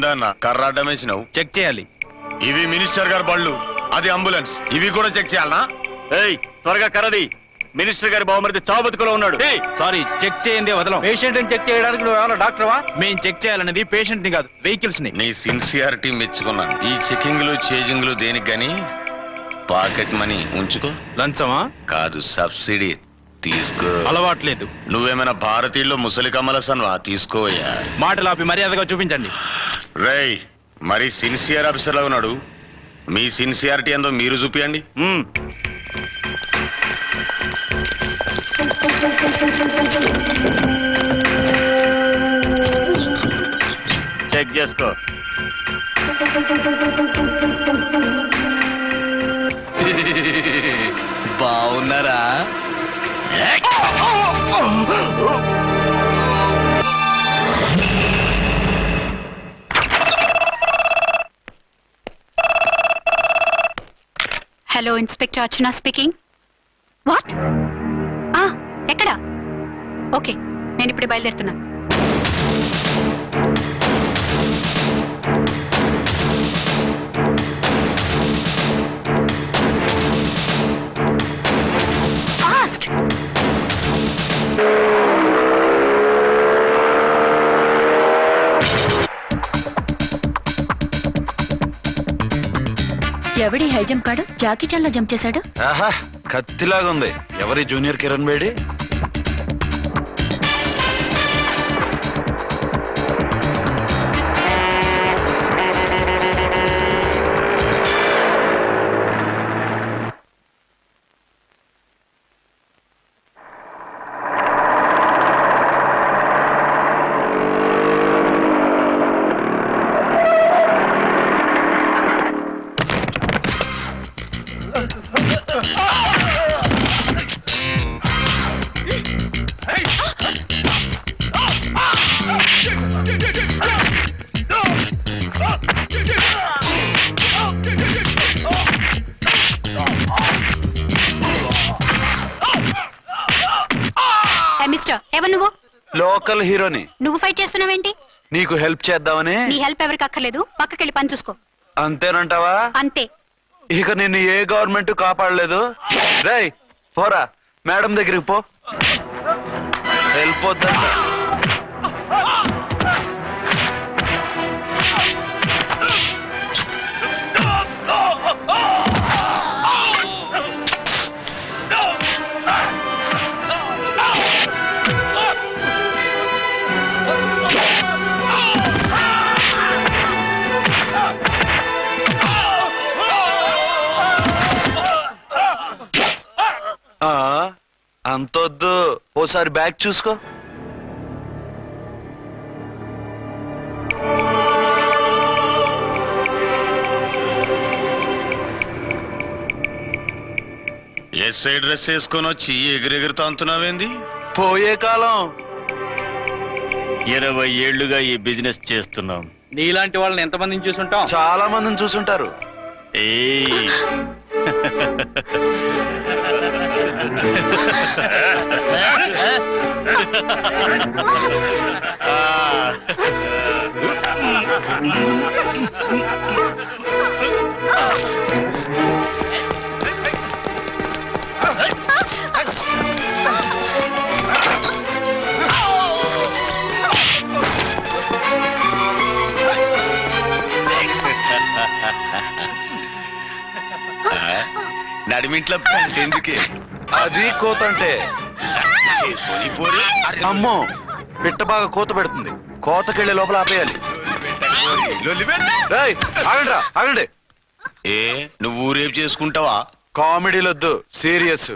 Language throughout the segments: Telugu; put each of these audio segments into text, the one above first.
ఏందన్నా కర్రాడ్డం వేసినావు? చెక్ చేయాలి. ఇవి మినిస్టర్ గారి బళ్ళు, అది అంబులెన్స్. ఇవి కూడా చెక్ చేయాలనా? ఏయ్ త్వరగా కర్రది. మినిస్టర్ గారి బావమరిది చావు బతుకులో ఉన్నాడు. సారీ, చెక్ చేయండి, వదలం. పేషెంట్ ని చెక్ చేయడానికి నువ్వు ఏమైనా డాక్టర్వా? మేము చెక్ చేయాలనేది పేషెంట్ ని కాదు, వెహికల్స్ ని. నీ సిన్సియారిటీ మెచ్చుకున్నాను. ఈ చెకింగ్లు చేజింగ్లు దేనికి గాని పాకెట్ మనీ ఉంచుకో. లంచమా? కాదు, సబ్సిడీ తీసుకో. అలవాట్లేదు. నువ్వేమైనా భారతీయుల్లో ముసలి కమలసన్వా? తీసుకోవయ్యా. మాటలు ఆపి మర్యాదగా చూపించండి. రేయ్, మరి సిన్సియర్ ఆఫీసర్ లా ఉన్నాడు. మీ సిన్సియారిటీ ఏందో మీరు చూపియండి. చెక్ చేసుకో. బాగున్నారా? Hello, inspector Archana speaking. What? ఎక్కడ? ఓకే, నేను ఇప్పుడు బయలుదేరుతున్నాను. ఫాస్ట్! ఎవడి హై జంప్ కాడు జాకీ చాన్ లో జంప్ చేశాడు. ఆహా, కత్తిలాగా ఉంది. ఎవరి జూనియర్ కిరణ్ బేడి? మిస్టర్, ఎవరు నువ్వు? లోకల్ హీరోని. నువ్వు ఫైట్ చేస్తున్నావేంటి? నీకు హెల్ప్ చేద్దామని. నీ హెల్ప్ ఎవరికి అక్కర్లేదు, పక్కకెళ్ళి పని చూసుకో. అంతేనంటావా? అంతే. ఇక నిన్ను ఏ గవర్నమెంట్ కాపాడలేదు. రేయ్ పోరా, మేడం దగ్గరికి పో. వెళ్ళిపోద్దంట. అంతొద్దు, ఓసారి బ్యాగ్ చూసుకో. ఎస్ఐ డ్రెస్ వేసుకొని వచ్చి ఎగిరెగురుతా అంటున్నావేంది? పోయే కాలం. 20 ఏళ్లుగా ఈ బిజినెస్ చేస్తున్నాం. నీలాంటి వాళ్ళని ఎంతమందిని చూసుంటాం? చాలా మందిని చూసుంటారు. ఏయ్ నడిమింట్లో ఎందుకే? అది కోతంటే. అమ్మో, పిట్ట బాగా కోత పెడుతుంది. కోతకెళ్ళే లోపల ఆపేయాలి. ఆగండి. ఏ, నువ్వు ఊరేపు చేసుకుంటావా? కామెడీలొద్దు, సీరియస్.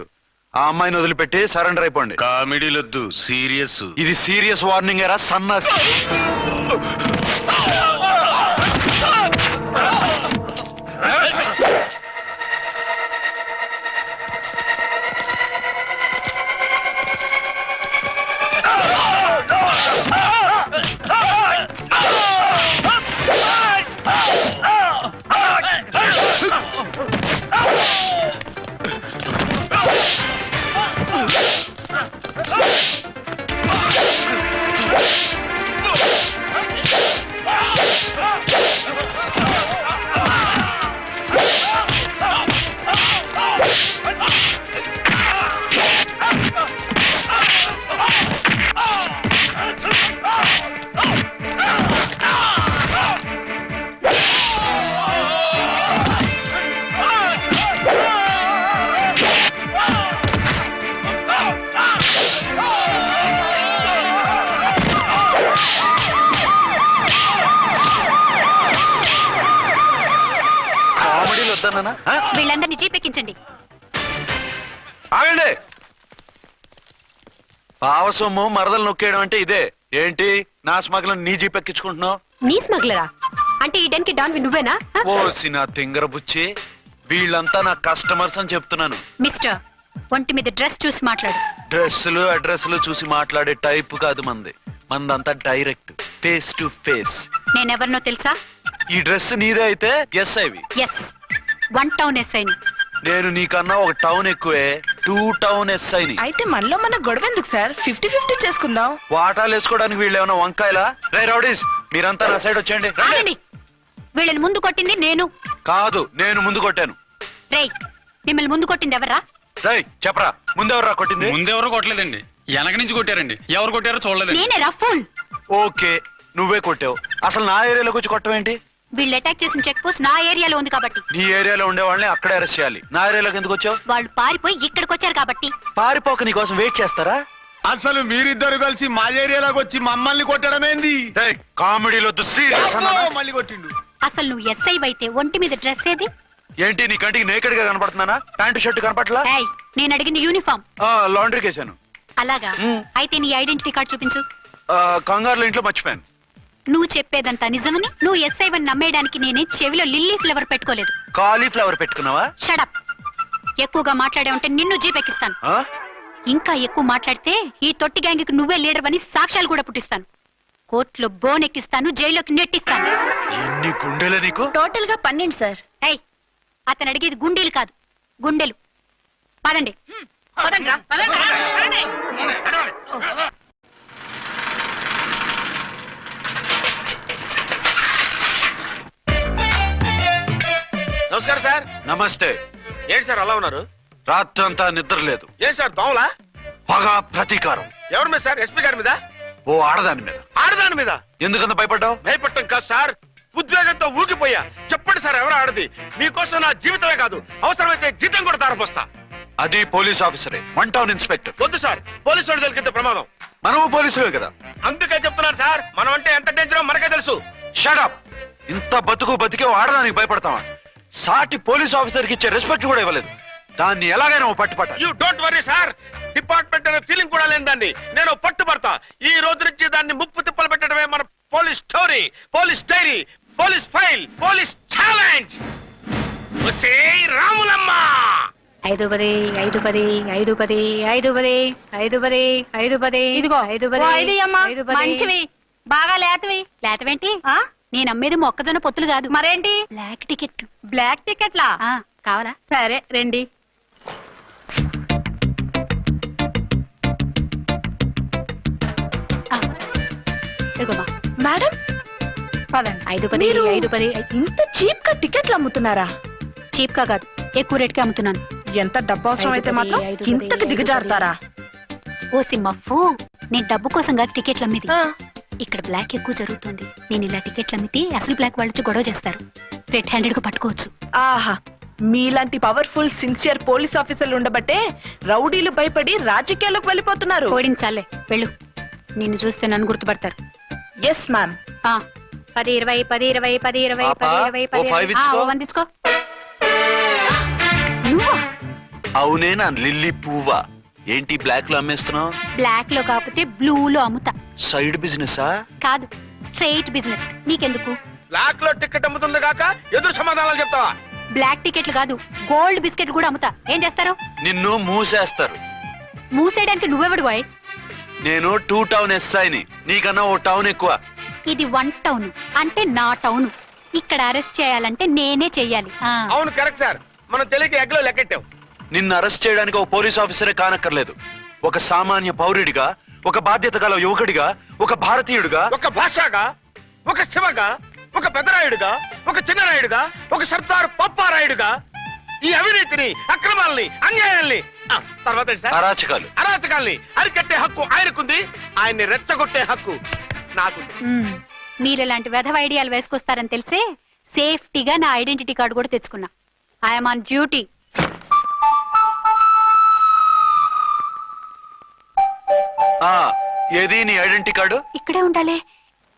ఆ అమ్మాయిని వదిలిపెట్టి సరెండర్ అయిపోండి. కామెడీలొద్దు, సీరియస్. ఇది సీరియస్ వార్నింగ్ ఎరా సన్నాసి. వద్దన్నానా ఆ? వీళ్ళందరినీ జీపెక్కించండి. ఆగండి. పావసొమ్ము మరదలు నొక్కేయడం అంటే ఇదే. ఏంటి నా స్మగ్లం నీ జీప్ ఎక్కించుకుంటున్నావు? నీ స్మగ్లరా అంటే ఈ డెన్కి డాన్ నువ్వేనా? ఓసి నా తింగర బుచ్చి, వీళ్ళంతా నా కస్టమర్స్ అని చెప్తున్నాను. మిస్టర్, ఒంటి మీద డ్రెస్ చూసి మాట్లాడు. డ్రెస్సులు అడ్రస్లు చూసి మాట్లాడే టైప్ కాదు మంది. మందంతా డైరెక్ట్, ఫేస్ టు ఫేస్. నేనెవరినో తెలుసా? ఈ డ్రెస్ నీదే అయితే ఎస్ ఐవి. ఎస్, 1 టౌన్ ఎస్ఐని. నేను నీకన్నా ఒక టౌన్ ఎక్కువే, 2 టౌన్ ఎస్ఐని. అయితే మనలో మన గొడవ ఎందుకు సార్? 50-50 చేసుకుందాం. వాటాలు వేసుకోవడానికి వీళ్ళు ఏమైనా వంకాయలా? రే రౌడీస్, మీరంతా నా సైడ్ వచ్చేయండి. రండి. ఆగండి. వీళ్ళని ముందు కొట్టింది నేను. కాదు, నేను ముందు కొట్టాను. రేయ్, మిమ్మల్ని ముందు కొట్టింది ఎవర్రా? రేయ్ చెప్పరా, ముందెవరా కొట్టింది? ముందెవరు కొట్టలేదండి, వెనక నుంచి కొట్టారండి. ఎవరు కొట్టారో చూడలేదండి. నేనే రఫూల్. ఓకే, నువ్వే కొట్టావు. అసలు నా ఏరియాలోకి వచ్చి కొట్టవేంటి? వీళ్ళు అటాక్ చేసిన చెక్ పోస్ట్ నా ఏరియాలో ఉంది కాబట్టి. నీ ఏరియాలో ఉండే వాళ్ళని అక్కడే అరెస్ట్ చేయాలి. నా ఏరియాలోకి ఎందుకు వచ్చావు? వాళ్ళు పారిపోయి ఇక్కడికి వచ్చారు కాబట్టి. పారిపోక నీ కోసం వెయిట్ చేస్తారా? అసలు మీరిద్దరు కలిసి మా ఏరియాలోకి వచ్చి మమ్మల్ని కొట్టడమేంది? రేయ్, కామెడీలో సీరియస్ అన్నానా? మళ్ళీ కొట్టిండు. అసలు నువ్వు ఎస్ఐ అయితే ఒంటి మీద డ్రెస్ ఏది? ఏంటి నీ కంటికి నేకెడ్ గా కనపడుతున్నానా? Pant shirt కనపట్లా? ఏయ్, నేను అడిగింది యూనిఫామ్. లాండ్రీకి వేసాను. అలాగా? అయితే నీ ఐడెంటిటీ కార్డ్ చూపించు. కంగారులో ఇంట్లో మర్చిపోయాను. నువ్వు చెప్పేదంతా నిజమని నువ్వు ఎస్ఐ వని నమ్మేయడానికి నేనే చెవిలో లిల్లీ ఫ్లవర్ పెట్టుకోలేదు. కాలీఫ్లవర్ పెట్టుకున్నావా? షడప్. ఎక్కువగా మాట్లాడే ఉంటే నిన్ను జీపెక్కిస్తాను. ఆ? ఇంకా ఎక్కువ మాట్లాడితే ఈ తొట్టి గ్యాంగ్కి నువ్వే లీడర్ అని సాక్ష్యాలు కూడా పుట్టిస్తాను. కోర్టులో బోన్ ఎక్కిస్తాను, జైల్లోకి నెట్టిస్తాను. ఎన్ని గుండెలు నీకు? టోటల్ గా 12 సార్. ఏయ్, అతను అడిగేది గుండెలు కాదు, గుండెలు. పదండి. నమస్కారం సార్. నమస్తే. ఏంటి సార్ అలా ఉన్నారు? రాత్రంతా నిద్ర లేదు. ఏం సార్ దోమలా? పగ ప్రతీకారం. ఎవరి మీద సార్? ఎస్పీ గారి మీద? ఓ ఆడదాని మీద. ఆడదాని మీద ఎందుకంత భయపడ్డావు? భయపడటం కాదు సార్, ఉద్వేగంతో ఊగిపోయా. చెప్పండి సార్, ఎవరు ఆడది? మీకోసం నా జీవితమే కాదు, అవసరమైతే జీతం కూడా తారపోస్తా. అది పోలీస్ ఆఫీసరే, 1 టౌన్ ఇన్స్పెక్టర్. వద్దు సార్, పోలీసు వాడు దొరికితే ప్రమాదం. మనము పోలీసులే కదా. అందుకే చెప్తున్నారు సార్, మనం అంటే ఎంత డేంజరో మనకే తెలుసు. షడప్. ఇంత బతికే ఆడదానికి భయపడతావా? సాటి పోలీస్ ఆఫీసర్ కి ఇచ్చే రెస్పెక్ట్ కూడా ఇవ్వలేదు. దాన్ని ఎలాగైనా పట్టుపట్టాలి. You don't worry sir, department అనే ఫీలింగ్ కూడా లేని దాన్ని నేను పట్టుబడతా. ఈ రోజు నుంచి దాన్ని ముప్పు తిప్పలు పెట్టడమే మన police story, police diary, police file, police challenge. Ramulamma 5 10 5 10 5 10 5 10 5 10 5 10. ఇదిగో 5 10 మంచివి, బాగా లేతవి. లేతవేంటి? నేను అమ్మేది మొక్కజొన్న పొత్తులు కాదు. మరేంటి? బ్లాక్ టికెట్లు. బ్లాక్ టికెట్లా? కావాలా? సరే రండి. మేడం, 5 10 5 10. ఇంత చీప్ గా టికెట్లు అమ్ముతున్నారా? చీప్ గా కాదు, ఎక్కువ రేట్కి అమ్ముతున్నాను. ఎంత డబ్బు అవసరం అయితే మాత్రం 5 10, ఇంతకు దిగజారుతారా? ఓ సిమ్మఫు, నేను డబ్బు కోసం కాదు టికెట్లు అమ్మేది. ఆ, ఇక్కడ బ్లాక్ ఎక్కువ జరుగుతుంది. నేను ఇలా టికెట్లు అమ్మితే అసలు బ్లాక్ వాళ్ళు వచ్చి గొడవ చేస్తారు. రెడ్ హ్యాండెడ్ గా పట్టుకోవచ్చు. ఆహా, మీలాంటి పవర్ఫుల్ సిన్సియర్ పోలీస్ ఆఫీసర్లు ఉండబట్టే రౌడీలు భయపడి రాజకీయాల్లోకి వెళ్ళిపోతున్నారు. ఓడించాలే, వెళ్ళు. నిన్ను చూస్తే నన్ను గుర్తుపడతారు. Yes ma'am. 10 20 10 20 10 20 పాపా, 10 20 ఓ 5 ఇచ్చుకో. 1 తీసుకో. నువ్వా? అవునే నా లిల్లీ పువ్వా. ఏంటి బ్లాక్ లో అమ్మేస్తున్నావు? బ్లాక్ లో కాకపోతే బ్లూ లో అమ్ముతా. సైడ్ బిజినెసా? కాదు, స్ట్రైట్ బిజినెస్. నీకెందుకు? బ్లాక్ లో టికెట్ అమ్ముతుంది కాక ఎదురు సమాధానాలు చెప్తావా? బ్లాక్ టికెట్లు కాదు, గోల్డ్ బిస్కెట్ కూడా అమ్ముతా. ఏం చేస్తారు? నిన్ను మూసేస్తారు. మూసేయడానికి నువ్వెవడు బాయ్? నేను 2 టౌన్ ఎస్ఐని, నీకన్నా ఓ టౌన్ ఎక్కువ. ఇది 1 టౌన్ అంటే నా టౌన్. ఇక్కడ అరెస్ట్ చేయాలంటే నేనే చెయ్యాలి. అవును కరెక్ట్ సార్, మనం తెలియక ఎగ్లో లెక్కెట్టాం. నిన్ను అరెస్ట్ చేయడానికి ఒక పోలీస్ ఆఫీసరే కానక్కర్లేదు. ఒక సామాన్య పౌరుడిగా, ఒక బాధ్యత గల యువకుడిగా, ఒక భారతీయుడిగా, ఒక భాషగా, ఒక శివగా, ఒక పెద్దరాయుడుగా, ఒక చిన్నరాయుడుగా, ఒక సర్దార్ పప్పారాయుడుగా ఈ అవినీతిని, అక్రమాలని, అన్యాయాల్ని, తర్వాత ఏంటి సార్? అరాచకాలు, అరాచకాల్ని అరికట్టే హక్కు ఆయనకుంది. ఆయన్ని రెచ్చగొట్టే హక్కు నాకుంది. మీరు ఇలాంటి వెధవ ఐడియాలు వేసుకొస్తారని తెలిసే సేఫ్టీగా నా ఐడెంటిటీ కార్డు కూడా తెచ్చుకున్నా. I'm on duty. ఏది నీ ఐడెంటిటీ కార్డు? ఇక్కడే ఉండాలి.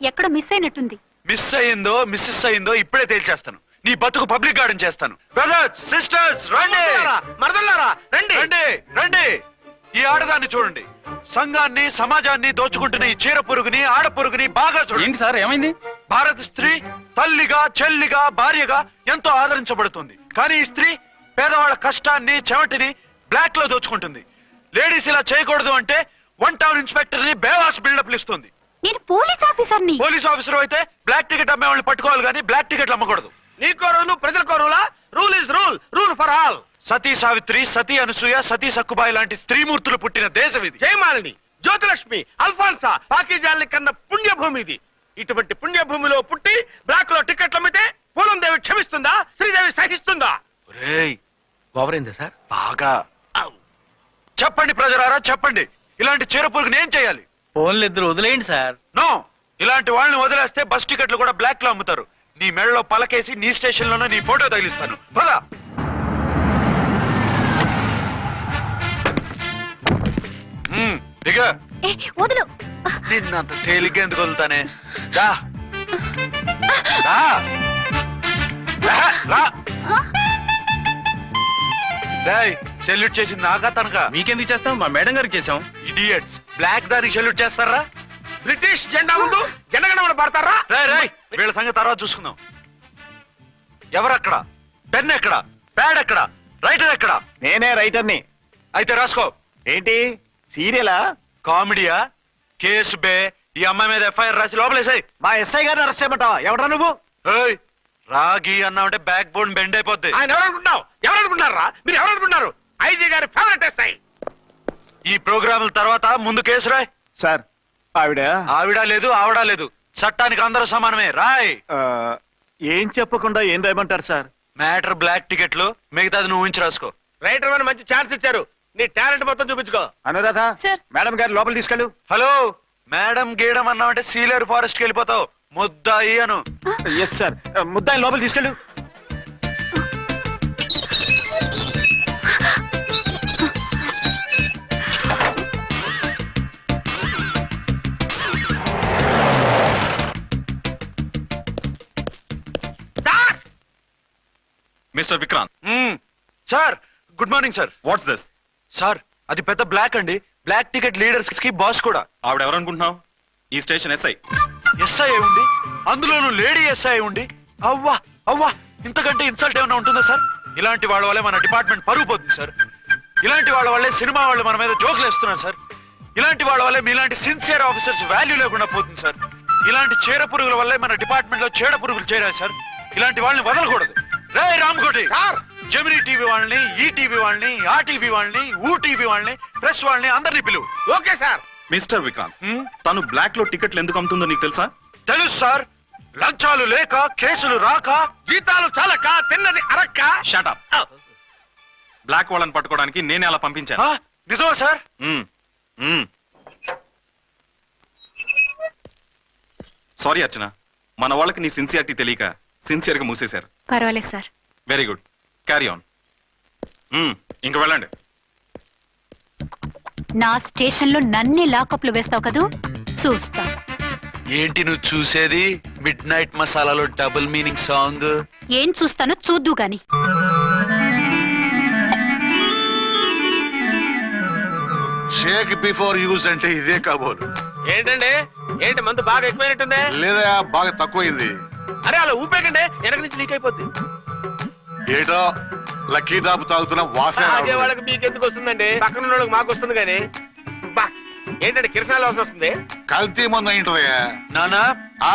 ఎక్కడో మిస్ అయినట్టుంది. మిస్ అయిందో మిస్సెస్ అయిందో ఇప్పుడే తేల్చేస్తాను. నీ బతుకు పబ్లిక్ గార్డెన్ చేస్తాను. బ్రదర్స్ సిస్టర్స్ రండి, మరదల్లారా రండి. రండి రండి. ఈ ఆడదాన్ని చూడండి. సంఘాన్ని సమాజాన్ని దోచుకుంటున్న ఈ చీర పురుగుని ఆడ పురుగుని బాగా చూడండి. ఏంటి సార్ ఏమైంది? భారత స్త్రీ తల్లిగా చెల్లిగా భార్యగా ఎంతో ఆదరించబడుతుంది. కానీ ఈ స్త్రీ పేదవాళ్ళ కష్టాన్ని చెమటిని బ్లాక్ లో దోచుకుంటుంది. లేడీస్ ఇలా చేయకూడదు అంటే 1 టౌన్ ఇన్స్పెక్టర్ ని బేవాస్ బిల్డప్ ఇస్తుంది. నేను పోలీస్ ఆఫీసర్ని. పోలీస్ ఆఫీసర్ అయితే బ్లాక్ టికెట్ అమ్మే వాళ్ళని పట్టుకోవాలి కానీ బ్లాక్ టికెట్లు అమ్మకూడదు. నీకో రూలు ప్రజలకో రూలా? Rule is rule, rule for all. Sati Savitri, Sati Anasuya, Sati Sakkubai లాంటి స్త్రీమూర్తులు పుట్టిన దేశం ఇది. జయమాలిని, జ్యోతిలక్ష్మి, అల్ఫాన్సా, పాకిజాల్ని కన్న పుణ్యభూమి ఇది. ఇటువంటి పుణ్యభూమిలో పుట్టి బ్లాక్ లో టికెట్లు అమ్మితే పూలందేవి క్షమిస్తుందా? శ్రీదేవి సహిస్తుందా? ఒరేయ్, ఓవరైందా సార్? బాగా చెప్పండి ప్రజలారా, చెప్పండి. ఇలాంటి చీర పురుగుని ఏం చేయాలి? ఫోన్లు ఇద్దరు వదిలేయండి సార్. నో, ఇలాంటి వాళ్ళని వదిలేస్తే బస్ టికెట్లు కూడా బ్లాక్ లో అమ్ముతారు. నీ మెడలో పలకేసి నీ స్టేషన్ లోనే నీ ఫోటో తగిలిస్తాను. పదా. దిగ. వదులు. నిన్నంత తేలిగ్గా ఎందుకు వదులుతానే? రా. రా. రా. రా. రేయ్, సెల్యూట్ చేసింది నాకా తనకా? మీకెందుకు చేస్తాం? మా మేడం గారికి చేసాం. ఇడియట్స్, బ్లాక్ దానికి సెల్యూట్ చేస్తారా? బ్రిటిష్ జెండా ముందు జనగణమన పడతారా? రాయ్ రాయ్, వీళ్ళ సంగతి తర్వాత చూసుకుందాం. ఎవరక్కడ? పెన్ ఎక్కడ? ప్యాడ్ ఎక్కడ? రైటర్ ఎక్కడ? నేనే రైటర్ని. అయితే రాసుకో. ఏంటి సీరియలా? కామెడీయా? కేసు బే. ఈ అమ్మాయి మీద ఎఫ్ఐఆర్ రాసి లోపలేసాయి. మా ఎస్ఐ గారిని అరెస్ట్ చేయమంటావా? ఎవడరా నువ్వు? ఏయ్, రాగి అన్నామంటే బ్యాక్ బోన్ బెండ్ అయిపోద్ది. ఆయన ఎవరనుకుంటున్నావు? ఎవరనుకుంటున్నారా మీరు? ఎవరనుకుంటున్నారు? ఐజీ గారి ఫేవరెట్ ఎస్ఐ. ఈ ప్రోగ్రాముల తర్వాత ముందు కేసు రాయ్. సార్ ఆవిడ ఆవిడ లేదు ఆవిడ లేదు, చట్టానికి అందరూ సమానమే. రాయ్. ఏం చెప్పకుండా ఏం రాయమంటారు సార్? మ్యాటర్ బ్లాక్ టికెట్లు, మిగతాది నువ్వు ఉంచి రాసుకో. రైటర్ అని మంచి ఛాన్స్ ఇచ్చారు. నీ టాలెంట్ మొత్తం చూపించుకో. అనురాధ సార్. మేడం గారు లోపల తీసుకెళ్ళు. హలో, మేడం గీయడం అన్నామంటే సీలేరు ఫారెస్ట్ కి వెళ్ళిపోతావు. ముద్దాయి అను. Yes sir. ముద్దాయి లోపల తీసుకెళ్ళు. Mister Vikrant, sir, good morning sir. What's this? Sir, అది పెద్ద బ్లాక్ అండి. బ్లాక్ టికెట్ లీడర్స్ కి బాస్ కూడా. ఆవిడ ఎవరనుకుంటున్నావు? ఈ స్టేషన్ ఎస్ఐ. ఎస్ఐ ఉండి, అందులోనూ లేడీ ఎస్ఐ ఉండి, అవ్వా అవ్వా, ఇంతకంటే ఇన్సల్ట్ ఏమైనా ఉంటుందా సార్? ఇలాంటి వాళ్ళ వల్లే మన డిపార్ట్మెంట్ పరుగు పోతుంది సార్. ఇలాంటి వాళ్ళ వల్లే సినిమా వాళ్ళు మన మీద జోకులు వేస్తున్నారు సార్. ఇలాంటి వాళ్ళ వల్లే మీలాంటి సిన్సియర్ ఆఫీసర్స్ వాల్యూ లేకుండా పోతుంది సార్. ఇలాంటి చీర పురుగుల వల్లే మన డిపార్ట్మెంట్ లో చీడ పురుగులు చేరాయి సార్. ఇలాంటి వాళ్ళని వదలకూడదు. రే రామ్కోటి సార్, జమినీ టీవీ వాళ్ళని, ఈ టీవీ వాళ్ళని, ఆ టీవీ వాళ్ళని, ఊ టీవీ వాళ్ళని, ప్రెస్ వాళ్ళని అందరినీ పిలువు. Okay sir. మిస్టర్ విక్రాంత్, తను బ్లాక్ లో టికెట్లు ఎందుకు అమ్ముతుందో నీకు తెలుసా? తెలుసు సార్. లంచాలు లేక, కేసులు రాక, జీతాలు చాలక, తిన్నది అరక్క. Shut up. బ్లాక్ వాళ్ళని పట్టుకోవడానికి నేనే అలా పంపించాను. నిజమా సార్? సారీ అర్చన, మన వాళ్ళకి నీ సిన్సియారిటీ తెలియక సిన్సియర్ గా మూసేశారు. పర్వాలేదు sir. Very good, carry on. ఇంక వెళ్ళండి. నా స్టేషన్ లో నన్నే లాకప్ లో వేస్తావు కదూ, చూస్తా. ఏంటి నువ్వు చూసేది? మిడ్ నైట్ మసాలాలో డబుల్ మీనింగ్ సాంగ్. ఏం చూస్తానో చూద్దు గాని. షేక్ బిఫోర్ యూజ్ అంటే ఇదే కాబోలు. ఏంటండి, ఏంటి మందు బాగా ఎక్కువైనట్టుంది? లేదా బాగా తక్కువైంది. అరే అలా ఊపేకండి, వెనక నుంచి లీక్ అయిపోద్ది. ఏటో లక్కీ డ్రాప్ తాగుతున్న వాసన తాగే రావడం. వాళ్ళకి మీకు ఎందుకు వస్తుందండి? పక్కన ఉన్న వాళ్ళకి మాకు వస్తుంది కానీ. బా, ఏంటంటే కిరసనాల వాసన వస్తుంది. కల్తీ మందు అయింటదయ్యా. నానా, ఆ?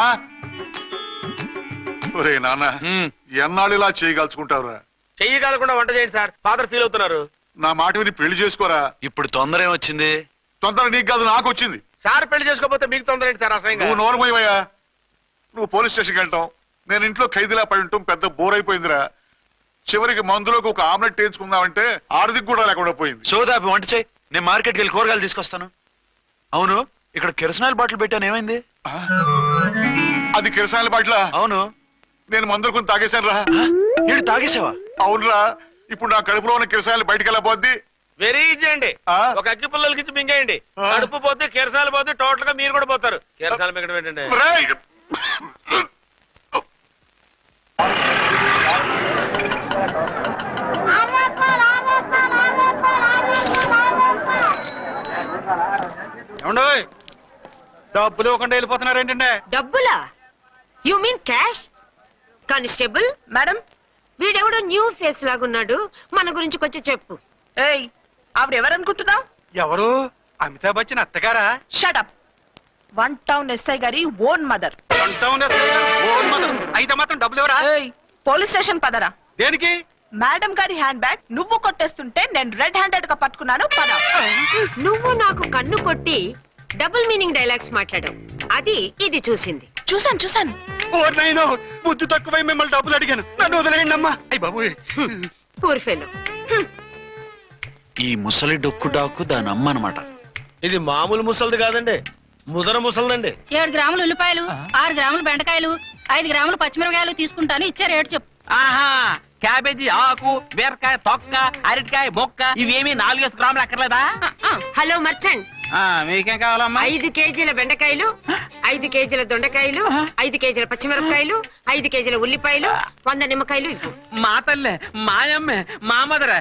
ఒరే నాన్న, ఎన్నాళ్ళు ఇలా చేయగలుచుకుంటావురా? చెయ్యి కాలకుండా వంట చేయండి సార్, ఫాదర్ ఫీల్ అవుతున్నారు. నా మాట విని పెళ్లి చేసుకోరా. ఇప్పుడు తొందర ఏమొచ్చింది? తొందర నీకు కాదు, నాకు వచ్చింది. సార్ పెళ్లి చేసుకోకపోతే మీకు తొందర ఏంటి సార్? అసహ్యంగా. నువ్వు నోరు పోయివయ్యా. నువ్వు పోలీస్ స్టేషన్కి వెళ్తాం, నేను ఇంట్లో ఖైదీలా పడి ఉంటాం. పెద్ద బోర్ అయిపోయిందిరా. చివరికి మందులోకి ఒక ఆమ్లెట్ వేయించుకుందామంటే ఆర్థిక కూడా లేకుండా పోయింది. సోదాపి వంట చేయి, నేను మార్కెట్కి వెళ్ళి కూరగాయలు తీసుకొస్తాను. అవును, ఇక్కడ కిరసనాయిల్ బాటిల్ పెట్టాను, ఏమైంది? అది కిరసాల బాట్ల. అవును. నేను మందులు కొని తాగేశాను రా. ఏంటి తాగేసావా? అవునురా. ఇప్పుడు నా కడుపులో ఉన్న కిరసాయలు బయటకు వెళ్ళబోద్ది. వెరీ ఈజీ అండి. ఆ? ఒక అగ్గి పుల్లలకి ఇచ్చి మింగేయండి. ఆ? కడుపు పోతే కిరసాలు పోతే టోటల్ గా మీరు కూడా పోతారు. కిరసాలు మింగడం ఏంటండి? రేయ్! డబ్బులు ఇవ్వకుండా వెళ్ళిపోతున్నారు ఏంటంటే డబ్బులా you mean cash? Constable, madam వీడెవడో న్యూ ఫేస్ లాగున్నాడు, మన గురించి కొంచెం చెప్పు. ఏయ్ ఆవిడెవరనుకుంటున్నావు? ఎవరు? అమితాబ్ బచ్చన్ అత్తగారా? షటప్. 1 టౌన్ ఎస్ఐ గారి ఓన్ మదర్. అయితే మాత్రం డబ్బులు ఎవరా? ఏయ్ పోలీస్ స్టేషన్ పదరా. దేనికి? మేడం గారి హ్యాండ్ బ్యాగ్ నువ్వు కొట్టేస్తుంటే నేను రెడ్ హ్యాండెడ్ గా పట్టుకున్నాను. పద. నువ్వు నాకు కన్ను కొట్టి డబుల్ మీనింగ్ డైలాగ్స్ మాట్లాడావు, అది ఇది చూసింది. చూసాను. ఓ నైనో, బుద్ధి తక్కువై మిమ్మల్ని డబ్బులు అడిగాను, నన్ను వదిలేయండి అమ్మా. అయ్య బాబు, పూర్ ఫెలో. ఈ ముసలి డొక్కు డాకు దాని అమ్మ అనమాట. ఇది మామూలు ముసలిది కాదండి, ముదర ముసలిదండి. 7 గ్రాములు ఉల్లిపాయలు, 6 గ్రాములు బెండకాయలు, 5 గ్రాములు పచ్చిమిరపకాయలు తీసుకుంటాను. ఇచ్చే రేటు చెప్పు. ఆహా, క్యాబేజీ ఆకు, బీరకాయ తొక్క, అరటికాయ బొక్క ఇవేమి 4 గ్రాములు అక్కర్లేదా? హలో మర్చండ్, మీకేం కావాలమ్మా? 5 కేజీల బెండకాయలు, 5 కేజీల దొండకాయలు, 5 కేజీల పచ్చిమిరపకాయలు, 5 కేజీల ఉల్లిపాయలు, 100 నిమ్మకాయలు ఇవ్వు. మా తల్లే, మాయమ్మే, మా మదర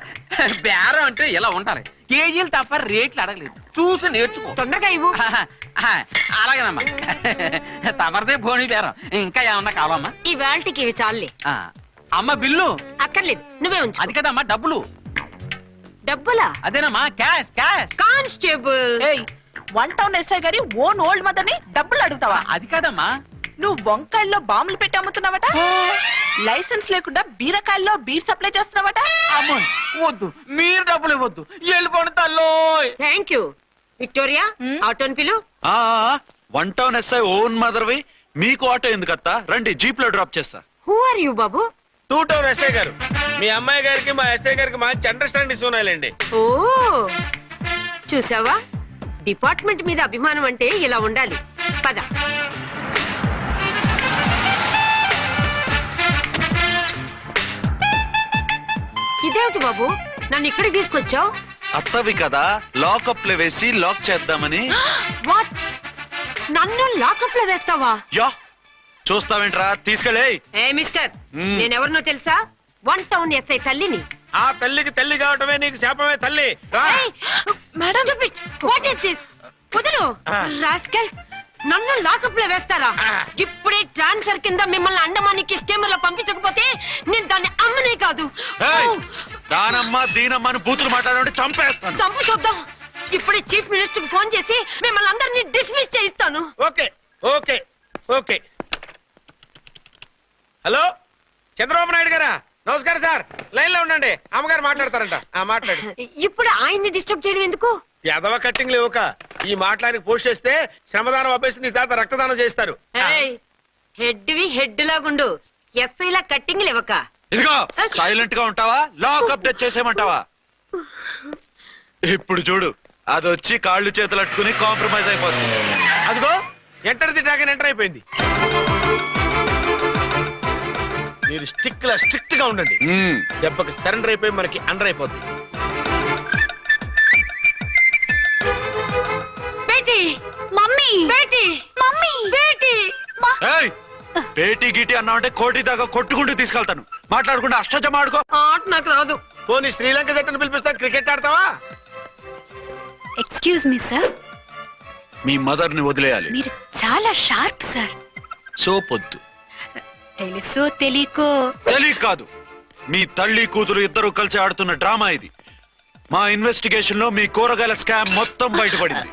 బేరం అంటే ఇలా ఉండాలి. కేజీలు తప్ప రేట్లు అడగలేదు, చూసి నేర్చుకో. తొందరగా ఇవ్వు. అలాగేనమ్మా. తమరిదే భోని బేరం. ఇంకా ఏమన్నా కావాలమ్మా? ఈ వేల్టికి ఇవి చాలే. అమ్మ బిల్లు అక్కర్లేదు, నువ్వే ఉంచు. అది కదమ్మా డబ్బులు. డబ్బులా? అదేనమ్మా క్యాష్ క్యాష్. కానిస్టేబుల్, ఏయ్ 1 టౌన్ ఎస్ఐ గారి ఓన్ ఓల్డ్ మదర్ ని డబ్బులు అడుగుతావా? అది కదమ్మా. నువ్వు వంకాయల్లో బాంబులు పెట్టి అమ్ముతున్నావట, లైసెన్స్ లేకుండా బీరకాయల్లో బీర్ సప్లై చేస్తున్నావట. అమ్మో వద్దు, మీరు డబ్బులు ఇవ్వద్దు, వెళ్ళిపోండి తల్లో. Thank you. విక్టోరియా, ఆటోన్ పిలు. 1 టౌన్ ఎస్ఐ ఓన్ మదర్వి, మీకు ఆటో ఎందుకత్తా? రండి, జీప్ లో డ్రాప్ చేస్తా. హూ ఆర్ యూ బాబు? 2 టౌన్ ఎస్ఐ గారు, మీ అమ్మాయి గారికి మా ఎస్ఐ గారికి మంచి అండర్స్టాండింగ్ ఉన్నాయండి. ఓ చూసావా, డిపార్ట్మెంట్ మీద అభిమానం అంటే ఇలా ఉండాలి. పద. ఇదేమిటి బాబు, నన్ను ఇక్కడికి తీసుకొచ్చావు? అత్తవి కదా, లాకప్ లో వేసి లాక్ చేద్దామని. వాట్, నన్ను లాకప్ లో వేస్తావా? యా, చూస్తావేంట్రా, తీసుకెళ్ళే. ఏ మిస్టర్, నేనెవరినో తెలుసా? 1 టౌన్ ఎస్ఐ తల్లిని. ఆ తల్లికి తల్లి కావటమే నీకు శాపమే తల్లి. రా. What is this? వదులు రాస్కల్స్, నన్ను లాకప్ లో వేస్తారా? ఇప్పుడే ట్రాన్స్ఫర్ కింద మిమ్మల్ని అండమానికి స్టీమర్ లో పంపించకపోతే నేను దాన్ని అమ్మనే కాదు. ఏయ్, దానమ్మ దీనమ్మని బూతులు మాట్లాడే చంపేస్తాను. చంపు చూద్దాం. ఇప్పుడే చీఫ్ మినిస్టర్ కి ఫోన్ చేసి మిమ్మల్ని అందరినీ డిస్మిస్ చేయిస్తాను. Okay okay okay. Hello, Chandrababu Naidu గారా? నమస్కారం సార్, లైన్ లో ఉండండి, అమ్మగారు మాట్లాడతారంట. మాట్లాడు. ఇప్పుడు ఆయన్ని డిస్టర్బ్ చేయడం ఎందుకు? ఎదవ కట్టింగ్ లేవుక, ఈ మాట్లాడి పోస్ట్ చేస్తే శ్రమదానం అభ్యసి నీ తాత రక్తదానం చేస్తారు. హెడ్ వి హెడ్ లాగుండు, ఎస్ఐ లా కట్టింగ్ లేవక. ఇదిగో సైలెంట్ గా ఉంటావా, లాక్ అప్డేట్ చేసేయమంటావా? ఇప్పుడు చూడు, అది వచ్చి కాళ్ళు చేతులు అట్టుకుని కాంప్రమైజ్ అయిపోతుంది. అదిగో ఎంటర్ ది డ్రాగన్ ఎంటర్ అయిపోయింది. మీరు స్ట్రిక్ట్ గా ఉండండి, దెబ్బకి సరెండర్ అయిపోయి మనకి అండర్ అయిపోద్ది. Beti, mummy, Beti, mummy, Beti. ఏయ్, పేటీ గీటీ అన్నావంటే కోటి దాకా కొట్టుకుంటూ తీసుకెళ్తాను. మాట్లాడకుండా అష్టజమ ఆడుకో. ఆట నాకు రాదు. పోనీ శ్రీలంక జట్టును పిలిపిస్తా, క్రికెట్ ఆడతావా? ఎక్స్క్యూజ్ మీ సార్, మీ మదర్ ని వదిలేయాలి. మీరు చాలా షార్ప్ సార్. సోపొద్దు. తెలుసో తెలియకో. తెలియక కాదు, మీ తల్లి కూతురు ఇద్దరు కలిసి ఆడుతున్న డ్రామా ఇది. మా ఇన్వెస్టిగేషన్ లో మీ కూరగాయల స్కామ్ మొత్తం బయటపడింది.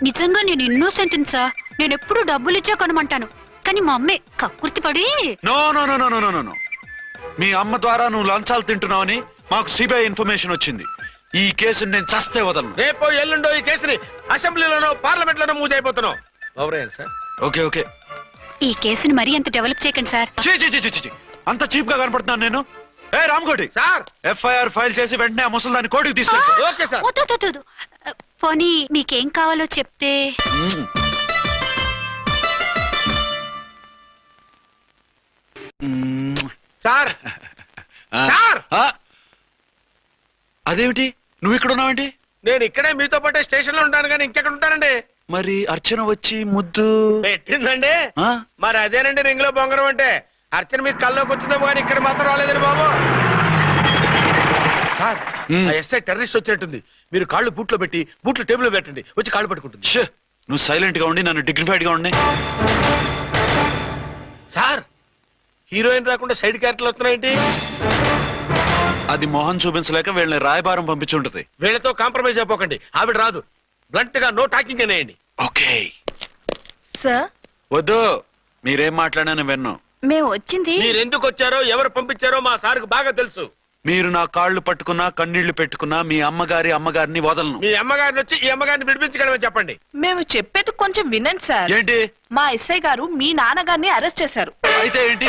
నిజంగా నేను ఇన్నోసెంట్ సార్. నేను ఎప్పుడు డబ్బులు ఇచ్చా కొనమంటాను, కానీ మా అమ్మే కక్కుర్తి పడి. No no no no no no no. మీ అమ్మ ద్వారా నువ్వు లంచాలు తింటున్నావని మాకు సిబిఐ ఇన్ఫర్మేషన్ వచ్చింది. ఈ కేసుని నేను చస్తే వదలను. రేపో ఎల్లుండో ఈ కేసుని అసెంబ్లీలోనో పార్లమెంట్ లోనో మూవ్ అయిపోతున్నావు. ఓవరయ్యాను సార్. Okay okay. ఈ కేసుని మరీ అంత డెవలప్ చేయకండి సార్. అంత చీప్ గా కనపడుతున్నాను నేను? ఏ రామ్కోటి సార్, ఎఫ్ఐఆర్ ఫైల్ చేసి వెంటనే ఆ ముసలిదాన్ని కోర్టుకి తీసుకెళ్ళి. Okay sir. వద్దు. పోనీ మీకేం కావాలో చెప్తే. సార్ సార్, అదేమిటి నువ్వు ఇక్కడ ఉన్నావేంటి? నేను ఇక్కడే మీతో పాటే స్టేషన్ లో ఉంటాను, కానీ ఇంకెక్కడ ఉంటానండి? మరి అర్చన వచ్చి ముద్దు పెట్టిందండి. మరి అదేనండి రింగ్ లో బొంగరం అంటే. అర్చన మీకు కల్లోకి వచ్చిందేమో కానీ ఇక్కడ మాత్రం రాలేదండి బాబు. సార్, ఆ ఎస్ఐ టెర్రరిస్ట్ వచ్చినట్టుంది. మీరు కాళ్ళు బూట్లో పెట్టి బూట్లు టేబుల్ లో పెట్టండి, వచ్చి కాళ్ళు పట్టుకుంటుంది. నువ్వు సైలెంట్ గా ఉండి నన్ను డిగ్నిఫైడ్ గా ఉండి. సార్ హీరోయిన్ రాకుండా సైడ్ క్యారెక్టర్లు వస్తున్నాయేంటి? అది మొహం చూపించలేక వీళ్ళని రాయబారం పంపించుంటది. వీళ్ళతో కాంప్రమైజ్ అయిపోకండి, ఆవిడ రాదు. బ్లంట్ గా నో టాకింగ్ అనేయండి. ఓకే సార్ వద్దు, మీరేం మాట్లాడానని విన్ను. మేము వచ్చింది మీరు ఎందుకు వచ్చారో ఎవరు పంపించారో మా సార్కు బాగా తెలుసు. మీరు నా కాళ్ళు పట్టుకున్నా కన్నీళ్లు పెట్టుకున్నా మీ అమ్మగారిని వదలను. మీ అమ్మగారిని వచ్చి ఈ అమ్మగారిని విడిపించగలమని చెప్పండి. మేము చెప్పేది కొంచెం వినండి సార్. ఏంటి? మా ఎస్ఐ గారు మీ నాన్నగారిని అరెస్ట్ చేశారు. అయితే ఏంటి?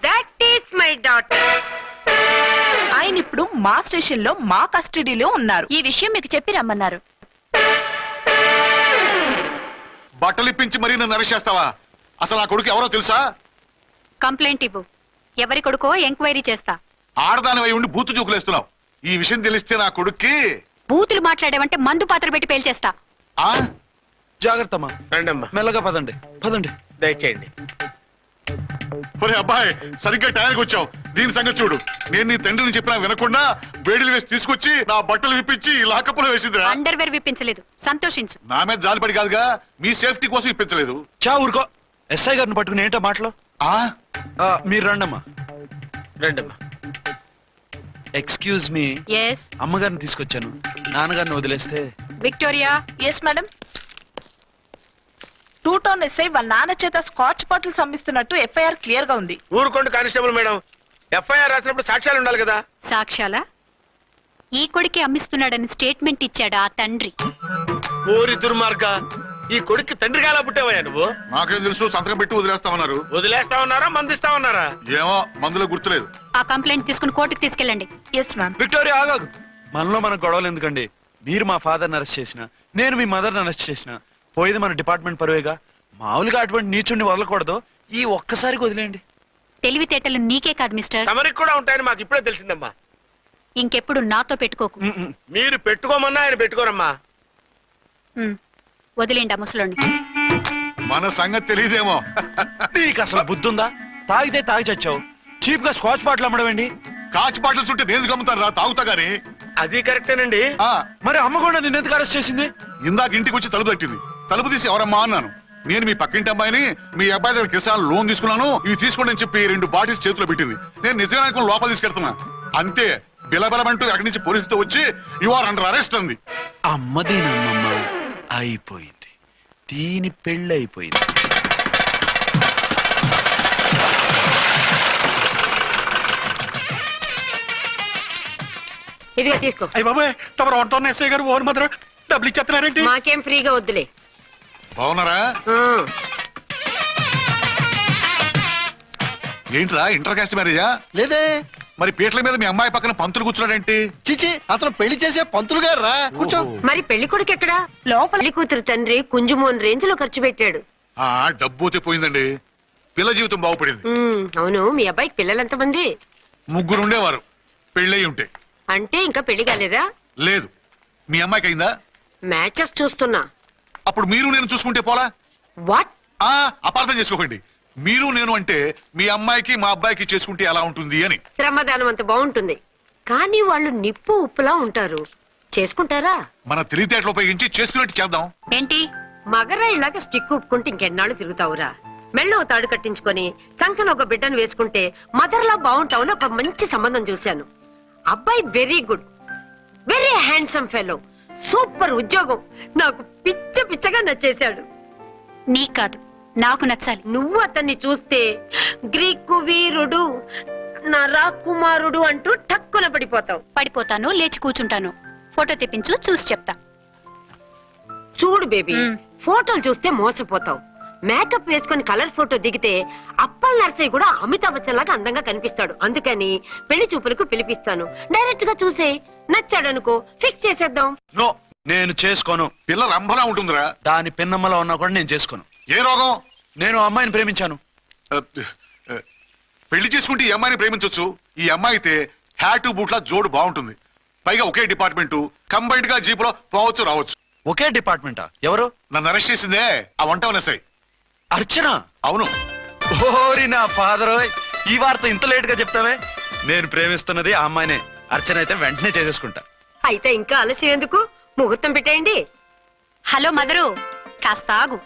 That is my daughter. ఆయన ఇప్పుడు మా స్టేషన్ లో మా కస్టడీలో ఉన్నారు. ఈ విషయం మీకు చెప్పి రమ్మన్నారు. బట్టలు ఇప్పించి మరీ నన్ను అరెస్ట్ చేస్తావా? అసలు నా కొడుకు ఎవరో తెలుసా? కంప్లైంట్ ఇవ్వు. ఎవరి కొడుకో ఎంక్వైరీ చేస్తా. ఆడదానివై ఉండి బూతు జోకులేస్తున్నావు. ఈ విషయం తెలిస్తే నా కొడుక్కి బూతులు మాట్లాడేవంటే మందు పాత్ర పెట్టి పేల్చేస్తా. ఆ జాగ్రత్తమ్మా, రండమ్మా, మెల్లగా పదండి పదండి. దయచేయండి. ఒరే అబ్బాయి, సరిగ్గా టైంకి వచ్చావు. దీని సంగతి చూడు. నేను నీ తండ్రిని చెప్పినా వినకుండా వేడిలు వేసి తీసుకొచ్చి నా బట్టలు విప్పించి లాకప్పులో వేసిందిరా. అండర్వేర్ విప్పించలేదు, సంతోషించు. నా మీద జాలిపడి కాదుగా, మీ సేఫ్టీ కోసం ఇప్పించలేదు. చా ఊరుకో. ఎస్ఐ గారిని పట్టుకుని ఏంటో మాటలు. మీరు రండమ్మా. రండమ్మా. Excuse me. ఎస్ అమ్మగారిని తీసుకొచ్చాను. నాన్నగారిని వదిలేస్తే. Victoria. Yes madam. 2 town SI వాళ్ళ నాన్న చేత స్కాచ్ బాటిల్స్ అమ్మిస్తున్నట్టు ఎఫ్ఐఆర్ క్లియర్ గా ఉంది. ఊరుకోండి కానిస్టేబుల్ మేడం, ఎఫ్ఐఆర్ రాసినప్పుడు సాక్ష్యాలు ఉండాలి కదా. సాక్ష్యాలా? ఈ కొడుకే అమ్మిస్తున్నాడని స్టేట్మెంట్ ఇచ్చాడా ఆ తండ్రి? ఓరి దుర్మార్గ, ఈ కొడుక్కి తండ్రిగా ఎలా పుట్టావయ్యా నువ్వు? నాకేం తెలుసు, సంతకం పెట్టి వదిలేస్తామన్నారు. వదిలేస్తా ఉన్నారా మందిస్తా ఉన్నారా? ఏమో, మందులో గుర్తులేదు. ఆ కంప్లైంట్ తీసుకుని కోర్టుకు తీసుకెళ్ళండి. Yes ma'am. విక్టోరియా ఆగాగు. మనలో మనకు గొడవలు ఎందుకండి? మీరు మా ఫాదర్ని అరెస్ట్ చేసిన, నేను మీ మదర్ని అరెస్ట్ చేసిన, పోయేది మన డిపార్ట్మెంట్ పరువేగా. మామూలుగా అటువంటి నీచుండి వదలకూడదు. ఈ ఒక్కసారికి వదిలేయండి. తెలివితేటలు నీకే కాదు మిస్టర్, తమరికి కూడా ఉంటాయని మాకు ఇప్పుడే తెలిసిందమ్మా. ఇంకెప్పుడు నాతో పెట్టుకోకు. మీరు పెట్టుకోమన్నా ఆయన పెట్టుకోరమ్మా. వదిలేండి ఆ ముసలోని. మన సంగతి తెలియదేమో. నీకు అసలు బుద్ధి ఉందా? తాగితే తాగి చచ్చావు. చీప్ గా స్కాచ్ బాటిల్ అమ్మడమేంటి? కాచి బాటిల్స్ ఉంటే నేను గమ్ముతాను రా, తాగుతా గానీ. అది కరెక్టేనండి. మరి అమ్మ కూడా నిన్ను ఎందుకు అరెస్ట్ చేసింది? ఇందాక ఇంటికి వచ్చి తలుపు తట్టింది. తలుపు తీసి ఎవరమ్మా అన్నాను. నేను మీ పక్కింటి అబ్బాయిని, మీ అబ్బాయి దగ్గర కిసాన్ లోన్ తీసుకున్నాను, ఇవి తీసుకోండి అని చెప్పి 2 బాటిల్స్ చేతిలో పెట్టింది. నేను నిజంగా లోపల తీసుకెళ్తున్నా. అంతే, బిలబిలమంటూ అక్కడి నుంచి పోలీసుతో వచ్చి యు ఆర్ అండర్ అరెస్ట్ అంది. అమ్మదీనమ్మమ్మ అయిపోయింది. దీని పెళ్ళి అయిపోయింది. ఇదిగా తీసుకో. అయ్య బాబాయ్, తమరు 1 టౌన్ ఎస్ఐ గారు ఓన్ మాత్రం డబ్బులు ఇచ్చేస్తున్నారేంటి? మాకేం ఫ్రీగా వద్దులే. బాగున్నారా? ఏంట్రా, ఇంటర్ కాస్ట్ మ్యారేజా? లేదే. మరి పీటల మీద మీ అమ్మాయి పక్కన పంతులు కూర్చున్నాడేంటి? చిచి, అతను పెళ్లి చేసే పంతులు గారు రా. కూర్చో. మరి పెళ్లి కొడుకు ఎక్కడా? లోపల పెళ్లి కూతురు తండ్రి కుంజుమోన్ రేంజ్ లో ఖర్చు పెట్టాడు. ఆ డబ్బు పోయిందండి. పిల్ల జీవితం బాగుపడింది. అవును, మీ అబ్బాయికి పిల్లలు ఎంతమంది? 3 ఉండేవారు, పెళ్ళయి ఉంటే. అంటే ఇంకా పెళ్లి కాలేదా? లేదు. మీ అమ్మాయికి అయిందా? మ్యాచెస్ చూస్తున్నా. అప్పుడు మీరు నేను చూసుకుంటే పోలా? వాట్? అపార్థం చేసుకోకండి. మీరు నేను అంటే మీ అమ్మాయికి మా అబ్బాయికి చేసుకుంటే ఎలా ఉంటుంది అని. శ్రమదానం అంత బాగుంటుంది, కానీ వాళ్ళు నిప్పు ఉప్పులా ఉంటారు. చేసుకుంటారా? మన తెలివితేటలు ఉపయోగించి చేసుకున్నట్టు చేద్దాం. ఏంటి? మగరా ఇలాగ స్టిక్ ఉప్పుకుంటే ఇంకెన్నాళ్ళు తిరుగుతావురా? మెళ్ళో తాడు కట్టించుకొని చంకన ఒక బిడ్డను వేసుకుంటే మదర్లా బాగుంటావుని ఒక మంచి సంబంధం చూశాను. అబ్బాయి very good, very handsome fellow, super ఉద్యోగం. నాకు పిచ్చగా నచ్చేశాడు. నీకు కాదు, నాకు నచ్చాలి. నువ్వు అతన్ని చూస్తే గ్రీకు వీరుడు, నరా కుమారుడు అంటూ టక్కున పడిపోతావు. పడిపోతాను, లేచి కూర్చుంటాను. ఫోటో తెప్పించు, చూసి చెప్తా. చూడు బేబీ, ఫోటోలు చూస్తే మోసపోతావు. మేకప్ వేసుకొని కలర్ ఫోటో దిగితే అప్పల్ నర్సయ్య కూడా అమితాబ్ బచ్చన్ లాగా అందంగా కనిపిస్తాడు. అందుకని పెళ్లి చూపులకు పిలిపిస్తాను. డైరెక్ట్ గా చూసే నచ్చాడనుకో, ఫిక్స్ చేసేద్దాం. నో, నేను చేసుకోను. పిల్ల రంభలా ఉంటుందిరా. దాని పిన్నమ్మలా ఉన్నా కూడా నేను చేసుకోను. ఏ రోగం? నేను అమ్మాయిని ప్రేమించాను. పెళ్లి చేసుకుంటే ఈ అమ్మాయిని ప్రేమించొచ్చు. ఈ అమ్మాయి అయితే హ్యాటు బూట్ల జోడు బాగుంటుంది. పైగా ఒకే డిపార్ట్మెంట్, కంబైన్డ్ గా జీపులో పోవచ్చు రావచ్చు. ఒకే డిపార్ట్మెంటా? ఎవరు? నన్ను అరెస్ట్ చేసిందే ఆ 1 టౌన్ ఎస్ఐ. అర్చన? అవును. ఓరి నా ఫాదర్, ఈ వార్త ఇంత లేట్ గా చెప్తావే. నేను ప్రేమిస్తున్నది ఆ అమ్మాయినే. అర్చన అయితే వెంటనే చేసేసుకుంటా. అయితే ఇంకా ఆలస్యం ఎందుకు? ముహూర్తం పెట్టేయండి. హలో మదరు, కాస్త ఆగు.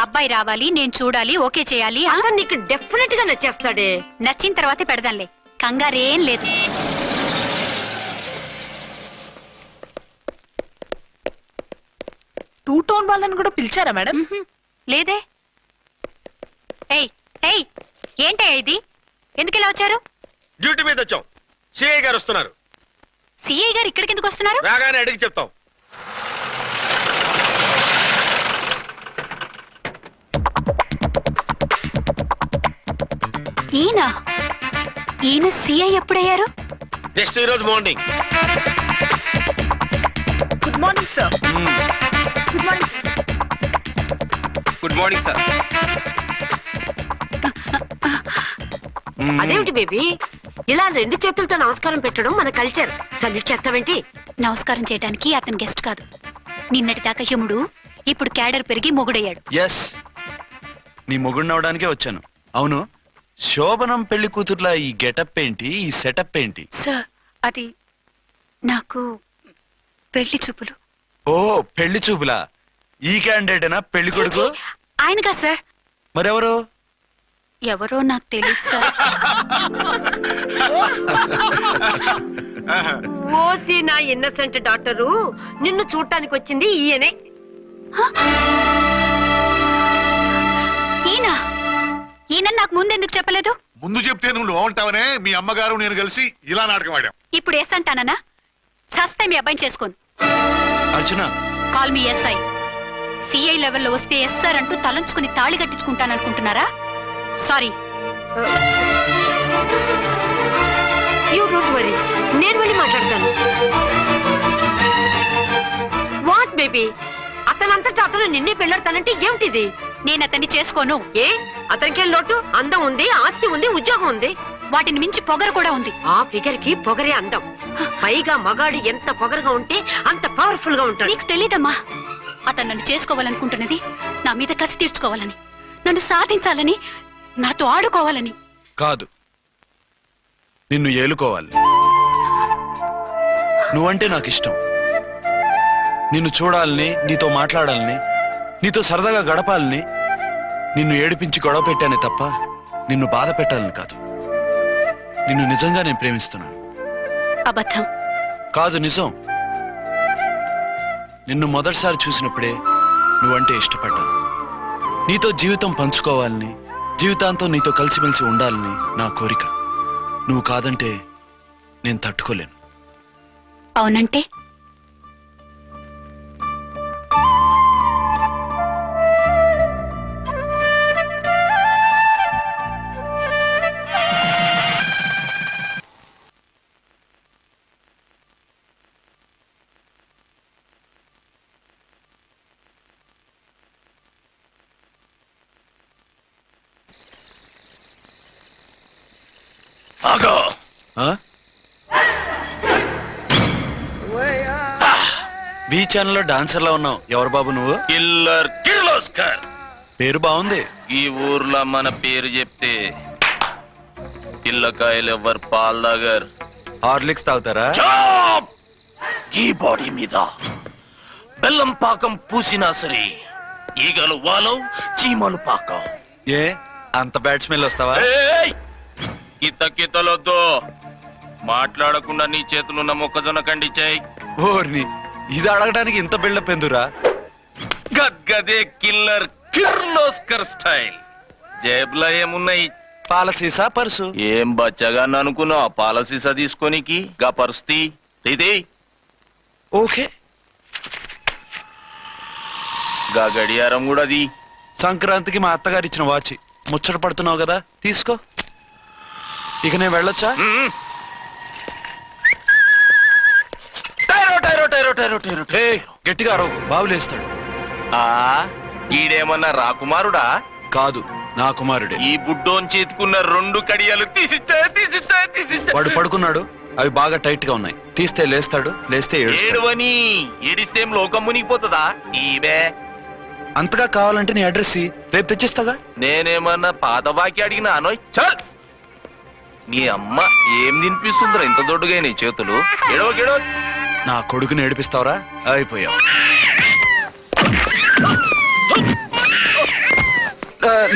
అబ్బాయి రావాలి, నేను చూడాలి, ఓకే చేయాలి. అతను నీకు డెఫినెట్ గా నచ్చేస్తాడే. నచ్చిన తర్వాతే పెడదాంలే, కంగారేం లేదు. టూ టోన్ వాళ్ళని కూడా పిలిచారా మేడం? లేదే. ఏయ్ ఏయ్, ఏంటయ్యా ఇది? ఎందుకు ఇలా వచ్చారు? డ్యూటీ మీద వచ్చాం. సిఐ గారు వస్తున్నారు. సిఐ గారు ఇక్కడికి ఎందుకు వస్తున్నారు? రాగానే అడిగి చెప్తాం. ఈయన సిఐ ఎప్పుడయ్యారు? నెక్స్ట్ ఈ రోజు morning. Good morning sir. Good morning sir. Good morning sir. అదేమిటి బేబీ, ఇలా రెండు చేతులతో నమస్కారం పెట్టడం మన కల్చర్. సల్యూట్ చేస్తావేంటి? నమస్కారం చేయడానికి అతను గెస్ట్ కాదు. నిన్నటి దాకా యముడు, ఇప్పుడు క్యాడర్ పెరిగి మొగుడయ్యాడు. ఎస్, నీ మొగుడినవడానికే వచ్చాను. అవును, శోభనం పెళ్లి కూతుర్లా ఈ గెటప్ ఏంటి, ఈ సెటప్ ఏంటి? సార్, అది నాకు పెళ్లి చూపులు. ఓ, పెళ్లి చూపులా? ఈ క్యాండిడేటేనా పెళ్లి కొడుకు? ఆయనగా సార్. మరెవరు? ఎవరో నాకు తెలియదు సార్. ఓసి నా ఇన్నసెంట్ డాక్టరు, నిన్ను చూడటానికి వచ్చింది ఈయనే. ఈయన నాకు ముందు ఎందుకు చెప్పలేదు? ముందు చెప్తే నువ్వు బాగుంటావనే మీ అమ్మగారు నేను కలిసి ఇలా నాటకం ఆడాం. ఇప్పుడు ఎస్ అంటానా? సస్తే మీ అబ్బాయిని చేసుకోను. అర్చన, కాల్ మీ ఎస్ఐ. సిఐ లెవెల్లో వస్తే ఎస్ఆర్ అంటూ తలంచుకుని తాళి కట్టించుకుంటాననుకుంటున్నారా? సారీ. యూ డోంట్ వరీ, నేను వెళ్ళి మాట్లాడతాను. వాట్ బేబీ, అతనంతటా అతను నిన్నే పెళ్ళాడతానంటే ఏమిటిది? నేను అతన్ని చేసుకోను. ఏ, అతనికేం లోటు? అందం ఉంది, ఆస్తి ఉంది, ఉద్యోగం ఉంది. వాటిని మించి పొగరు కూడా ఉంది. ఆ ఫిగర్ కి పొగరే అందం. పైగా మగాడు ఎంత పొగరుగా ఉంటే అంత పవర్ఫుల్ గా ఉంటాడు. నీకు తెలీదమ్మా, అతను నన్ను చేసుకోవాలనుకుంటున్నది నా మీద కసి తీర్చుకోవాలని, నన్ను సాధించాలని, నాతో ఆడుకోవాలని కాదు, నిన్ను ఏలుకోవాలి. నువ్వంటే నాకు ఇష్టం. నిన్ను చూడాలని, నీతో మాట్లాడాలని, నీతో సరదాగా గడపాలని, నిన్ను ఏడిపించి గొడవ పెట్టానే తప్ప నిన్ను బాధ పెట్టాలని కాదు. నిన్ను నిజంగా నేను ప్రేమిస్తున్నాను. అబద్ధం కాదు, నిజం. నిన్ను మొదటిసారి చూసినప్పుడే నువ్వంటే ఇష్టపడ్డాను. నీతో జీవితం పంచుకోవాలని, జీవితాంతం నీతో కలిసిమెలిసి ఉండాలని నా కోరిక. నువ్వు కాదంటే నేను తట్టుకోలేను. అవునంటే ఆగో. బీ ఛానల్లో డాన్సర్లా ఉన్నావు. ఎవరు బాబు నువ్వు? కిల్లర్ కిర్లోస్కర్. పేరు బాగుంది. ఈ ఊర్లో మన పేరు చెప్తే పిల్లకాయలు ఎవరు పాల్ దగ్గర హార్లిక్స్ తాగుతారా? ఈ బాడీ మీద బెల్లం పాకం పూసినా సరే ఈగలు వాలవు, చీమలు పాకం. ఏ అంత బ్యాడ్ స్మెల్ వస్తావా? కితలొద్దు. మాట్లాడకుండా నీ చేతులున్న మొక్కజొన్న కండిచాయి. ఓర్ని, ఇది అడగడానికి ఇంత బిల్డప్ ఎందురా? గద్గదే కిల్లర్ కిర్లోస్కర్ స్టైల్. జేబులో ఏమున్నాయి? పాల సీసా, పర్సు. ఏం బచ్చగా అనుకున్నావు? పాల సీసా తీసుకోనికి గా పరిస్థితి ఇది. ఓకే, గా గడియారం కూడా అది. సంక్రాంతికి మా అత్తగారు ఇచ్చిన వాచి. ముచ్చట పడుతున్నావు కదా, తీసుకో. ఇక నేను వెళ్ళొచ్చా? టైరో టైరో టైరో టైరో టైరో ఏ, గట్టిగా అరవకు, బావులేస్తాడు. ఆ ఈడేమన్నా రాకుమారుడా? కాదు, నా కుమారుడే. ఈ బుడ్డోన్ చేతుకున్న 2 కడియాలు తీసిచ్చా. వాడు పడుకున్నాడు, అవి బాగా టైట్ గా ఉన్నాయి. తీస్తే లేస్తాడు, లేస్తే ఏడుస్తాడు. ఏడువని ఏడిస్తేం లోకం మునిగిపోతుందా? ఈబే అంతగా కావాలంటే నీ అడ్రస్ రేపు తెచ్చిస్తాగా. నేనేమన్నా పాత బాకి అడిగినా అనోయ్. చల్, నీ అమ్మ ఏం తినిపిస్తుందిరా ఇంత దొడ్డుగా నీ చేతులు? ఎడవ నా కొడుకుని ఏడిపిస్తావరా? అయిపోయావు.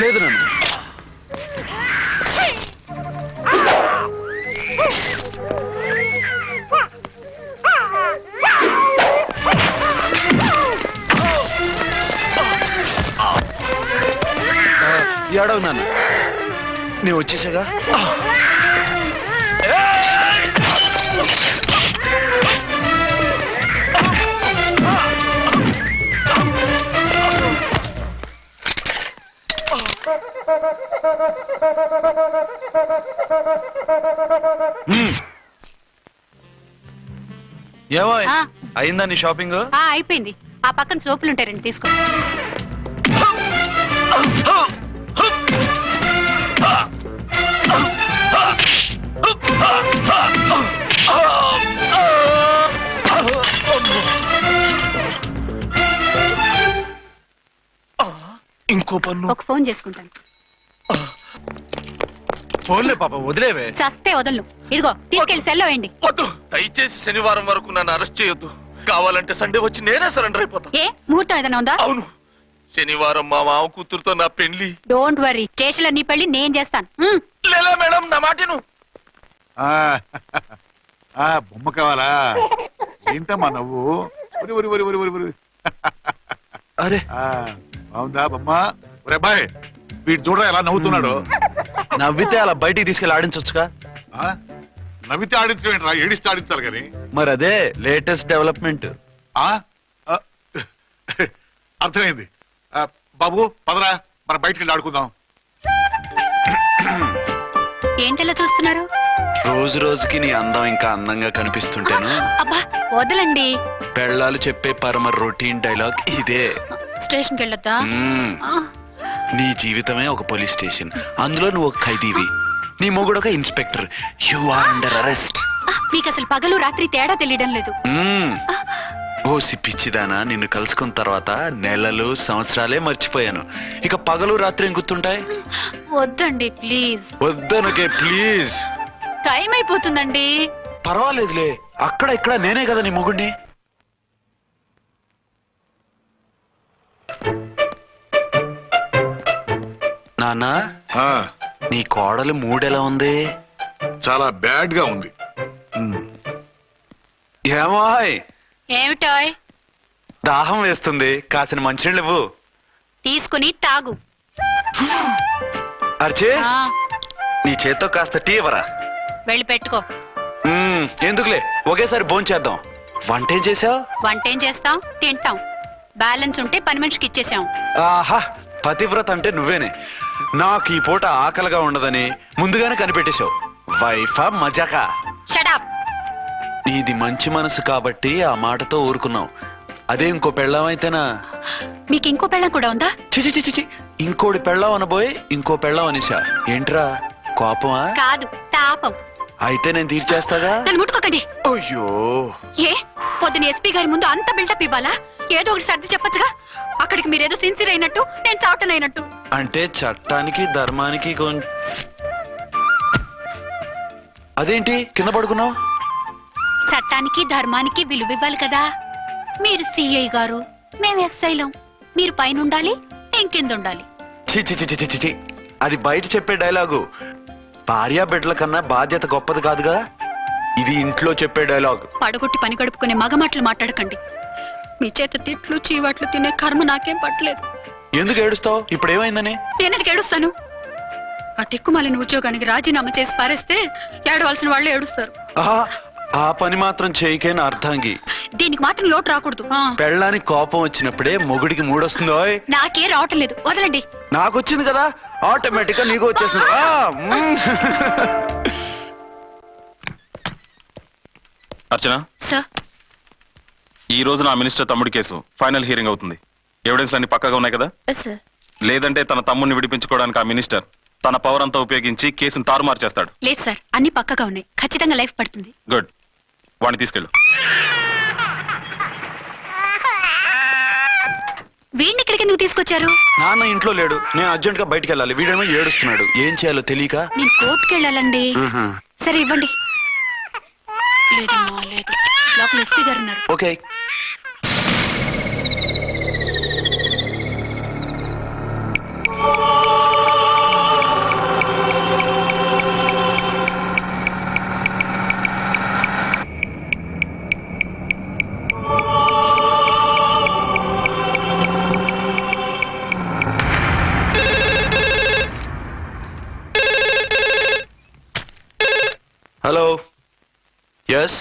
లేదు నాన్న. ఏడవు నాన్న, నేను వచ్చేసాగా. ఏమో ఆ. అయిందా నీ షాపింగ్? అయిపోయింది. ఆ పక్కన సోపులు ఉంటాయి, రండి తీసుకో. ఇంకో పన్ను. ఒక ఫోన్ చేసుకుంటాను. ఫోన్లే పాప, వదిలేవే. చస్తే వదలను. ఇదిగో తీసుకెళ్లి సెల్లో వేయండి. వద్దు, దయచేసి శనివారం వరకు నన్ను అరెస్ట్ చేయొద్దు. కావాలంటే సండే వచ్చి నేనే సరెండర్ అయిపోతా. ఏ ముహూర్తం ఏదైనా ఉందా? అవును, శనివారం మా మామ కూతురుతో నా పెళ్లి. డోంట్ వరీ, స్టేషన్ లో నీ పెళ్లి నేను చేస్తాను. లేలా మేడం, నా మాటను. బొమ్మ కావాలా? ఏంటమ్మా నవ్వు? ఒరి ఒరి ఒరి ఒరి ఒరి ఒరి. అరే బాగుందా బొమ్మ? ఒరే బాయ్, వీడు చూడరా ఎలా నవ్వుతున్నాడు. నవ్వితే అలా బయటికి తీసుకెళ్ళి ఆడించొచ్చుగా. నవ్వితే ఆడించడం, ఏడిస్తే ఆడించాలి కానీ. మరి అదే లేటెస్ట్ డెవలప్మెంట్. అర్థమైంది. బాబు పదరా, మనం బయటికి వెళ్ళి ఆడుకుందాం. ఏంటలా చూస్తున్నారు? రోజు రోజుకి నీ అందం ఇంకా అందంగా కనిపిస్తుంటేను. అబ్బా వదలండి. పెళ్ళాలు చెప్పే పరమ రొటీన్ డైలాగ్ ఇదే. స్టేషన్కి వెళ్ళొద్దా? నీ జీవితమే ఒక పోలీస్ స్టేషన్, అందులో నువ్వు ఒక ఖైదీవి, నీ మొగుడు ఒక inspector. You are under arrest. మీకు అసలు పగలు రాత్రి తేడా తెలియడం లేదు. ఓసి పిచ్చిదానా, నిన్ను కలుసుకున్న తర్వాత నెలలు సంవత్సరాలే మర్చిపోయాను. ఇక పగలు రాత్రి ఏం గుర్తుంటాయి? వద్దండి ప్లీజ్. వద్దనకే ప్లీజ్. టైం అయిపోతుందండి. పర్వాలేదులే, అక్కడ ఇక్కడ నేనే కదా నీ మొగుడిని. నాన్నా, నీ కోడలు మూడెలా ఉంది? చాలా బ్యాడ్ గా ఉంది. ఏమాయ్, ఏమిటాయ్? దాహం వేస్తుంది, కాసిన మంచినీళ్ళు ఇవ్వు. తీసుకుని తాగు. అర్చే, నీ చేత్తో కాస్త టీ ఇవ్వరా. వెళ్ళి పెట్టుకో. ఎందుకులే, ఒకేసారి భోంచేద్దాం. వంటేం చేసావు? వంటేం చేస్తాం, తింటాం. బ్యాలెన్స్ ఉంటే పని మనిషికి ఇచ్చేసాం. ఆహా, పతివ్రత అంటే నువ్వేనే. నాకు ఈ పూట ఆకలిగా ఉండదని ముందుగానే కనిపెట్టేశావు. వైఫా మజాకా? షటప్. నీది మంచి మనసు కాబట్టి ఆ మాటతో ఊరుకున్నావు. అదే ఇంకో పెళ్ళం అయితేనా? మీకు ఇంకో పెళ్ళం కూడా ఉందా? చిచి చిచి చి, ఇంకోటి పెళ్ళం అనబోయి ఇంకో పెళ్ళం అనేసా. ఏంట్రా కోపమా? కాదు, తాపం. అయితే నేను తీర్చేస్తాగా. నన్ను ముట్టుకోకండి. అయ్యో, ఏ పొద్దున ఎస్పీ గారి ముందు అంత బిల్డప్ ఇవ్వాలా? ఏదో ఒకటి సర్ది చెప్పచ్చుగా. అక్కడికి మీరేదో సిన్సియర్ అయినట్టు, నేను చావటం అయినట్టు. అంటే చట్టానికి ధర్మానికి అదేంటి కింద పడుకున్నావు? చట్టానికి ధర్మానికి విలువ ఇవ్వాలి కదా. మీరు సిఐ గారు, మేము ఎస్ఐలం. మీరు పైన ఉండాలి, నేను కింద ఉండాలి. చి చి చి చి చి చి. అది బయట చెప్పే డైలాగు. భార్యా బిడ్డల కన్నా బాధ్యత గొప్పది కాదుగా. ఇది ఇంట్లో చెప్పే డైలాగ్. పడగొట్టి పని గడుపుకునే మగమాటలు మాట్లాడకండి. మీ చేత తిట్లు చీవాట్లు తినే కర్మ నాకేం పట్టలేదు. ఎందుకు ఏడుస్తావు? ఇప్పుడు ఏమైందని? నేనెందుకు ఏడుస్తాను? ఆ తిక్కుమాలిన ఉద్యోగానికి రాజీనామా చేసి పారేస్తే ఏడవలసిన వాళ్ళు ఏడుస్తారు. ఆహా, ఆ పని మాత్రం చేయకేన అర్థంగి. దీనికి మాత్రం లోటు రాకూడదు. పెళ్ళానికి కోపం వచ్చినప్పుడే మొగుడికి మూడొస్తుందో? నాకే రావటం లేదు, వదలండి. నాకు వచ్చింది కదా, ఆటోమేటిక్ గా నీకు వచ్చేసింది. అర్చన, సార్, ఈ రోజు నా మినిస్టర్ తమ్ముడి కేసు ఫైనల్ హియరింగ్ అవుతుంది. ఎవిడెన్స్ అన్ని పక్కగా ఉన్నాయి కదా? సార్. లేదంటే తన తమ్ముడిని విడిపించుకోవడానికి ఆ మినిస్టర్ తన పవర్ అంతా ఉపయోగించి కేసును తారుమారు చేస్తాడు. లేదు సార్, అన్ని పక్కగా ఉన్నాయి. ఖచ్చితంగా లైఫ్ పడుతుంది. గుడ్, వాడిని తీసుకెళ్ళు. వీడిని ఇక్కడికి ఎందుకు తీసుకొచ్చారు? నాన్న ఇంట్లో లేడు, నేను అర్జెంట్ గా బయటికి వెళ్ళాలి. వీడేమో ఏడుస్తున్నాడు, ఏం చేయాలో తెలియక. నేను కోర్టుకి వెళ్ళాలండి. సరే ఇవ్వండి. లేదమ్మా, లేదు. లోపల ఎస్పీ గారు ఉన్నారు. ఓకే. హలో ఎస్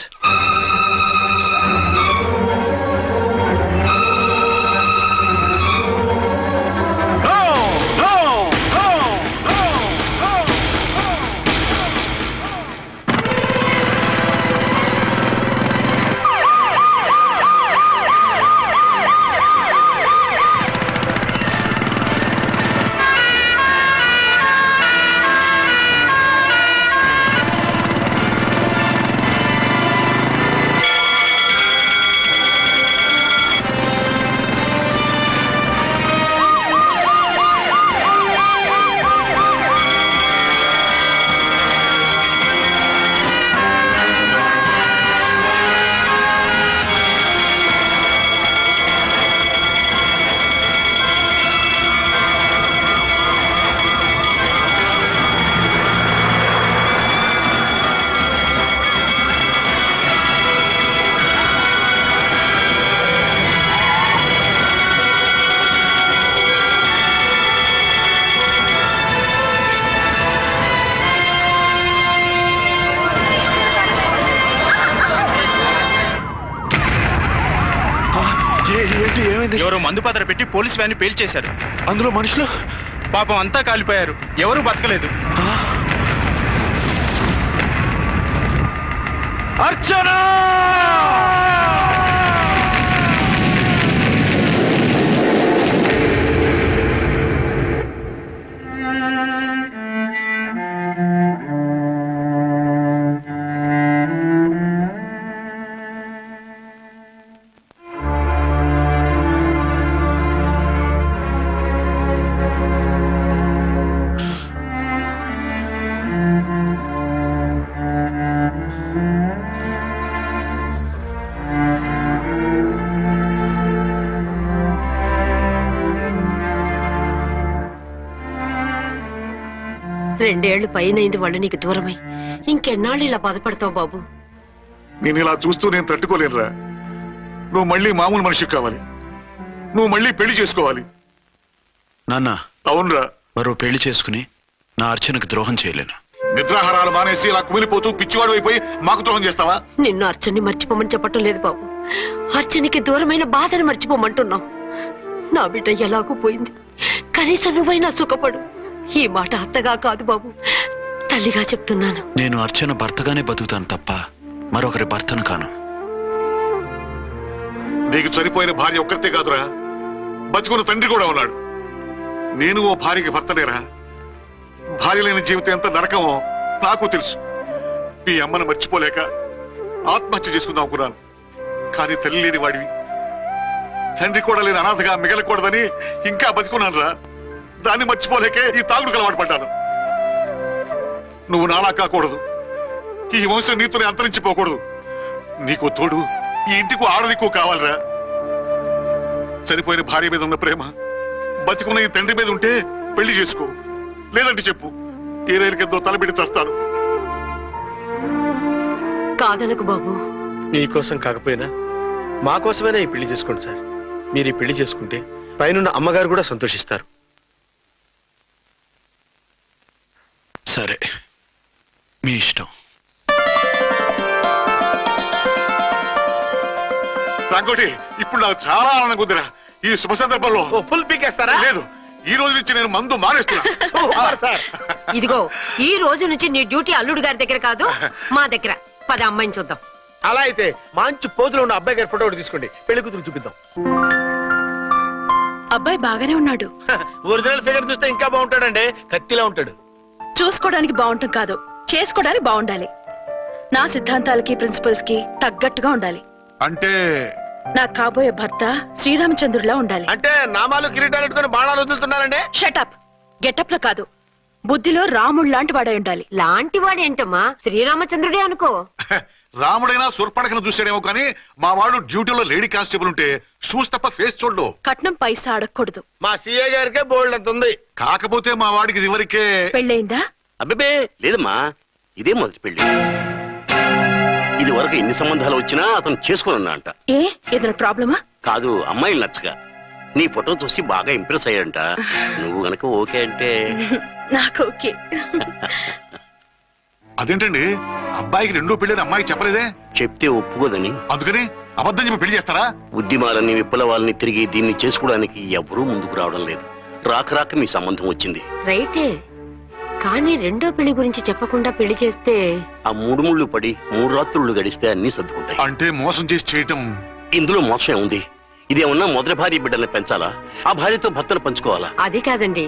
ఏంటి ఏమైంది? ఎవరో మందు పాత్ర పెట్టి పోలీస్ వ్యాన్ పేల్చేశారు. అందులో మనుషులు పాపం అంతా కాలిపోయారు, ఎవరూ బతకలేదు. అర్చనా! రెండేళ్లు పైనైంది వాళ్ళు నీకు దూరమై. ఇంకెన్నాళ్ళు ఇలా బాధపడతావు బాబు? నేను ఇలా చూస్తూ నేను తట్టుకోలేనురా. నువ్వు మళ్ళీ మామూలు మనిషి కావాలి. నువ్వు మళ్ళీ పెళ్లి చేసుకోవాలి. నాన్న, అవునరా. మరో పెళ్లి చేసుకుని నా అర్చనకు ద్రోహం చేయలేను. నిద్రాహారాలు మానేసి ఇలా కుమిలిపోతూ పిచ్చివాడు అయిపోయి మాకు ద్రోహం చేస్తావా? నిన్ను అర్చన్ని మర్చిపోమని చెప్పటం లేదు బాబు. అర్చనికి దూరమైన బాధను మర్చిపోమంటున్నావు. నా బిడ్డ ఎలాగూ పోయింది, కనీసం నువ్వైనా సుఖపడు. ఈ మాట అత్తగా కాదు బాబు, తల్లిగా చెప్తున్నాను. నేను అర్చన భర్తగానే బతుకుతాను తప్ప మరొకరి భర్తను కాను. నీకు చనిపోయిన భార్య ఒక్కరితే కాదురా, బతుకున్న తండ్రి కూడా ఉన్నాడు. నేను ఓ భార్యకి భర్తనేరా. భార్య లేని జీవితం ఎంత నరకమో నాకు తెలుసు. మీ అమ్మను మర్చిపోలేక ఆత్మహత్య చేసుకుందాం అనుకున్నాను. కానీ తల్లి లేని వాడివి, తండ్రి కూడా లేని అనాథగా మిగలకూడదని ఇంకా బతుకున్నాను రా. దాన్ని మర్చిపోలేకే ఈ తాగుడుకు అలవాటు పడ్డాను. నువ్వు నాలా కాకూడదు, ఈ వంశం నీతోనే అంతరించిపోకూడదు. నీకు తోడు ఈ ఇంటికి ఆడదిక్కు కావాలిరా. చనిపోయిన భార్య మీద ఉన్న ప్రేమ బతికున్న ఈ తండ్రి మీద ఉంటే పెళ్లి చేసుకో. లేదంటే చెప్పు, ఏ రైలు కిందో తలబెట్టి చేస్తాను. కాదనకు బాబు. మీకోసం కాకపోయినా మా కోసమైనా ఈ పెళ్లి చేసుకోండి సార్. మీరు ఈ పెళ్లి చేసుకుంటే పైనున్న అమ్మగారు కూడా సంతోషిస్తారు. సరే, మీ ఇష్టం. రంగోటి, ఇప్పుడు నాకు చాలా ఆనందంగా ఉందిరా. ఈ శుభ సందర్భంలో ఫుల్ పీకేస్తారా? లేదు, ఈ రోజు నుంచి నేను మందు మానేస్తున్నా. సార్ ఇదిగో, ఈ రోజు నుంచి నీ డ్యూటీ అల్లుడు గారి దగ్గర కాదు, మా దగ్గర. పద అమ్మాయిని చూద్దాం. అలా అయితే మంచి పోజులో ఉన్న అబ్బాయి గారి ఫోటో ఒకటి తీసుకోండి, పెళ్లి కూతురు చూపిద్దాం. అబ్బాయి బాగానే ఉన్నాడు. ఒరిజినల్ ఫిగర్ చూస్తే ఇంకా బాగుంటాడండి, కత్తిలా ఉంటాడు. చూసుకోవడానికి బాగుంటాం కాదు, చేసుకోవడానికి బాగుండాలి. నా సిద్ధాంతాలకి ప్రిన్సిపల్స్ కి తగ్గట్టుగా ఉండాలి. అంటే నా కాబోయే భర్త శ్రీరామచంద్రుడిలా ఉండాలి. అంటే నామాలు కిరీటాలు పెట్టుకుని బాణాలు వదులుతున్నారండి. షటప్. గెటప్ లో కాదు, బుద్ధిలో రాముడు లాంటి వాడై ఉండాలి. లాంటి వాడేంటమ్మా, శ్రీరామచంద్రుడే అనుకో. రాముడైనా సుర్పడకను చూసాడేమో కానీ మా వాడు డ్యూటీలో లేడీ కానిస్టేబుల్ ఉంటే షూస్ తప్ప ఫేస్ చూడడు. కట్నం పైసా అడగకూడదు. మా సీఏ గారికే బోల్డ్ అంత ఉంది. కాకపోతే మా వాడికి ఇదివరకే పెళ్ళయిందా? అబ్బే లేదమ్మా, ఇదే మొదటి పెళ్లి. ఇది వరకు ఎన్ని సంబంధాలు వచ్చినా అతను చేసుకున్నా అంట. ఏ ఏదైనా ప్రాబ్లమా? కాదు, అమ్మాయిలు నచ్చగా నీ ఫోటో చూసి బాగా ఇంప్రెస్ అయ్యంట. నువ్వు గనక ఓకే అంటే నాకు ఓకే. అదేంటండి, అబ్బాయికి రెండో పెళ్ళని అమ్మాయికి చెప్పలేదే? చెప్తే ఒప్పుకోదని. అందుకని అబద్ధం చెప్పి పెళ్లి చేస్తారా? ఉద్యమాలని విప్లవాలని తిరిగి దీన్ని చేసుకోవడానికి ఎవరూ ముందుకు రావడం లేదు. రాక మీ సంబంధం వచ్చింది. రైటే, కానీ రెండో పెళ్లి గురించి చెప్పకుండా పెళ్లి చేస్తే ఆ 3 ముళ్ళు పడి 3 రాత్రులు గడిస్తే అన్ని సర్దుకుంటాయి. అంటే మోసం చేసి చేయటం. ఇందులో మోసం ఉంది. ఇదేమన్నా మొదటి భార్య బిడ్డల్ని పెంచాలా, ఆ భార్యతో భర్తలు పంచుకోవాలా? అది కాదండి,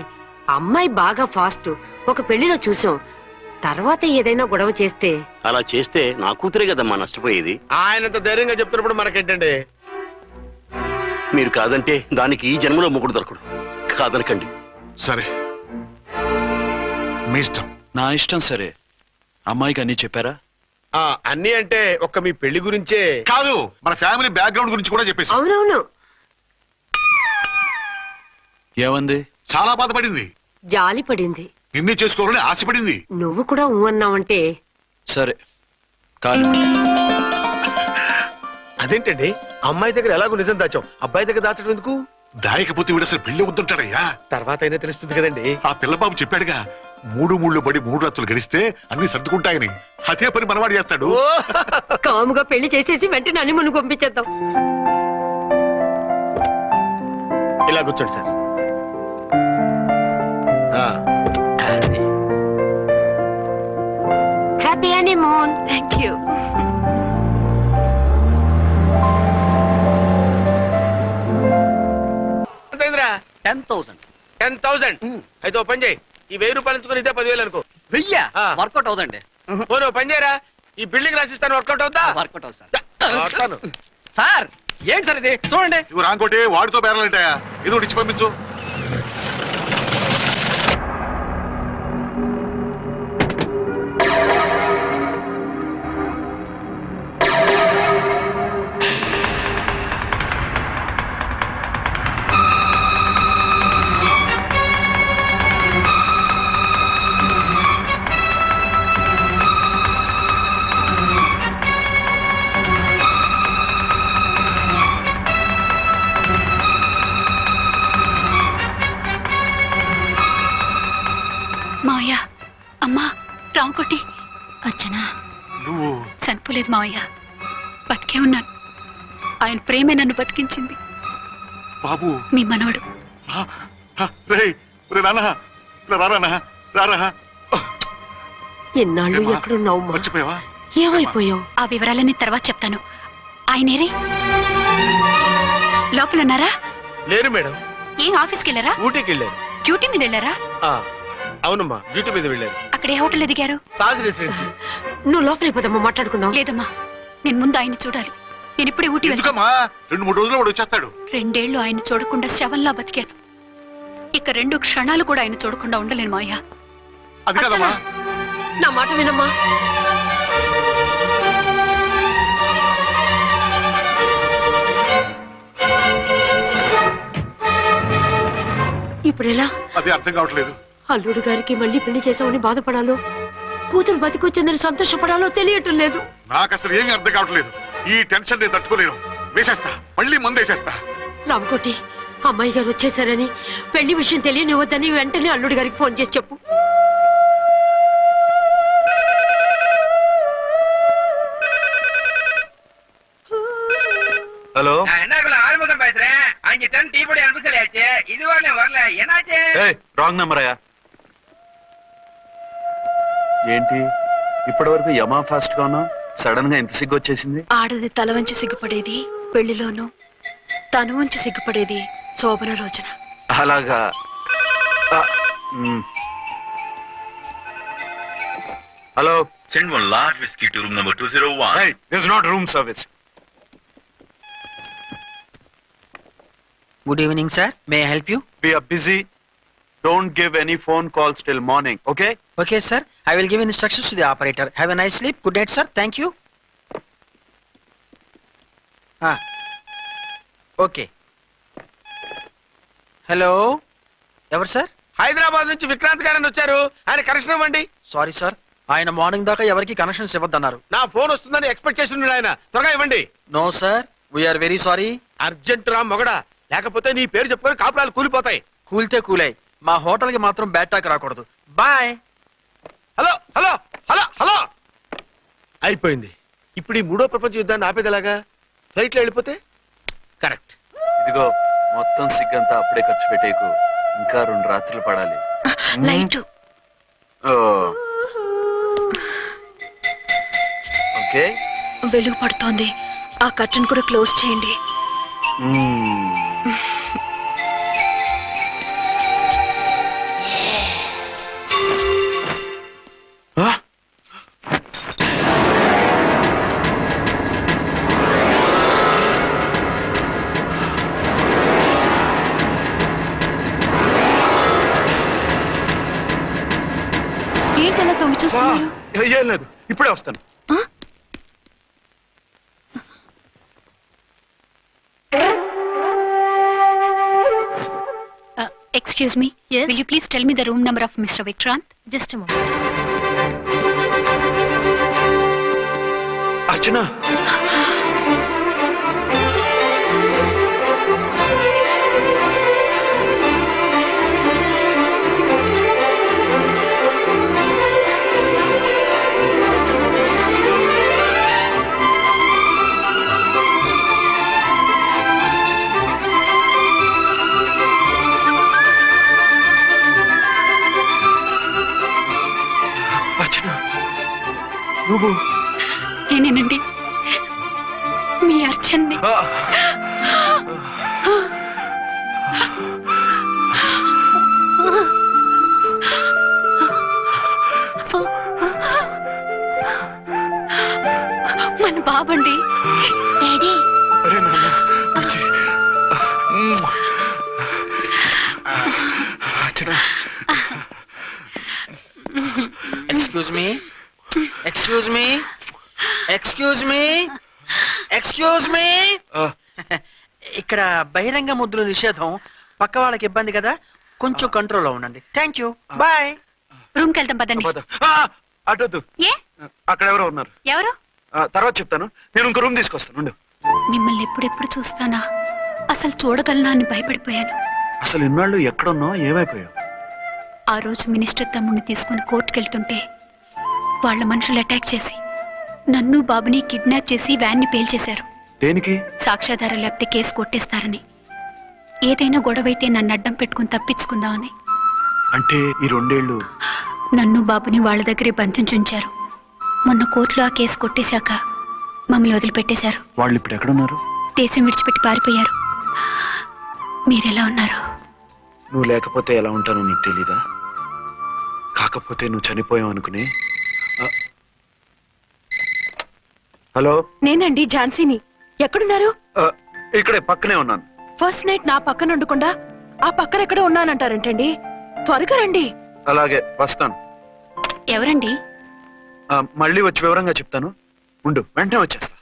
అమ్మాయి బాగా ఫాస్ట్. ఒక పెళ్లిలో చూసాం, తర్వాత ఏదైనా గొడవ చేస్తే. అలా చేస్తే నా కూతురే కదమ్మా నష్టపోయేది. ఆయనంత ధైర్యంగా చెప్తున్నప్పుడు మనకేంటండి? మీరు కాదంటే దానికి ఈ జన్మలో మొగుడు దొరకడు. కాదనకండి. సరే, మీ ఇష్టం. నా ఇష్టం. సరే, అమ్మాయికి అన్ని చెప్పారా? అన్ని అంటే ఒక్క మీ పెళ్లి గురించే కాదు, మన ఫ్యామిలీ బ్యాక్గ్రౌండ్ గురించి కూడా చెప్పేసి. అవునవును, ఏమంది? చాలా బాధపడింది, జాలి పడింది, నిన్నే చేసుకోవాలని ఆశపడింది. నువ్వు కూడా ఊ అన్నావంటే. సరే కాదు. అదేంటండి, అమ్మాయి దగ్గర ఎలాగో నిజం దాచాం, అబ్బాయి దగ్గర దాచడం ఎందుకు? దాయకపోతే వీడు అసలు పెళ్లి వద్దుంటాడయ్యా. తర్వాత అయినా తెలుస్తుంది కదండి. ఆ పిల్లబాబు చెప్పాడుగా, 3 ముళ్ళు పడి 3 రాత్రులు గడిస్తే అన్ని సర్దుకుంటాయని. అదే పని మనవాడు చేస్తాడు. కాముగా పెళ్లి చేసేసి వెంటనే అని మును పంపించేద్దాం. ఇలా కూర్చోండి sir. Happy honeymoon. Thank you. ఎంతైందిరా? 10,000. 10,000. అయితే ఓ పని చేయి, ఈ 1000 రూపాయలు ఎంచుకుని ఇదే 10,000 అనుకో. వెయ్యా? ఆ. వర్కౌట్ అవుదండి. పోనీ ఓ పని చేయరా, ఈ బిల్డింగ్ రాసిస్తాను, వర్కౌట్ అవుతా? వర్కౌట్ అవుతుంది సార్. వస్తాను. సార్ ఏంటి సార్ ఇది? చూడండి. ఇవి రాంకోటి వాడితో బేరాలంటాయా? ఏదో ఒకటి ఇచ్చి పంపించు. మావయ్య, అమ్మా, రాంకోటి, అర్చనా నువ్వు చనిపోలేదు మావయ్య, బతికే ఉన్నాను. ఆయన ప్రేమే నన్ను బతికించింది. బాబు, మీ మనవడు. రారా. ఎన్నాళ్ళు ఎక్కడున్నావు? మర్చిపోయావా? ఏమైపోయావు? ఆ వివరాలన్నీ తర్వాత చెప్తాను. ఆయనేరే లోపల ఉన్నారా? లేరు మేడం. ఏం ఆఫీస్కి వెళ్ళారా? ఊటీకి వెళ్ళారు. డ్యూటీ మీద వెళ్ళారా? అవునమ్మా, డ్యూటీ మీద వెళ్ళారు. అక్కడ ఏ హోటల్ ఎదిగారు? తాజ్ రెసిడెన్సీ. నువ్వు లోపలికి పోదమ్మా, మాట్లాడుకుందాం. లేదమ్మా, నేను ముందు ఆయన చూడాలి. నేను ఇప్పుడే ఊటీ వెళ్తాను. ఎందుకమ్మా? 2-3 రోజుల్లో వాడు వచ్చేస్తాడు. 2 ఏళ్లు ఆయన చూడకుండా శవంలా బతికాను. ఇక 2 క్షణాలు కూడా ఆయన చూడకుండా ఉండలేను మావయ్య. అది కాదమ్మా. నా మాట వినమ్మా. ఇప్పుడు ఎలా? అది అర్థం కావట్లేదు. అల్లుడు గారికి మళ్ళీ పెళ్లి చేసామని బాధపడాలో, కూతురు బతికొచ్చిందని సంతోషపడాలో తెలియటం లేదు. నాకు అసలు ఏమీ అర్థం కావట్లేదు. ఈ టెన్షన్ నేను తట్టుకోలేను. వేసేస్తా, మళ్ళీ మందేసేస్తా. రామ్కోటి, అమ్మాయి గారు వచ్చేసారని, పెళ్లి విషయం తెలియనివ్వద్దని వెంటనే అల్లుడి గారికి ఫోన్ చేసి చెప్పు. ஹலோ. என்னக்குள்ள ஆறுமுகம் பேசுறேன். 5 டன் டீ பொடி அனுப்பி சொல்லியாச்சு. இதுவரை வரல. என்னாச்சு? ఏయ్, రాంగ్ నెంబర్ అయ్యా. ఏంటి ఇప్పటి వరకు యమా ఫాస్ట్ గా ఉన్నావు, సడన్ గా ఎంత సిగ్గు వచ్చేసింది? ఆడది తల వంచి సిగ్గుపడేది పెళ్లిలోనూ, తను వంచి సిగ్గుపడేది శోభన రోజున. అలాగా. Hello. Send 1 large whiskey to room number 201. Hey, this is not room service. Good evening, sir. May I help you? We are busy. Don't give any phone calls till morning, okay? Okay, sir. I will give instructions to the operator. Have a nice sleep. Good night, sir. Thank you. Okay. Hello. ఎవరు సార్? హైదరాబాద్ నుంచి విక్రాంత్ గారని వచ్చారు. ఆయన కనెక్షన్ ఇవ్వండి. సారీ సార్, ఆయన మార్నింగ్ దాకా ఎవరికి కనెక్షన్స్ ఇవ్వద్దన్నారు. నా ఫోన్ వస్తుందని ఎక్స్పెక్ట్ చేసి ఉన్నాడు ఆయన. త్వరగా ఇవ్వండి. No sir, we are very sorry. Urgent రా మొగడా, లేకపోతే నీ పేరు చెప్పుకొని కాపురాలు కూలిపోతాయి. కూల్తే కూలాయి, మా హోటల్ కి మాత్రం బ్యాడ్ టాక్ రాకూడదు. Bye. Hello hello hello hello, అయిపోయింది. ఇప్పుడు ఈ మూడో ప్రపంచ యుద్ధాన్ని ఆపేది ఎలాగా? ఫ్లైట్ లో వెళ్ళిపోతే కరెక్ట్. ఇదిగో మొత్తం సిగ్గంతా అప్పుడే ఖర్చు పెట్టేకు, ఇంకా 2 రాత్రులు పడాలి. లైట్ ఓ, ఓకే. వెలుగు పడుతోంది, ఆ కర్టన్ కూడా క్లోజ్ చేయండి. ఏంటలా తొంగి చూస్తున్నారు? ఏం లేదు, ఇప్పుడే వస్తాను. Excuse me. Yes. Will you please tell me the room number of Mr. Vikrant? Just a moment. అర్చన, నువ్వు నేనేనండి, మీ అర్చన్ని. మన బాబండి. డాడీ, అరే నాన్న, Archana. Excuse me, excuse me, excuse me, excuse me. ఇక్కడ బహిరంగ ముద్దుల నిషేధం, పక్క వాళ్ళకి ఇబ్బంది కదా, కొంచెం కంట్రోల్లో ఉండండి. Thank you, bye. రూమ్కి వెళ్తాం పదండి. అటొద్దు, ఏ? అక్కడ ఎవరో ఉన్నారు. ఎవరు? తర్వాత చెప్తాను. నేను ఇంకో రూమ్ తీసుకొస్తాను, ఉండు. మిమ్మల్ని ఎప్పుడెప్పుడు చూస్తానా, అసలు చూడగలనా అని భయపడిపోయాను. అసలు ఇన్నాళ్ళు ఎక్కడున్నావు, ఏమైపోయావు? ఆ రోజు మినిస్టర్ తమ్ముడిని తీసుకుని కోర్టుకెళ్తుంటే వాళ్ళ మనుషులు అటాక్ చేసి నన్ను బాబుని కిడ్నాప్ చేసి వ్యాన్ని పేల్చేశారు. దేనికి? సాక్ష్యాధారాలు లేకపోతే కేసు కొట్టేస్తారని. ఏదైనా గొడవైతే నన్ను అడ్డం పెట్టుకుని తప్పించుకుందామని. అంటే ఈ 2 ఏళ్ళు నన్ను బాబుని వాళ్ళ దగ్గరే బంధించుంచారు. మొన్న కోర్టులో ఆ కేసు కొట్టేశాక మమ్మల్ని వదిలిపెట్టేశారు. వాళ్ళు ఇప్పుడు ఎక్కడున్నారు? దేశం విడిచిపెట్టి పారిపోయారు. మీరెలా ఉన్నారు? నువ్వు లేకపోతే ఎలా ఉంటానో నీకు తెలీదా? కాకపోతే నువ్వు చనిపోయావు అనుకుని. హలో, నేనండి ఝాన్సీని. ఎక్కడున్నారు? ఇక్కడే పక్కనే ఉన్నాను. ఫస్ట్ నైట్ నా పక్కన ఉండకుండా ఆ పక్కన ఎక్కడ ఉన్నానంటారంటండి. త్వరగా రండి. అలాగే వస్తాను. ఎవరండి? మళ్ళీ వచ్చి వివరంగా చెప్తాను, ఉండు, వెంటనే వచ్చేస్తా.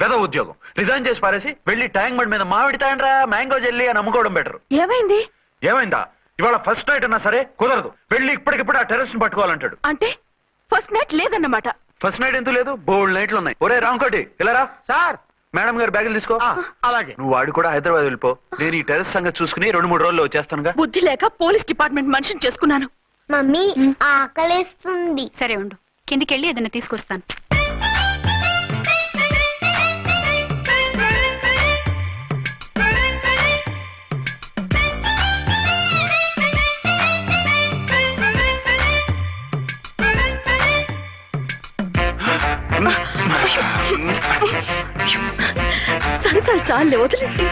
పెద్ద ఉద్యోగం రిజైన్ చేసి పారేసి వెళ్ళి ట్యాంక్ బండ్ మీద మామిడి తాండ్రా మ్యాంగో జెల్లీ అని అమ్ముకోవడం బెటర్. ఏమైంది? ఏమైందా? ఇవాళ ఫస్ట్ నైట్ అన్నా సరే కుదరదు, వెళ్ళి ఇప్పటికిప్పుడు ఆ టెర్రస్ ని పట్టుకోవాలంటాడు. అంటే ఫస్ట్ నైట్ లేదన్నమాట. ఫస్ట్ నైట్ ఎందుకు లేదు? బోల్డ్ నైట్లు ఉన్నాయి. ఒరే రాంకోటి, ఇలా రా. సార్, మేడం గారు బ్యాగులు తీసుకో. అలాగే. నువ్వు వాడు కూడా హైదరాబాద్ వెళ్ళిపో. నేను ఈ టెర్రస్ సంగతి చూసుకుని 2-3 రోజుల్లో వచ్చేస్తానుగా. బుద్ధి లేక పోలీస్ డిపార్ట్మెంట్ మనిషిని చేసుకున్నాను. మమ్మీ ఆకలేస్తుంది. సరే ఉండు, కిందికెళ్ళి ఏదైనా తీసుకొస్తాను. సరసాలు చాలే, వదిలేండి.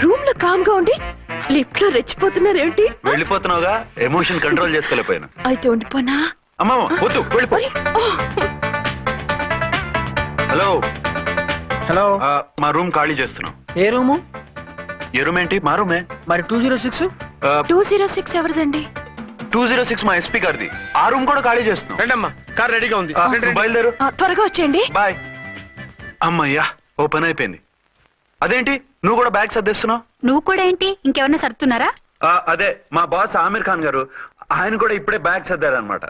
రూమ్ లో కామ్ గా ఉండి లిఫ్ట్ లో రెచ్చిపోతున్నారేంటి? వెళ్ళిపోతున్నావుగా, ఎమోషన్ కంట్రోల్ చేసుకోలేకపోయాను. అయితే ఉండిపోనా? అమ్మా వద్దు, వెళ్ళిపో. హలో హలో, మా రూమ్ ఖాళీ చేస్తున్నాం. ఏ రూము? ఏ రూమ్ ఏంటి? మా రూమే. మరి 206? 206 ఎవరిదండి? 206 మా ఎస్పీ గారిది. ఆ రూమ్ కూడా ఖాళీ చేస్తున్నాం. రండమ్మా, కార్ రెడీగా ఉంది. నువ్వు బయలుదేరు. త్వరగా వచ్చేయండి. బాయ్. అమ్మయ్యా, ఓ పని అయిపోయింది. అదేంటి నువ్వు కూడా బ్యాగ్ సర్దేస్తున్నావు? నువ్వు కూడా ఏంటి ఇంకెవరన్నా సర్దుతున్నారా? అదే మా బాస్ ఆమీర్ ఖాన్ గారు, ఆయన కూడా ఇప్పుడే బ్యాగ్ సర్దారనమాట.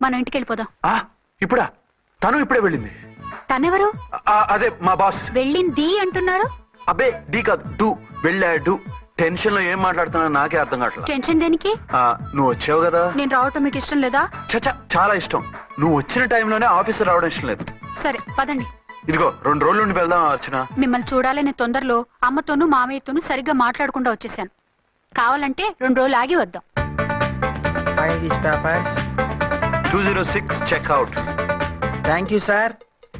మనం ఇంటికి వెళ్ళిపోదాం. ఇప్పుడా? తను ఇప్పుడే వెళ్ళింది. తనెవరు? అదే మా బాస్. వెళ్ళింది అంటున్నారు. అబ్బే డీ కాదు, డూ. వెళ్ళాడు. టెన్షన్ లో ఏం మాట్లాడుతున్నా నాకే అర్థం కావట్లేదు. టెన్షన్ దేనికి? నువ్వు వచ్చావు కదా. నేను రావటం మీకు ఇష్టం లేదా? చచ్చా, చాలా ఇష్టం. నువ్వు వచ్చిన టైంలోనే ఆఫీసర్ రావడం ఇష్టం లేదు. సరే పదండి. ఇదిగో 2 రోజుల నుండి వెళ్దాం అర్చన. మిమ్మల్ని చూడాలనే తొందరలో అమ్మతోనూ మామయ్యతోనూ సరిగ్గా మాట్లాడకుండా వచ్చేసాను. కావాలంటే 2 రోజులు ఆగి వద్దాం. 206 చెక్అవుట్. Thank you sir.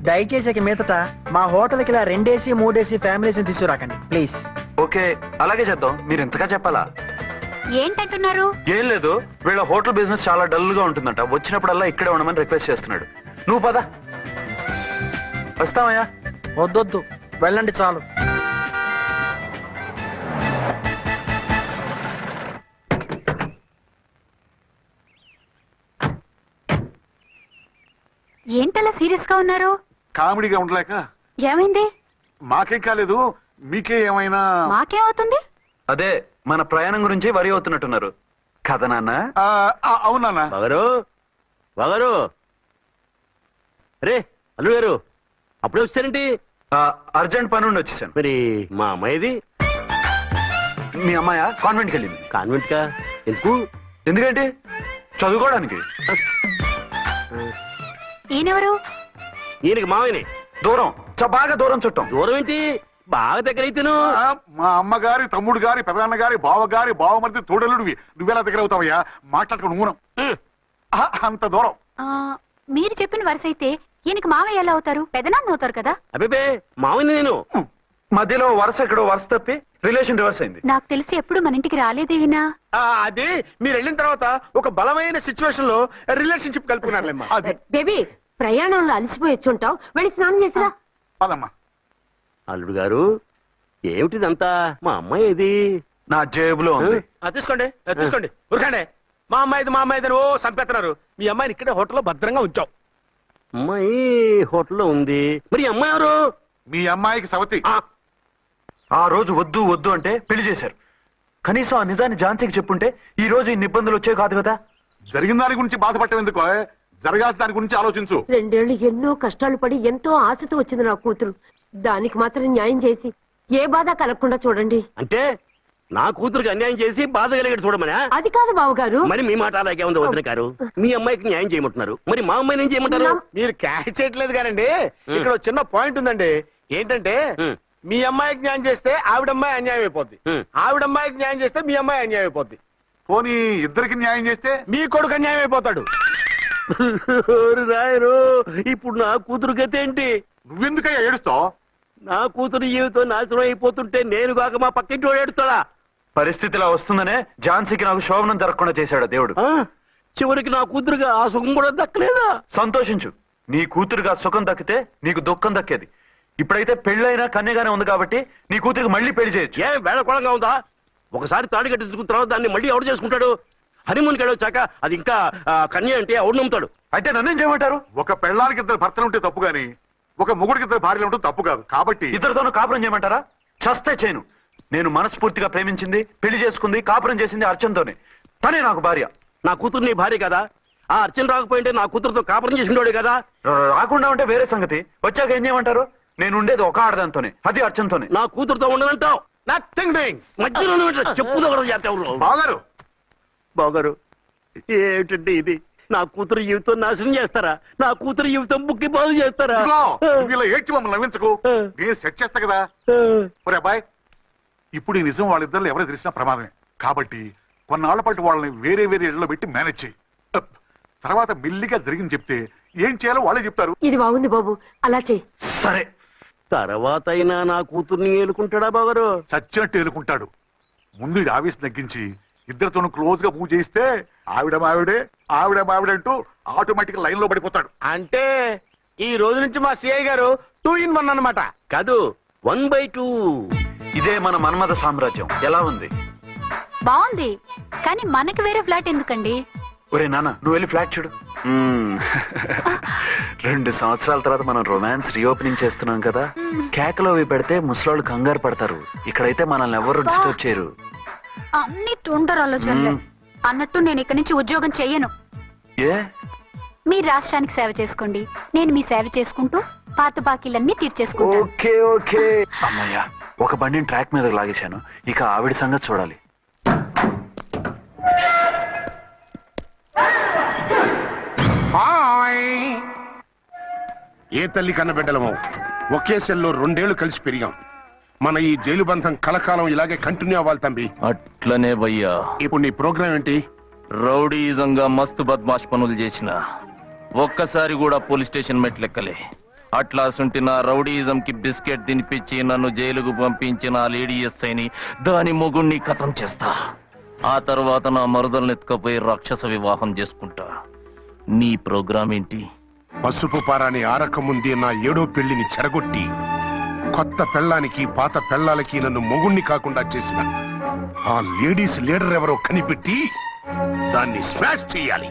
దయచేసి ఇక మీదట మా హోటల్కి ఇలా 2 AC 3 AC ఫ్యామిలీస్ తీసుకురాకండి ప్లీజ్. ఓకే, అలాగే చేద్దాం. మీరు ఎంతగా చెప్పాలా? ఏంటంటున్నారు? ఏం లేదు, వీళ్ళ హోటల్ బిజినెస్ చాలా డల్ గా ఉంటుందంట. వచ్చినప్పుడల్లా ఇక్కడే ఉండమని రిక్వెస్ట్ చేస్తున్నాడు. నువ్వు పద. వస్తావయ్యా? వద్దొద్దు, వెళ్ళండి చాలు. ఏంటలా సీరియస్ గా ఉన్నారు? కామెడీగా ఉండలేక. ఏమైంది? మాకేం కాలేదు, మీకే ఏమైనా? మాకేమవుతుంది? అదే మన ప్రయాణం గురించి వరి అవుతున్నట్టున్నారు కదా నాన్న? అవునా? బాగారు అరే అల్లు గారు, అప్పుడే వచ్చారేంటి? అర్జెంట్ పని ఉండి వచ్చేసాను. మరి మా అమ్మాయిది? మీ అమ్మాయ కాన్వెంట్కి వెళ్ళింది. కాన్వెంట్ కా? ఎందుకు? ఎందుకంటే చదువుకోవడానికి. ఈయనెవరు? ఈయనకి మామయ్యని. దూరం, బాగా దూరం చుట్టాం. దూరం ఏంటి, బాగా దగ్గర అయితేను. మా అమ్మగారి తమ్ముడు గారి పెదనాన్న గారి బావ గారి బావమరిది తోడలుడివి. నువ్వెలా దగ్గర అవుతావయ్యా? మాట్లాడుకుని ఊనం. అంత దూరం. మీరు చెప్పిన వరుస అయితే ఈయనకి మామయ్య ఎలా అవుతారు? పెదనాన్న అవుతారు కదా. అబ్బే మామయ్యని నేను. మధ్యలో వరుస ఎక్కడో వరుస తప్పి రిలేషన్ రివర్స్ అయింది. నాకు తెలిసి ఎప్పుడు మన ఇంటికి రాలేదే ఈయన. అది మీరు వెళ్ళిన తర్వాత ఒక బలమైన సిచ్యువేషన్ లో రిలేషన్షిప్ కలుపుకున్నారులేమ్మా. బేబీ, ప్రయాణంలో అలసిపోయి వచ్చుంటావు, వెళ్ళి స్నానం చేసిరా. పదమ్మా. అల్లుడు గారు, ఏమిటిదంతా? మా అమ్మాయి ఏది? నా జేబులో ఉంది. తీసుకోండి తీసుకోండి, ఉరకండి. మా అమ్మాయిది ఓ చంపేస్తున్నారు. మీ అమ్మాయిని ఇక్కడే హోటల్లో భద్రంగా ఉంచావు. అమ్మాయి హోటల్లో ఉంది. మరి ఈ అమ్మాయి ఎవరు? మీ అమ్మాయికి సవతి. ఆ రోజు వద్దు వద్దు అంటే పెళ్లి చేశారు. కనీసం ఆ నిజాన్ని ఝాన్సీకి చెప్పుంటే ఈ రోజు ఇన్ని ఇబ్బందులు వచ్చే కాదు కదా. జరిగిన దాని గురించి బాధపడటం ఎందుకు? జరగాల్సిన దాని గురించి ఆలోచించు. 2 ఏళ్లు ఎన్నో కష్టాలు పడి ఎంతో ఆశతో వచ్చింది నా కూతురు. దానికి మాత్రం న్యాయం చేసి ఏ బాధ కలగకుండా చూడండి. అంటే నా కూతురికి అన్యాయం చేసి బాధ కలిగేది చూడమనా? అది కాదు బావగారు. మరి మీ మాట అలాగే ఉంది వదిన గారు. మీ అమ్మాయికి న్యాయం చేయమంటున్నారు, మరి మా అమ్మాయిని ఏం చేయమంటారు? మీరు క్యాచ్ చేయట్లేదు కానండి. ఇక్కడ ఒక చిన్న పాయింట్ ఉందండి. ఏంటంటే మీ అమ్మాయికి న్యాయం చేస్తే ఆవిడమ్మాయి అన్యాయం అయిపోద్ది, ఆవిడమ్మాయికి న్యాయం చేస్తే మీ అమ్మాయి అన్యాయం అయిపోద్ది. పోనీ ఇద్దరికి న్యాయం చేస్తే మీ కొడుకు అన్యాయం అయిపోతాడు. రాయరు, ఇప్పుడు నా కూతురు గతి ఏంటి? నువ్వెందుకయ్యా ఏడుస్తావు? నా కూతురు జీవితం నాశనం అయిపోతుంటే నేను కాక మా పక్కింటి వాడు ఏడుస్తాడా? పరిస్థితిలా వస్తుందనే ఝాన్సీకి నాకు శోభనం జరగకుండా చేశాడు దేవుడు. చివరికి నా కూతురుగా ఆ సుఖం కూడా దక్కలేదా? సంతోషించు, నీ కూతురుగా సుఖం దక్కితే నీకు దుఃఖం దక్కేది. ఇప్పుడైతే పెళ్ళైనా కన్యగానే ఉంది కాబట్టి నీ కూతురికి మళ్ళీ పెళ్లి చేయొచ్చు. ఏ వేళకోళంగా ఉందా? ఒకసారి తాడి కట్టించుకున్న తర్వాత దాన్ని మళ్ళీ ఎవడు చేసుకుంటాడు? హనీమూన్కి వెళ్ళొచ్చాక అది ఇంకా కన్య అంటే ఎవడు నమ్ముతాడు? అయితే నన్నేం చేయమంటారు? ఒక పెళ్ళానికి 2 భర్తలు ఉంటే తప్పు గాని ఒక మొగుడికి 2 భార్యలు ఉంటే తప్పు కాదు. కాబట్టి ఇద్దరితోనూ కాపురం చేయమంటారా? చస్తే చేయను. నేను మనస్ఫూర్తిగా ప్రేమించింది, పెళ్లి చేసుకుంది, కాపురం చేసింది అర్చనతోనే. తనే నాకు భార్య. నా కూతురు నీ భార్య కదా? ఆ అర్చన రాకపోయింటే నా కూతురుతో కాపురం చేసినోడే కదా? రాకుండా ఉంటే వేరే సంగతి. వచ్చాక ఏం చేయమంటారు? నేను ఉండేది ఒక ఆడదాంతోనే, అది అర్చనతోనే. నా కూతురుతో ఉండనంటావు? Nothing doing. మధ్యలో చెప్పుదో బాగారు బాగారు, ఏమిటండి ఇది? నా కూతురు జీవితం నాశనం చేస్తారా? నా కూతురు జీవితం బుక్కి పాలు చేస్తారా? నువ్వు ఇలా ఏడ్చి మమ్మల్ని నవ్వించకు, నేను సెట్ చేస్తా కదా. ఒరే అబ్బాయి, ఇప్పుడు ఈ నిజం వాళ్ళిద్దరు ఎవరో తెలిసినా ప్రమాదమే. కాబట్టి కొన్నాళ్ల పాటు వాళ్ళని వేరే వేరే ఇళ్లలో పెట్టి మేనేజ్ చేయి. తర్వాత మెల్లిగా జరిగింది చెప్తే ఏం చేయాలో వాళ్ళే చెప్తారు. ఇది బాగుంది బాబు, అలా చెయ్యి. సరే, తర్వాత అయినా నా కూతుర్ని ఏలుకుంటాడా బాగారు? చచ్చినట్టు ఎదుర్కొంటాడు. ముందు ఈ ఆవేశం తగ్గించి ఇద్దరితోనూ క్లోజ్ గా మూవ్ చేయిస్తే ఆవిడ మావిడే అంటూ ఆటోమేటిక్ లైన్ లో పడిపోతాడు. అంటే ఈ రోజు నుంచి మా సిఐ గారు 2 in 1 అన్నమాట. కాదు 1/2. ఇదే మన మన్మథ సామ్రాజ్యం. ఎలా ఉంది? బాగుంది, కానీ మనకి వేరే ఫ్లాట్ ఎందుకండి? ఒరే నాన్న, నువ్వు వెళ్ళి ఫ్లాట్ చూడు. 2 సంవత్సరాల తర్వాత మనం రొమాన్స్ రీఓపెనింగ్ చేస్తున్నాం కదా, కేకలో అవి పెడితే ముసలోళ్ళు కంగారు పడతారు. ఇక్కడైతే మనల్ని ఎవరు డిస్టర్బ్ చేయరు. అన్ని తొందర ఆలోచనలే. అన్నట్టు నేను ఇక్కడి నుంచి ఉద్యోగం చెయ్యను. ఏ? మీ రాష్ట్రానికి సేవ చేసుకోండి, నేను మీ సేవ చేసుకుంటూ పాత బాకీలన్నీ తీర్చేసుకుంటాను. Okay okay. అమ్మయ్యా, ఒక బండిని ట్రాక్ మీద లాగేశాను. ఇక ఆవిడ సంగతి చూడాలి. ఏ తల్లి కన్నబిడ్డలమో ఒకే సెల్లో 2 ఏళ్లు కలిసి పెరిగాం. మన ఈ జైలు బంధం కలకాలం ఇలాగే కంటిన్యూ అవ్వాలి తంబి. అట్లనే భయ్యా. ఇప్పుడు నీ ప్రోగ్రామ్ ఏంటి? రౌడీజంగా మస్తు బద్మాష్ పనులు చేసిన ఒక్కసారి కూడా పోలీస్ స్టేషన్ మెట్లెక్కలే. అట్లా సుంటి నా రౌడీజం కి బిస్కెట్ తినిపించి నన్ను జైలుకు పంపించిన ఆ లేడీ ఎస్ఐని, దాని మొగుణ్ణి ఖతం చేస్తా. ఆ తర్వాత నా మరుదలను ఎత్తుకపోయి రాక్షస వివాహం చేసుకుంటా. నీ ప్రోగ్రామ్ ఏంటి? పసుపు పారాని ఆరక ముందే నా 7వ పెళ్లిని చెరగొట్టి కొత్త పెళ్ళానికి పాత పెళ్ళాలకి నన్ను మొగుణ్ణి కాకుండా చేసిన ఆ లేడీస్ లీడర్ ఎవరో కనిపెట్టి దాన్ని స్మాష్ చేయాలి.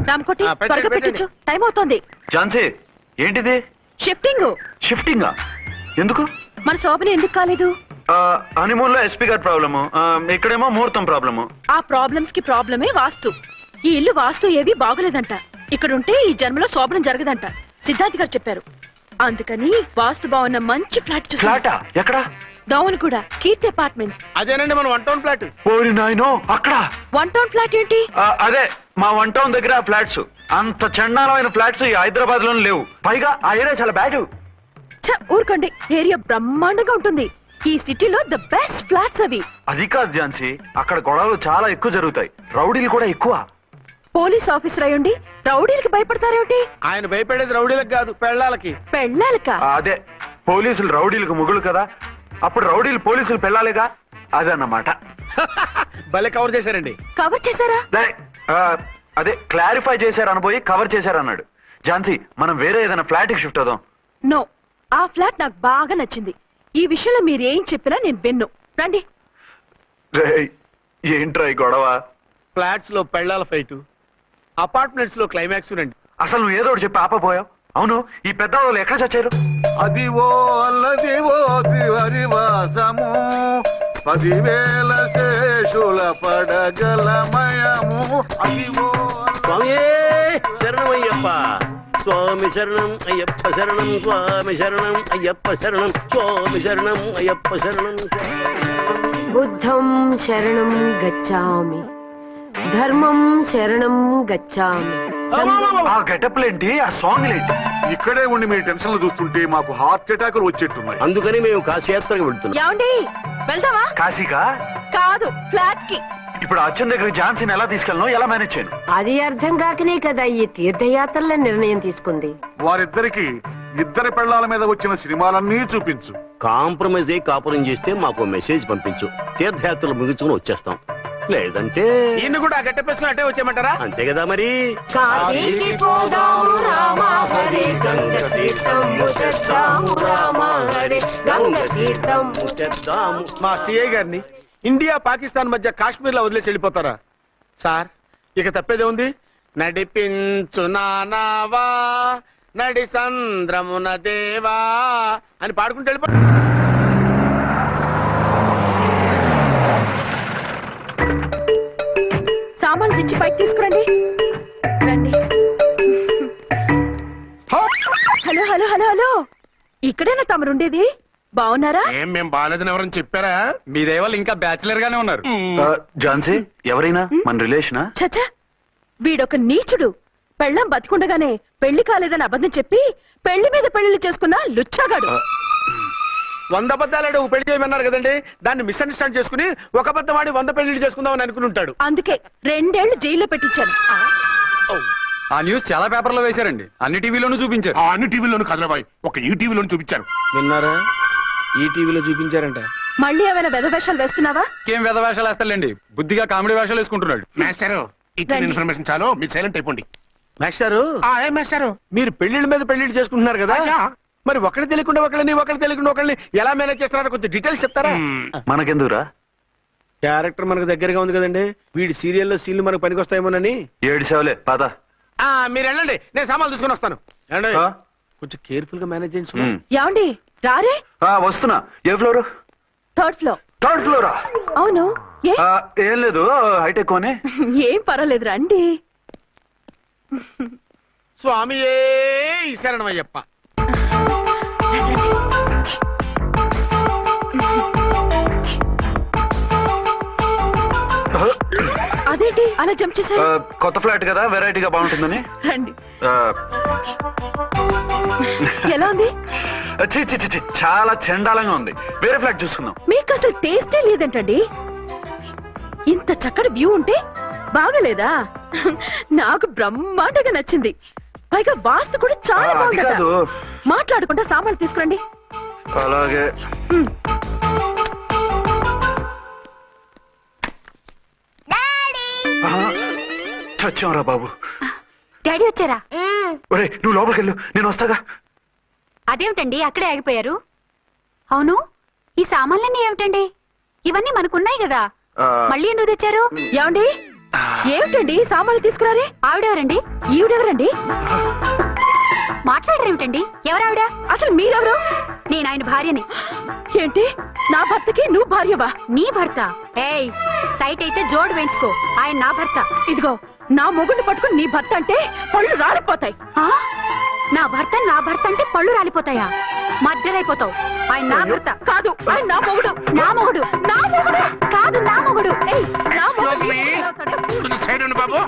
రామకోటి త్వరగా పెట్టించు, టైం అవుతోంది. ఝాన్సీ, ఏంటిది? షిఫ్టింగ్. షిఫ్టింగా? ఎందుకు? మన శోభన ఎందుకు కాలేదు? హనీమూన్ లో ఎస్పీ గారి ప్రాబ్లము, ఇక్కడేమో ముహూర్తం ప్రాబ్లము. ఆ ప్రాబ్లమ్స్ కి ప్రాబ్లమే వాస్తు. ఈ ఇల్లు వాస్తు ఏవి బాగోలేదంట. ఇక్కడుంటే ఈ జన్మలో శోభనం జరగదంట సిద్ధార్థ్ గారు చెప్పారు. అందుకని వాస్తు బాగున్న మంచి ఫ్లాట్ చూసి. ఫ్లాటా? ఎక్కడ? డౌన్ కూడా కీర్తి అపార్ట్మెంట్స్. అదేనండి మన 1 టౌన్ ఫ్లాట్. ఓరి నాయనో, అక్కడ 1 టౌన్ ఫ్లాట్ ఏంటి? అదే మా 1 టౌన్ దగ్గర ఫ్లాట్స్. అంత చండాలమైన ఫ్లాట్స్ ఈ హైదరాబాద్ లోనే లేవు. పైగా ఆ ఏరియా చాలా బ్యాడ్. ఊరుకోండి, ఏరియా బ్రహ్మాండంగా ఉంటుంది. ఈ సిటీలో ద బెస్ట్ ఫ్లాట్స్ అవి. అది కాదు ఝాన్సీ, అక్కడ గొడవలు చాలా ఎక్కువ జరుగుతాయి, రౌడీలు కూడా ఎక్కువ. పోలీస్ ఆఫీసర్ అయ్యుండి రౌడీలకి భయపడతారేమిటి? ఆయన భయపడేది రౌడీలకు కాదు, పెళ్ళాలకి. పెళ్ళాలక? అదే, పోలీసులు రౌడీలకు మొగులు కదా, అప్పుడు రౌడీలు పోలీసులు పెళ్ళాలిగా, అదన్నమాట. భలే కవర్ చేశారండి. కవర్ చేశారా? అదే క్లారిఫై చేశారు అనబోయి కవర్ చేశారు అన్నాడు. ఝాన్సీ, మనం వేరే ఏదైనా ఫ్లాట్ కి షిఫ్ట్ అవుదాం. నో, ఆ ఫ్లాట్ నాకు బాగా నచ్చింది. ఈ విషయంలో మీరు ఏం చెప్పినా నేను విన్ను. రండి. ఏంట్రా ఈ గొడవ? ఫ్లాట్స్ లో పెళ్ళాల ఫైట్, అపార్ట్మెంట్స్ లో క్లైమాక్స్ రండి. అసలు నువ్వు ఏదో ఒకటి చెప్పి ఆపపోయావు. అవును, ఈ పెద్ద వాళ్ళు ఎక్కడ చచ్చారు? అదివో అల్లదివో త్రివరివాసము 10,000 శేషుల పడగలమయము. అదివో స్వామి శరణమయ్యప్ప, స్వామి శరణం అయ్యప్ప శరణం, స్వామి శరణం అయ్యప్ప శరణం, స్వామి శరణం అయ్యప్ప శరణం. బుద్ధం శరణం గచ్చామి, ధర్మం శరణం గచ్చామి. ఆ గెటప్లేంటి, ఆ సాంగ్ ఏంటి? ఇక్కడే ఉండి మీ టెన్షన్లు చూస్తుంటే మాకు హార్ట్ అటాకులు వచ్చేట్టున్నాయి. అందుకని మేము కాశీయాత్రకు వెళ్తున్నాం. ఏమండి, వెళ్దామా? కాశీకా? కాదు, ఫ్లాట్ కి. ఇప్పుడు అచ్చన్ దగ్గర ఝాన్సీని ఎలా తీసుకెళ్ళను, ఎలా మేనేజ్ చేయను? అది అర్థం కాకనే కదా ఈ తీర్థయాత్రల నిర్ణయం తీసుకుంది. వారిద్దరికి 2 పెళ్ళాల మీద వచ్చిన సినిమాలన్నీ చూపించు. కాంప్రమైజ్ అయ్యి కాపురం చేస్తే మాకు మెసేజ్ పంపించు, తీర్థయాత్రలు ముగించుకుని వచ్చేస్తాం. లేదంటే ఈయన కూడా గట్టెప్పేసుకుని అట్టే వచ్చేయమంటారా? అంతే కదా మరి. కాశీకి పోదాము రామా హరే, గంగ తీర్థము తెద్దాము రామా హరే, గంగ తీర్థము తెద్దాము. మా సిఐ గారిని ఇండియా పాకిస్తాన్ మధ్య కాశ్మీర్ లో వదిలేసి వెళ్ళిపోతారా సార్? ఇక తప్పేదే ఉంది. నడిపించు నానావా నడి సంద్రమున దేవా అని పాడుకుంటూ వెళ్ళిపో. సామాన్లు తెచ్చి పైకి తీసుకురండి. రండి. హలో హలో హలో హలో, ఇక్కడేనా తమరుండేది? బాగున్నారా? ఏం మేము బాగాలేదని ఎవరని చెప్పారా? మీదే వాళ్ళు ఇంకా బ్యాచిలర్ గానే ఉన్నారు. ఝాన్సీ, ఎవరైనా మన రిలేషనా? చచ్చా, వీడొక నీచుడు. పెళ్ళం బతికుండగానే పెళ్లి కాలేదని అబద్ధం చెప్పి పెళ్లి మీద పెళ్లిళ్ళు చేసుకున్న లుచ్చాగాడు. 100 అబద్ధాలు పెళ్లి చేయమన్నారు కదండి, దాన్ని మిస్అండర్స్టాండ్ చేసుకుని ఒక అబద్ధం ఆడి 100 పెళ్లి చేసుకుందామని అనుకుని ఉంటాడు. అందుకే 2 ఏళ్లు జైల్లో పెట్టించాను. ఆ న్యూస్ చాలా పేపర్లో వేశారండి, అన్ని టీవీలోనూ చూపించారు. అన్ని టీవీలోను కదలబాయ్, ఒక ఈ టీవీలోను చూపించారు. విన్నారా? ఈ టీవీలో చూపించారంట. మళ్ళీ ఏమైనా వెధవేషాలు వేస్తున్నావా? ఏం వేద వేషాలు వేస్తాడండి, బుద్ధిగా కామెడీ వేషాలు వేసుకుంటున్నాడు. మాస్టారు ఇచ్చిన రండి. ఇన్ఫర్మేషన్ చాలు, మీరు సైలెంట్ అయిపోండి. మాస్టారు ఏం మాస్టారు? మీరు పెళ్లిళ్ళ మీద పెళ్లిళ్ళు చేసుకుంటున్నారు కదా, అయ్యా. మరి ఒకళ్ళు తెలియకుండా ఒకళ్ళు తెలియకుండా ఒకళ్ళని ఎలా మేనేజ్ చేస్తున్నారో కొంచెం డీటెయిల్స్ చెప్తారా? మనకెందుకురా? క్యారెక్టర్ మనకు దగ్గరగా ఉంది కదండి, వీడి సీరియల్లో సీన్లు మనకు పనికొస్తాయేమోనని. ఏడు సేవలే పద. మీరు వెళ్ళండి, నేను సామాన్లు తీసుకొని వస్తాను. వెళ్ళండి. ఆ? కొంచెం కేర్ఫుల్ గా మేనేజ్ చేయించు. ఏమండి రారే? వస్తున్నా. ఏ ఫ్లోర్? 3rd floor. థర్డ్ ఫ్లోరా? అవును. ఏ ఏం లేదు, హైటెక్ అని. ఏం పర్వాలేదు రండి. స్వామియే శరణమయ్యప్ప. అదేంటి అలా జంప్ చేశారు? కొత్త ఫ్లాట్ కదా, వెరైటీగా బాగుంటుందని. రండి. ఆ, ఎలా ఉంది? ఛీ, ఛీ, ఛీ, ఛీ, చాలా చండాలంగా ఉంది. వేరే ఫ్లాట్ చూసుకుందాం. మీకు అసలు టేస్టే లేదంటండి. ఇంత చక్కటి వ్యూ ఉంటే బాగలేదా? నాకు బ్రహ్మాండంగా నచ్చింది. పైగా వాస్తు కూడా చాలా అది బాగుందట. కాదు. మాట్లాడకుండా సామాన్లు తీసుకురండి. అలాగే. చచ్చాంరా బాబు. డాడీ వచ్చారా? ఒరే నువ్వు లోపలికి వెళ్ళు, నేను వస్తాగా. అదేమిటండి అక్కడే ఆగిపోయారు? అవును, ఈ సామాన్లన్నీ ఏమిటండి? ఇవన్నీ మనకున్నాయి కదా, మళ్ళీ ఎందుకు తెచ్చారు? ఏమండి ఏమిటండి సామాన్లు తీసుకురారే? ఆవిడెవరండి? ఈవిడెవరండి? మాట్లాడరేమిటండి? ఎవరావిడ? అసలు మీరెవరు? నేను ఆయన భార్యని. ఏంటి నా భర్తకి నువ్వు భార్యవా? నీ భర్త? ఏయ్, సైట్ అయితే జోడు వేయించుకో, ఆయన నా భర్త. ఇదిగో నా మొగుడిని పట్టుకుని నీ భర్త అంటే పళ్ళు రాలిపోతాయి. ఆ? నా భర్త అంటే పళ్ళు రాలిపోతాయా? మర్డర్ అయిపోతావు. ఆయన నా భర్త కాదు, ఆయన నా మొగుడు. నా మొగుడు నా మొగుడు కాదు, నా మొగుడు. ఏయ్, నా మొగుడు. Excuse me. కొంచెం సైడ్ ఉండు బాబు.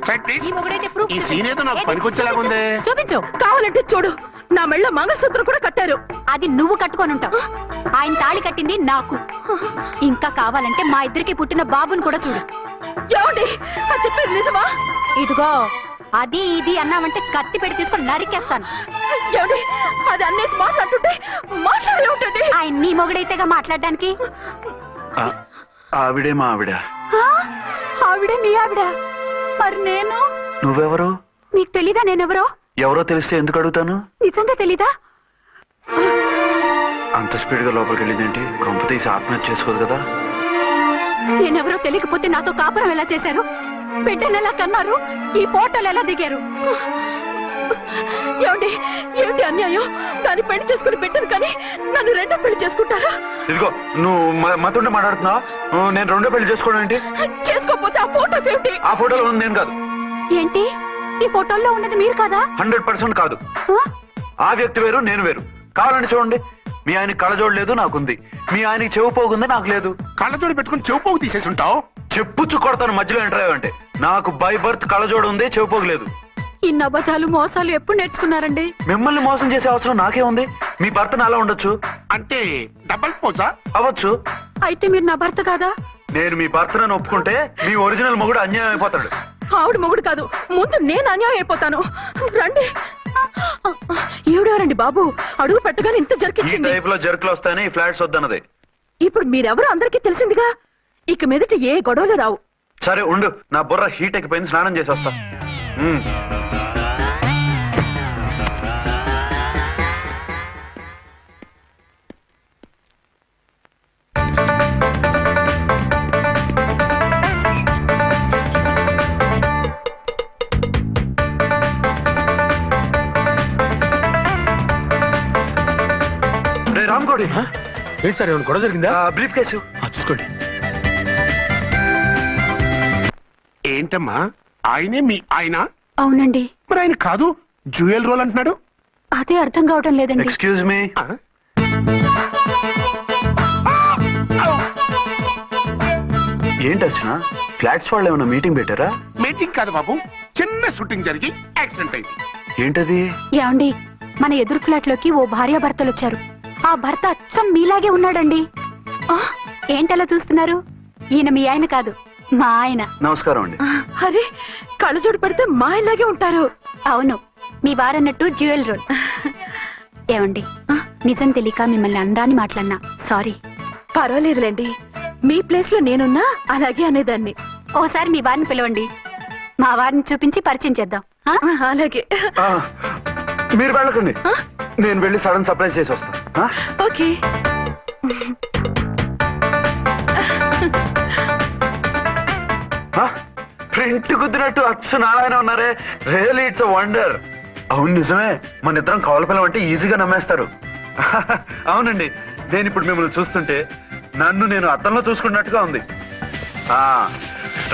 Side please. ఈ మొగుడైతే proof ఈ సీన్ ఏదో నాకు పనికొచ్చేలాగుంది. చూపించు. కావాలంటే చూడు, నా మెళ్ళ మంగళసూత్రం కూడా కట్టారు. అది నువ్వు కట్టుకొని ఉంటావు. ఆయన తాళి కట్టింది నాకు. ఇంకా కావాలంటే మా ఇద్దరికి పుట్టిన బాబుని కూడా చూడు. ఏమండి అది చెప్పేది నిజమా? ఇదిగో అది ఇది అన్నావంటే కత్తి పెట్టి తీసుకొని నరికేస్తాను. ఏమండి అది అన్నేసి మాట్లాడుతుంటే మాట్లాడే ఉంటుంది. ఆయన నీ మొగుడైతేగా మాట్లాడడానికి. ఆవిడే మా ఆవిడ. ఆ? ఆవిడే మీ ఆవిడ? మరి నేను? నువ్వెవరు? మీకు తెలీదా నేనెవరో? ఎవరో తెలిస్తే ఎందుకు అడుగుతాను? నిజంగా తెలీదా? అంత స్పీడ్ గా లోపలికి వెళ్ళిందేంటి? కొంప తీసి ఆత్మహత్య చేసుకోదు కదా. నేనెవరో తెలియకపోతే నాతో కాపురం ఎలా చేశారు? బిడ్డను ఎలా కన్నారు? ఈ ఫోటోలు ఎలా దిగారు? ఏమండి ఏమిటి అన్యాయం? దాన్ని పెళ్లి చేసుకుని పెట్టాను కానీ నన్ను రెండో పెళ్లి చేసుకుంటారా? ఇదిగో నువ్వు మతుండే మాట్లాడుతున్నావా? నేను రెండో పెళ్లి చేసుకోవడం ఏంటి? చేసుకోకపోతే ఆ ఫోటోస్ ఏమిటి? ఆ ఫోటోలో ఉంది నేను కాదు. ఏంటి ఈ ఫోటోల్లో ఉన్నది మీరు కాదా? 100% కాదు. ఆ? ఆ వ్యక్తి వేరు, నేను వేరు. కావాలంటే చూడండి, మీ ఆయన కళ్ళజోడు లేదు, నాకుంది. మీ ఆయనకి చెవు పోగుంది, నాకు లేదు. కళ్ళజోడు పెట్టుకుని చెవుపోగు తీసేసి ఉంటావు. చెప్పుచ్చు కొడతాను మధ్యలో ఎంటర్ అయ్యావంటే. నాకు బై బర్త్ కళ్ళజోడు ఉంది, చెవు పోగు లేదు. ఇన్ని అబద్ధాలు మోసాలు ఎప్పుడు నేర్చుకున్నారండి? మిమ్మల్ని మోసం చేసే అవసరం నాకే ఉంది? మీ భర్తను అలా ఉండొచ్చు. అంటే డబల్ పోజా? అవ్వచ్చు. అయితే మీరు నా భర్త కాదా? నేను మీ భర్తను ఒప్పుకుంటే మీ ఒరిజినల్ మొగుడు అన్యాయం అయిపోతాడు. ఆవిడ మొగుడు కాదు, ముందు నేను అన్యాయం అయిపోతాను. రండి. ఈవిడెవరండి బాబు? అడుగు పెట్టగానే ఇంత ఈ జరికిచ్చింది. టైప్ లో జర్కులు వస్తాయని ఈ ఫ్లాట్స్ వద్దన్నది. ఇప్పుడు మీరెవరో అందరికీ తెలిసిందిగా, ఇక మీదట ఏ గొడవలు రావు. సరే ఉండు, నా బుర్ర హీట్ ఎక్కిపోయింది, స్నానం చేసి వస్తా. రే రామ్కోడి, ఏంటి సార్ ఏమైనా గొడవ జరిగిందా? బ్రీఫ్ కేసు చూసుకోండి. ఏంటమ్మా ఆయనే మీ ఆయన? అవునండి. మరి ఆయన కాదు జ్యూయల్ రోల్ అంటున్నాడు. అదే అర్థం కావటం లేదండి. Excuse me. ఏంటి అర్చన, ఫ్లాట్స్ వాళ్ళు ఏమైనా మీటింగ్ పెట్టారా? మీటింగ్ కాదు బాబు, చిన్న షూటింగ్ జరిగి యాక్సిడెంట్ అయింది. ఏంటది? ఏమండి, మన ఎదురు ఫ్లాట్ లోకి ఓ భార్యాభర్తలు వచ్చారు. ఆ భర్త అచ్చం మీలాగే ఉన్నాడండి. ఆ, ఏంటలా చూస్తున్నారు? ఈయన మీ ఆయన కాదు, మా ఆయన. నమస్కారం అండి. అరే కళ్ళజోడు పెడితే మా ఇలాగే ఉంటారు. అవును, మీ వారన్నట్టు జ్యువెల్ రోడ్. ఏమండి, నిజం తెలియక మిమ్మల్ని అందాన్ని మాట్లాడినా సారీ. పర్వాలేదులేండి, మీ ప్లేస్ లో నేనున్నా అలాగే అనేదాన్ని. ఓసారి మీ వారిని పిలవండి, మా వారిని చూపించి పరిచయం చేద్దాం. ఆ? అలాగే. ఆ, మీరు వెళ్ళకండి, నేను వెళ్ళి సడన్ సర్ప్రైజ్ చేసి వస్తా. ఆ? ఓకే. ఆ? ప్రింట్ కుదిరినట్టు అచ్చు నారాయణ ఉన్నారే, రియల్లీ ఇట్స్ వండర్. అవును నిజమే, మన ఇద్దరం కవల పిల్లం అంటే ఈజీగా నమ్మేస్తారు. అవునండి, నేను ఇప్పుడు మిమ్మల్ని చూస్తుంటే నన్ను నేను అద్దంలో చూసుకున్నట్టుగా ఉంది. ఆ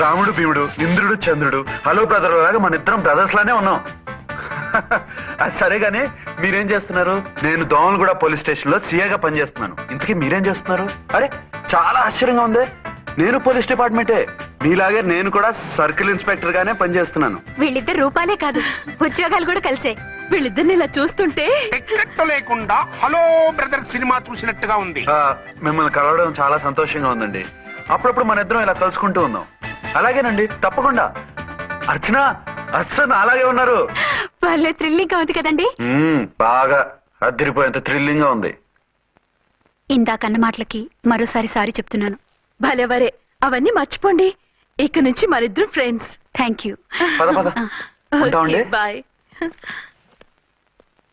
రాముడు భీముడు, ఇంద్రుడు చంద్రుడు, హలో బ్రదర్ లాగా మన ఇద్దరం బ్రదర్స్ లానే ఉన్నాం. అది సరే గానీ మీరేం చేస్తున్నారు? నేను దోమలగూడ పోలీస్ స్టేషన్ లో సీఏగా పనిచేస్తున్నాను. ఇంతకీ మీరేం చేస్తున్నారు? అరే చాలా ఆశ్చర్యంగా ఉంది, నేను పోలీస్ డిపార్ట్మెంటే, మీలాగే నేను కూడా సర్కిల్ ఇన్స్పెక్టర్ గానే పనిచేస్తున్నాను. వీళ్ళిద్దరు రూపాలే కాదు, ఉద్యోగాలు కూడా కలిసే. వీళ్ళిద్దరిని ఇలా చూస్తుంటే టికెట్ లేకుండా హలో బ్రదర్ సినిమా చూసినట్టుగా ఉంది. మిమ్మల్ని కలవడం చాలా సంతోషంగా ఉందండి. అప్పుడప్పుడు మన ఇద్దరం ఇలా కలుసుకుంటూ ఉందాం. అలాగేనండి, తప్పకుండా. అర్చన, అర్చన అలాగే ఉన్నారు. వాళ్ళే థ్రిల్లింగ్ గా ఉంది కదండి. బాగా అదిరిపోయేంత థ్రిల్లింగ్ గా ఉంది. ఇందాకన్న మాటలకి మరోసారి సారీ చెప్తున్నాను. భలేవరే, అవన్నీ మర్చిపోండి. ఇక నుంచి మరిద్దరు ఫ్రెండ్స్. Thank you. పద పద ఉంటామండి. బాయ్.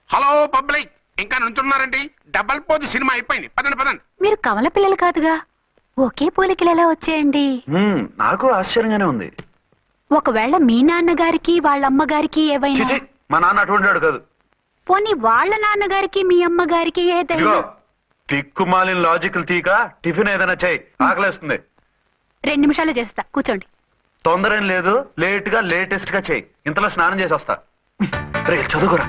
హలో పబ్లిక్, ఇంకా నుంచున్నారండి? డబల్ పోదు సినిమా అయిపోయింది, పదండి పదండి. మీరు కమల పిల్లలు కాదుగా, ఒకే పోలికలు ఎలా వచ్చాయండి? నాకు ఆశ్చర్యంగానే ఉంది. ఒకవేళ మీ నాన్నగారికి వాళ్ళ అమ్మగారికి ఏవైనా, చిచి, మా నాన్న అటువంటి వాడు కాదు. పోనీ వాళ్ళ నాన్నగారికి మీ అమ్మగారికి ఏదైనా. ఇదిగో తిక్కుమాలిన లాజికల్ తీక, టిఫిన్ ఏదైనా చేయి, ఆకలేస్తుంది. 2 నిమిషాలు చేస్తా, కూర్చోండి. తొందర ఏం లేదు, లేట్ గా లేటెస్ట్ గా చేయి. ఇంతలో స్నానం చేసి వస్తా. రే చదువుకోరా.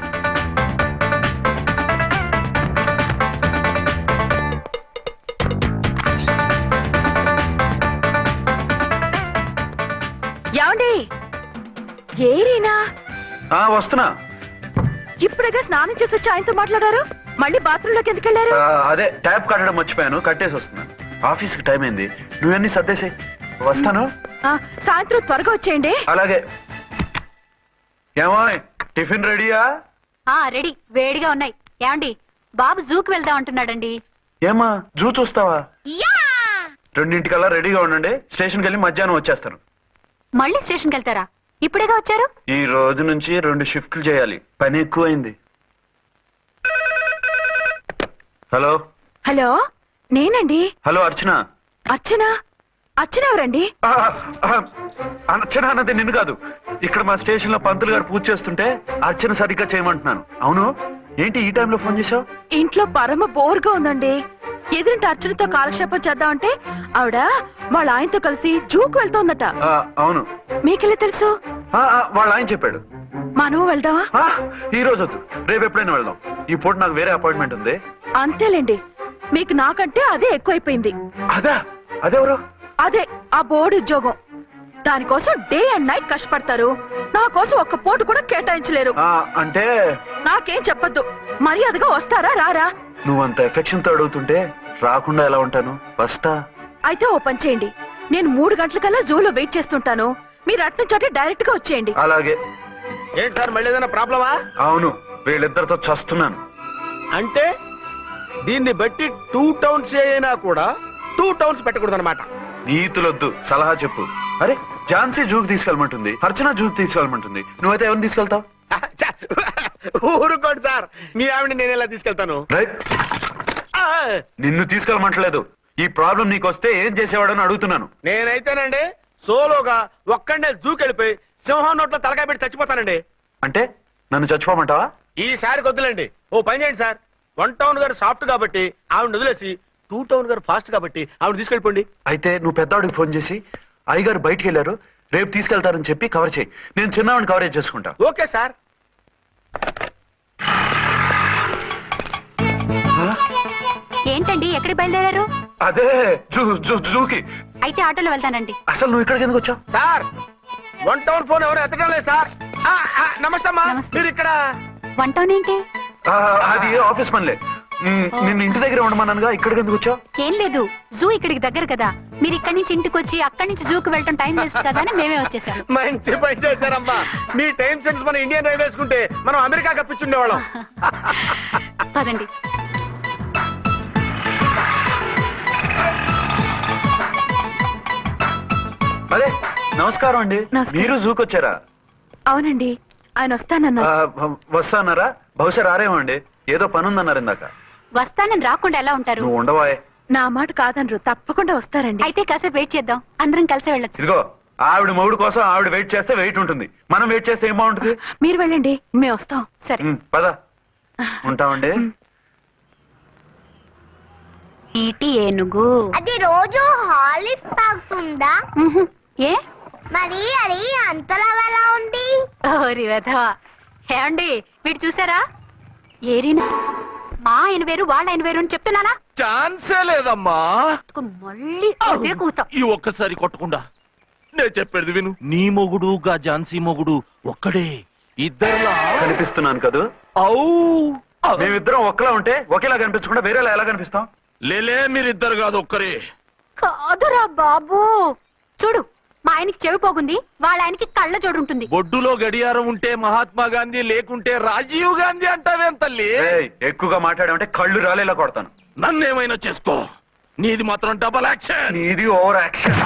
ఏమండి, ఏరీనా? వస్తున్నా. ఇప్పుడేగా స్నానం చేసి వచ్చి ఆయనతో మాట్లాడారు, మళ్ళీ బాత్రూమ్ లోకి ఎందుకు వెళ్ళారు? అదే ట్యాప్ కట్టడం మర్చిపోయాను, కట్టేసి వస్తున్నాను. ఆఫీస్కి టైం అయింది, నువ్వన్నీ సర్దేసి వస్తాను. సాయంత్రం త్వరగా వచ్చేయండి. అలాగే. ఏమో టిఫిన్ రెడీయా? రెడీ, వేడిగా ఉన్నాయి. ఏమండి, బాబు జూకి వెళ్దాం అంటున్నాడండి. ఏమా జూ చూస్తావా? 2:00కల్లా రెడీగా ఉండండి, స్టేషన్కి వెళ్ళి మధ్యాహ్నం వచ్చేస్తాను. మళ్ళీ స్టేషన్కి వెళ్తారా? ఇప్పుడేగా వచ్చారు. ఈ రోజు నుంచి 2 షిఫ్ట్లు చేయాలి, పని ఎక్కువైంది. హలో. హలో, నేనండి. హలో అర్చన. అర్చన? అర్చన ఎవరండి? అర్చన అన్నది నిన్ను కాదు. ఇక్కడ మా స్టేషన్ లో పంతులు గారు పూజ చేస్తుంటే అర్చన సరిగ్గా చేయమంటున్నాను. అవును, ఏంటి ఈ టైంలో ఫోన్ చేసావు? ఇంట్లో పరమ బోర్గా ఉందండి. ఎదురింటి అర్చనతో కాలక్షేపం చేద్దామంటే ఆవిడ వాళ్ళ ఆయనతో కలిసి జూకు వెళ్తోందట. అవును. మీకెళ్ళి తెలుసు? వాళ్ళ ఆయన చెప్పాడు. మనం వెళ్దామా? ఈ రోజు వద్దు, రేపు ఎప్పుడైనా వెళ్దాం. ఈ పూట నాకు వేరే అపాయింట్మెంట్ ఉంది. అంతేలేండి, మీకు నాకంటే అదే ఎక్కువైపోయింది. అదెవరు? అదే ఆ బోర్డు ఉద్యోగం. దానికోసం డే అండ్ నైట్ కష్టపడతారు, నా కోసం ఒక్క పోటు కూడా కేటాయించలేరు. అంటే నాకేం చెప్పొద్దు, మర్యాదగా వస్తారా రారా? నువ్వంత ఎఫెక్షన్ తో అడుగుతుంటే రాకుండా ఎలా ఉంటాను, వస్తా. అయితే ఓ పని చేయండి, నేను 3 గంటలకల్లా జూలో వెయిట్ చేస్తుంటాను, మీరు అట్నుంచి డైరెక్ట్ గా వచ్చేయండి. అలాగే. ఏంటి సార్, మళ్ళీ ఏదైనా ప్రాబ్లమా? అవును, వీళ్ళిద్దరితో చస్తున్నాను. అంటే దీన్ని బట్టి 2 టౌన్స్ అయినా కూడా 2 టౌన్స్ పెట్టకూడదు అనమాట. నీతులొద్దు, సలహా చెప్పు. అరే ఝాన్సీ జూకి తీసుకెళ్ళమంటుంది, అర్చన జూకి తీసుకెళ్ళమంటుంది, నువ్వైతే ఎవరిని తీసుకెళ్తావు? ఊరుకోండి సార్, మీ ఆవిడని నేను ఎలా తీసుకెళ్తాను? నిన్ను తీసుకెళ్ళమంటలేదు, ఈ ప్రాబ్లం నీకు వస్తే ఏం చేసేవాడని అడుగుతున్నాను. నేనైతేనండి సోలోగా ఒక్కడే జూకి వెళ్ళిపోయి సింహం నోట్లో తలకాయ పెట్టి చచ్చిపోతానండి. అంటే నన్ను చచ్చిపోమంటావా? ఈసారి వద్దులేండి, ఓ పని చేయండి సార్. 1 టౌన్ గారు సాఫ్ట్ కాబట్టి ఆవిడ వదిలేసి 2 టౌన్ గారు ఫాస్ట్ కాబట్టి ఆవిడ తీసుకెళ్ళిపోండి. అయితే నువ్వు పెద్దవాడికి ఫోన్ చేసి అయ్యగారు బయటికి వెళ్ళారు, రేపు తీసుకెళ్తారని చెప్పి కవర్ చేయి, నేను చిన్నవాడిని కవరేజ్ చేసుకుంటా. Okay sir. ఏంటండి, ఎక్కడికి బయలుదేరారు? అదే జూకి. అయితే ఆటోలో వెళ్తానండి. అసలు నువ్వు ఇక్కడికి ఎందుకు వచ్చావు? సార్ 1 టౌన్ ఫోన్ ఎవరు ఎత్తడం లేదు సార్. నమస్తే అమ్మా, మీరు ఇక్కడ? 1 టౌన్ ఏంటి? అది ఆఫీస్ పనిలే. నిన్ను ఇంటి దగ్గర ఉండమన్నానుగా, ఇక్కడికి ఎందుకు వచ్చావు? ఏం లేదు, జూ ఇక్కడికి దగ్గర కదా, మీరు ఇక్కడి నుంచి ఇంటికి వచ్చి అక్కడి నుంచి జూకి వెళ్ళటం టైం వేస్ట్ కదా అని మేమే వచ్చేసాం. మంచి పని చేశారమ్మా. మీ టైం సెన్స్ మన ఇండియన్ రైల్వేస్ కుంటే మనం అమెరికా కప్పించుండేవాళ్ళం. పదండి. అదే నమస్కారం అండి. నమస్కారం. మీరు జూకొచ్చారా? అవునండి, ఆయన వస్తానన్నారు. వస్తా అన్నారా? బహుశా రారేమో అండి, ఏదో పని ఉందన్నారు ఇందాక. వస్తానని రాకుండా ఎలా ఉంటారు? నువ్వు ఉండవాయ్. నా మాట కాదనరు, తప్పకుండా వస్తారండి. అయితే కాసేపు వెయిట్ చేద్దాం, అందరం కలిసి వెళ్ళొచ్చు. ఇదిగో ఆవిడ మొగుడు కోసం ఆవిడ వెయిట్ చేస్తే వెయిట్ ఉంటుంది, మనం వెయిట్ చేస్తే ఏం బాగుంటుంది? మీరు వెళ్ళండి, మేము వస్తాం. సరే. పద ఉంటామండి. నీటి ఏనుగు అది రోజు హాలిక్స్ తాగుతుందా? ఏ మరి అది అంతలా ఎలా ఉంది? ఓరి వెధవా. ఏమండి వీడు చూసారా? ఏరినా మా ఆయన వేరు వాళ్ళ ఆయన వేరు అని చెప్తున్నానా? ఛాన్సే లేదమ్మా. మళ్ళీ అదే కూత. ఈ ఒక్కసారి కొట్టకుండా నేను చెప్పేది విను. నీ మొగుడు గా ఝాన్సీ మొగుడు ఒక్కడే, ఇద్దరులా కనిపిస్తున్నాను కదూ? మేమిద్దరం ఒక్కలా ఉంటే ఒకేలా కనిపించకుండా వేరేలా ఎలా కనిపిస్తాం? లేలే, మీరిద్దరు కాదు ఒక్కరే. కాదురా బాబు, చూడు మా ఆయనకి చెవి పోగుంది, వాళ్ళ ఆయనకి కళ్ళ జోడు ఉంటుంది. బొడ్డులో గడియారం ఉంటే మహాత్మా గాంధీ, లేకుంటే రాజీవ్ గాంధీ అంటావేం తల్లి? ఎక్కువగా మాట్లాడామంటే కళ్ళు రాలేలా కొడతాను. నన్నేమైనా చేసుకో, నీది మాత్రం డబల్ యాక్షన్. నీది ఓవర్ యాక్షన్.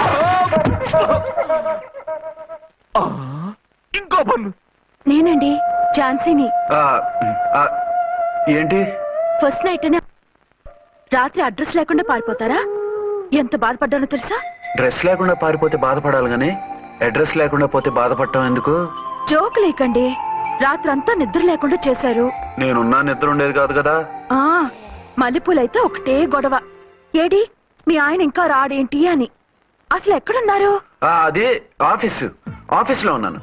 ఇంకో పన్ను. నేనండి ఝాన్సీని. ఏంటి ఫస్ట్ నైట్ అనే రాత్రి అడ్రస్ లేకుండా పారిపోతారా? ఎంత బాధపడ్డానో తెలుసా? డ్రెస్ లేకుండా పారిపోతే బాధపడాలి గానీ అడ్రస్ లేకుండా పోతే బాధపడటం ఎందుకు? జోక్ లేకండి, రాత్రంతా నిద్ర లేకుండా చేశారు. నేనున్నా నిద్ర ఉండేది కాదు కదా. ఆ మల్లెపూలైతే ఒకటే గొడవ. ఏడి మీ ఆయన ఇంకా రాడేంటి అని. అసలు ఎక్కడున్నారు? అది ఆఫీసులో ఉన్నాను.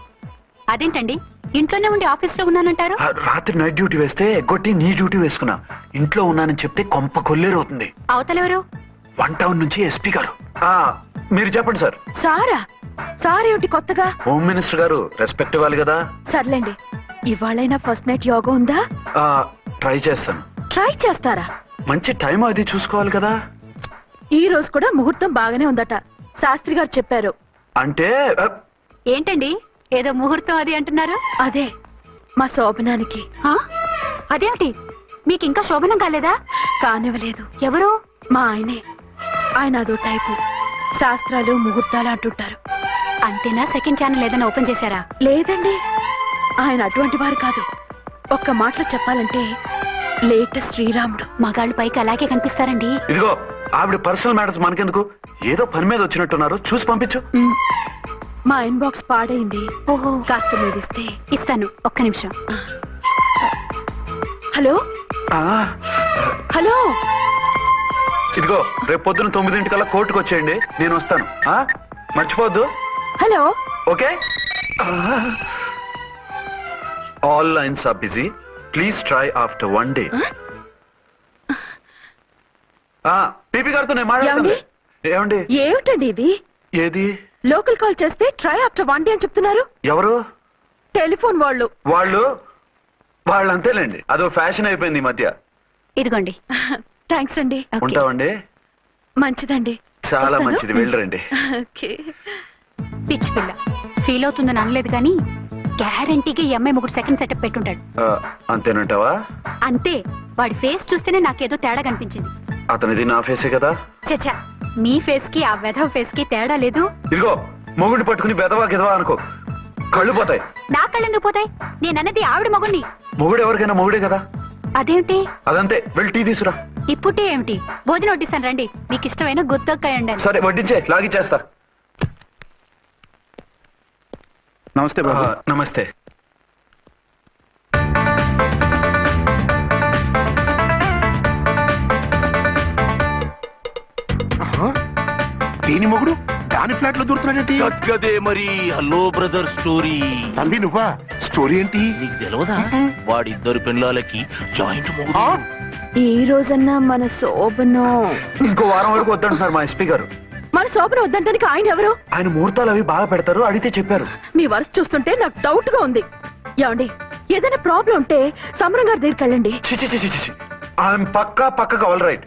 అదేంటండి ఇంట్లోనే ఉండి ఆఫీస్ లో ఉన్నానంటారు? రాత్రి నైట్ డ్యూటీ వేస్తే ఎగ్గొట్టి నీ డ్యూటీ వేసుకున్నా. ఇంట్లో ఉన్నానని చెప్తే కొంప కొల్లేరవుతుంది. అవతలెవరు? 1 టౌన్ నుంచి ఎస్పీ గారు. మీరు చెప్పండి సార్. సారా? సారేమిటి కొత్తగా? హోమ్ మినిస్టర్ గారు, రెస్పెక్ట్ ఇవ్వాలి కదా. సర్లేండి, ఇవాళైనా ఫస్ట్ నైట్ యోగా ఉందా? ట్రై చేస్తాను. ట్రై చేస్తారా? మంచి టైం అది చూసుకోవాలి కదా. ఈ రోజు కూడా ముహూర్తం బాగానే ఉందట, శాస్త్రి గారు చెప్పారు. అంటే ఏంటండి ఏదో ముహూర్తం అది అంటున్నారు? అదే మా శోభనానికి. అదేమిటి మీకు ఇంకా శోభనం కాలేదా? కానివ్వలేదు. ఎవరు? మా ఆయనే. ఆయన అదో టైపు, శాస్త్రాలు ముహూర్తాలు అంటుంటారు. అంతేనా? సెకండ్ ఛానల్ ఏదైనా ఓపెన్ చేశారా? లేదండి, ఆయన అటువంటి వారు కాదు. ఒక్క మాటలో చెప్పాలంటే లేటెస్ట్ శ్రీరాముడు. మగాళ్ళు పైకి అలాగే కనిపిస్తారండి. ఇదిగో ఆవిడ పర్సనల్ మ్యాటర్స్ మనకెందుకు, ఏదో పని మీద వచ్చినట్టున్నారు, చూసి పంపించు. మా ఇన్బాక్స్ పాడైంది. ఓహో, కాస్త మీరిస్తే. ఇస్తాను, ఒక్క నిమిషం. హలో హలో, ఇదిగో రేపు పొద్దున 9 కోర్టుకు వచ్చేయండి, నేను వస్తాను. మర్చిపోవద్దు. Hello. Okay. All lines are busy, please try after 1 day. PP గారితో నేను మాట్లాడండి. ఏమండి? ఏమిటండి ఇది? ఏది? లోకల్ కాల్ చేస్తే ట్రై ఆఫ్టర్ 1 day అని చెప్తున్నారు. ఎవరు? టెలిఫోన్ వాళ్ళు. వాళ్ళు అంతేలేండి, అదో ఫ్యాషన్ అయిపోయింది ఈ మధ్య. ఇదిగోండి. థ్యాంక్స్ అండి. ఉంటామండి. మంచిదండి. చాలా మంచిది, వెళ్ళరండి. పిచ్చి పిల్ల ఫీల్ అవుతుందని అనలేదు కానీ గ్యారంటీగా ఈ అమ్మాయి ముగ్గురు సెకండ్ సెటప్ పెట్టుంటాడు. అంతేనంటావా? అంతే. వాడి ఫేస్ చూస్తేనే నాకేదో తేడా కనిపించింది. అతనిది నా ఫేసే కదా. చచ్చా, మీ ఫేస్ కి ఆ వెధవ ఫేస్ కి తేడా లేదు. ఇదిగో మొగుడిని పట్టుకుని బెదవా గిదవా అనుకో, కళ్ళు పోతాయి. నా కళ్ళు ఎందుకు పోతాయి? నేనన్నది ఆవిడ మొగుడిని. మొగుడు ఎవరికైనా మొగుడే కదా. అదేమిటి? అదంతే, వెళ్ళి టీ తీసురా. ఇప్పుడే ఏమిటి? భోజనం వడ్డిస్తాను రండి, మీకు ఇష్టమైన గుత్తొక్కాయ ఉండండి. సరే వడ్డించే, లాగిచ్చేస్తా. నమస్తే బాబు. నమస్తే. దీని మొగుడు దాని ఫ్లాట్ లో దూరుతున్నాడేంటి? గదే మరి. Hello brother story. తమ్మి నువ్వా? స్టోరీ ఏంటి? నీకు తెలియదా? వాడిద్దరు పిల్లలకి జాయింట్ మొగుడు. ఈ రోజన్నా మన శోభనం. ఇంకో వారం వరకు వద్దంటున్నారు మా ఎస్పీ గారు. మన శోభనం వద్దంటానికి ఆయన ఎవరు? ఆయన ముహూర్తాలు అవి బాగా పెడతారు, అడిగితే చెప్పారు. మీ వరుస చూస్తుంటే నాకు డౌట్ గా ఉంది. ఏమండి, ఏదైనా ప్రాబ్లం ఉంటే సమరం గారి దగ్గరికి వెళ్ళండి. ఆయన పక్కగా ఆల్ రైట్.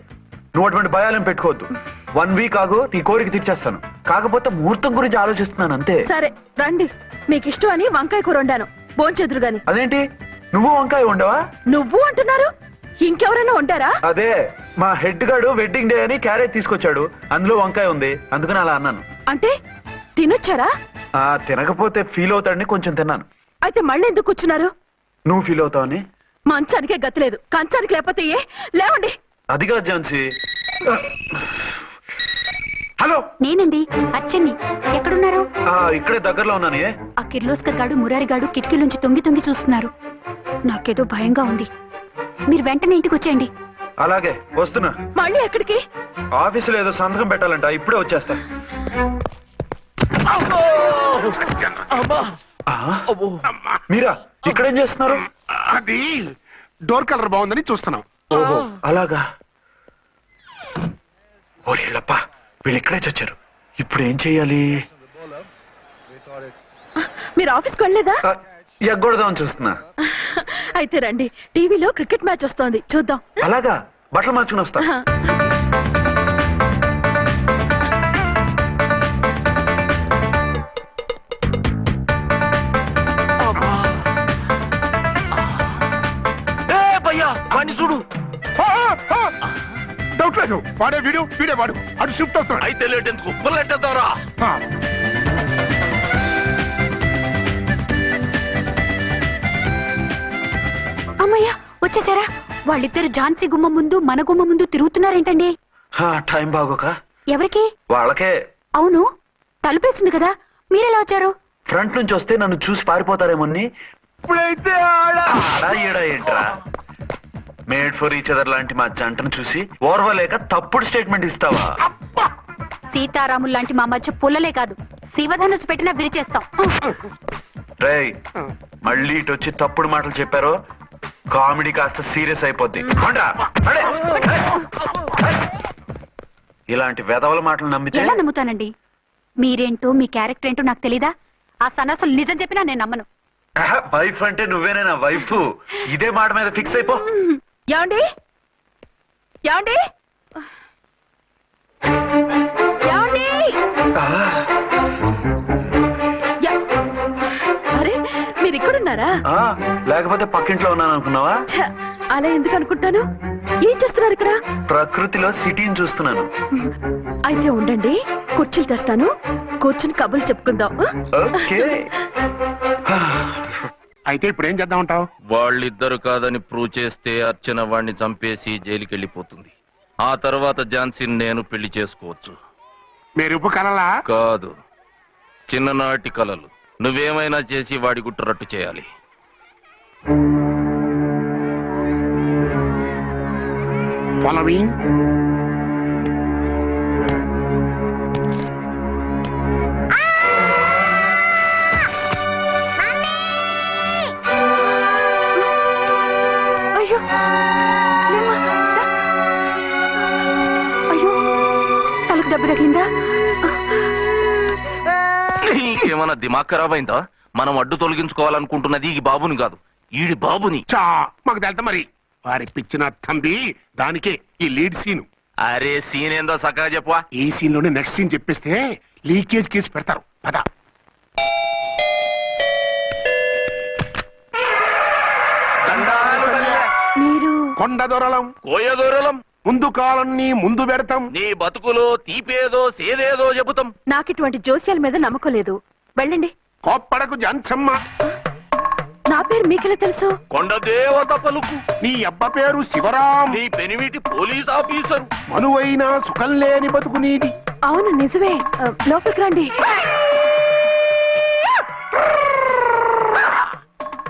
నువ్వు అటువంటి భయాలను పెట్టుకోవద్దు. 1 week ఆగు, నీ కోరిక తీర్చేస్తాను. కాకపోతే ముహూర్తం గురించి ఆలోచిస్తున్నాను అంతే. సరే రండి, మీకు ఇష్టం అని వంకాయ కూర వండాను, భోంచెదురు గాని. అదేంటి నువ్వు వంకాయ ఉండవా? నువ్వు అంటున్నారు, ఇంకెవరైనా ఉంటారా? అదే మా హెడ్ గాడు వెడ్డింగ్ డే అని క్యారేజ్ తీసుకొచ్చాడు, అందులో వంకాయ ఉంది, అందుకని అలా అన్నాను. అంటే తినొచ్చారా? తినకపోతే ఫీల్ అవుతాడని కొంచెం తిన్నాను. అయితే మళ్ళీ ఎందుకు కూర్చున్నారు? నువ్వు ఫీల్ అవుతావని. మంచానికే గతి లేదు, కంచానికి లేకపోతే ఏ? లేవండి. అదిగా ఝాన్సీ. హలో, నేనండి అచ్చన్ని. ఎక్కడున్నారు? ఇక్కడే దగ్గరలో ఉన్నాను. ఆ కిర్లోస్కర్ గాడు మురారి గాడు కిటికీలోంచి తొంగి తొంగి చూస్తున్నారు. నాకేదో భయంగా ఉంది. మీరు వెంటనే ఇంటికి వచ్చేయండి. అలాగే వస్తున్నా. మళ్ళీ ఎక్కడికి? ఆఫీసులో ఏదో సంతకం పెట్టాలంట, ఇప్పుడే వచ్చేస్తా. మీరా ఇక్కడేం చేస్తున్నారు? అది డోర్ కలర్ బాగుందని చూస్తున్నాం. ఓహో అలాగా. ఓరేళ్ళప్ప, వీళ్ళు ఇక్కడే చచ్చారు. ఇప్పుడు ఏం చెయ్యాలి? మీరు ఆఫీస్కి వెళ్ళలేదా? ఎగ్గొడదామని చూస్తున్నా. అయితే రండి, టీవీలో క్రికెట్ మ్యాచ్ వస్తోంది, చూద్దాం. అలాగా, బట్టలు మార్చుకుని వస్తా. చూడు, డౌట్ లేదు, వాడే వీడియో వాడు అటు షిఫ్ట్ అవుతాడు. అయితే లేట్ ఎందుకు, బుల్లెట్టేద్దాంరా. అమ్మయ్యా వచ్చేసారా? వాళ్ళిద్దరు ఝాన్సీ గుమ్మ ముందు మన గుమ్మ ముందు తిరుగుతున్నారేంటండి? టైం బాగోక. ఎవరికి? వాళ్ళకే. అవును, తలుపేసింది కదా, మీరెలా వచ్చారు? ఫ్రంట్ నుంచి వస్తే నన్ను చూసి పారిపోతారేమోని. ఇప్పుడైతే ఏంట్రా, మేడ్ ఫర్ ఈచ్ అదర్ లాంటి మా జంటను చూసి ఓర్వలేక తప్పుడు స్టేట్మెంట్ ఇస్తావా? సీతారాములు లాంటి మా మధ్య పుల్లలే కాదు, శివధనుసు పెట్టినా విరిచేస్తాం. రేయ్, మళ్ళీ ఇటు వచ్చి తప్పుడు మాటలు చెప్పారో కామెడీ కాస్త సీరియస్ అయిపోద్ది. ఇలాంటి వెధవల మాటలు నమ్మితే ఎలా నమ్ముతానండి? మీరేంటో మీ క్యారెక్టర్ ఏంటో నాకు తెలీదా? ఆ సన్నాసులు నిజం చెప్పినా నేను నమ్మను. వైఫ్ అంటే నువ్వేనే నా వైఫ్. ఇదే మాట మీద ఫిక్స్ అయిపో. ఏమండి ఏమండి ఏమండి? అరే, మీరు ఇక్కడున్నారా? లేకపోతే పక్కింట్లో ఉన్నాను అనుకున్నావా? అలా ఎందుకు అనుకుంటాను? ఏం చేస్తున్నారు ఇక్కడ? ప్రకృతిలో సిటీని చూస్తున్నాను. అయితే ఉండండి, కుర్చీలు తెస్తాను, కూర్చుని కబుర్లు చెప్పుకుందాం. ఓకే. అయితే ఇప్పుడు ఏం చేద్దాం అంటావు? వాళ్ళిద్దరు కాదని ప్రూవ్ చేస్తే అర్చన వాణ్ణి చంపేసి జైలుకి వెళ్ళిపోతుంది. ఆ తర్వాత ఝాన్సీని నేను పెళ్లి చేసుకోవచ్చు. మీరు ఉప్పు కలలా? కాదు, చిన్ననాటి కలలు. నువ్వేమైనా చేసి వాడి గుట్టు రట్టు చేయాలి. ఫాలోయింగ్. అయ్యో అయ్యో, తలకు దెబ్బ తగిలిందా? నీకేమన్నా దిమాగ్ ఖరాబ్ అయిందా? మనం అడ్డు తొలగించుకోవాలనుకుంటున్నది ఈ బాబుని కాదు, ఈడి బాబుని. మాకు తెలుతా మరి. వారి పిచ్చిన తంబి, దానికే ఈ లీడ్ సీన్. అరే సీన్ ఏందో సక్కగా చెప్పవా? ఈ సీన్ లోనే నెక్స్ట్ సీన్ చెప్పేస్తే లీకేజ్ కేసు పెడతారు. పద. మీరు కొండ దొరలం, కోయ దూరలం, ముందు కాలన్నీ ముందు పెడతాం. నీ బతుకులో తీపేదో సేదేదో చెబుతాం. నాకు ఇటువంటి జోస్యాల మీద నమ్మకం లేదు, వెళ్ళండి. కోప్పడకు జంచమ్మ. నా పేరు మీకెలా తెలుసు? కొండ దేవత పలుకు. నీ అబ్బ పేరు శివరాం. నీ పెనిమిటి పోలీస్ ఆఫీసరు. మనువైన సుఖం లేని బతుకు నీది. అవును నిజమే, లోపలికి రండి.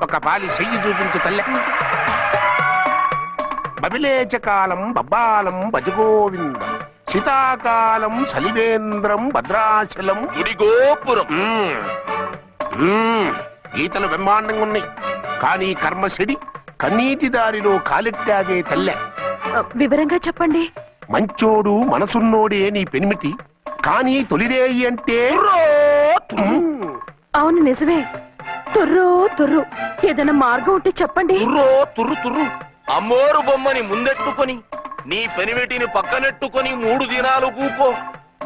ఒక పాలి చెయ్యి చూపించు తల్లె. బబిలేచకాలం బబ్బాలం భజగోవిందం, శీతాకాలం సలివేంద్రం భద్రాచలం గుడిగోపురం. గీతలు బ్రహ్మాండంగా ఉన్నాయి, కానీ కర్మ చెడి కన్నీటి దారిలో కాలెట్టాగే తల్లె. వివరంగా చెప్పండి. మంచోడు మనసున్నోడే నీ పెనిమిటి, కానీ తొలిరేయి అంటే అవును నిజమే, తుర్రు తుర్రు. ఏదైనా మార్గం ఉంటే చెప్పండి. తుర్రు తుర్రు. అమ్మోరు బొమ్మని ముందెట్టుకొని నీ పెనిమిటిని పక్కనెట్టుకొని 3 దినాలు కూకో.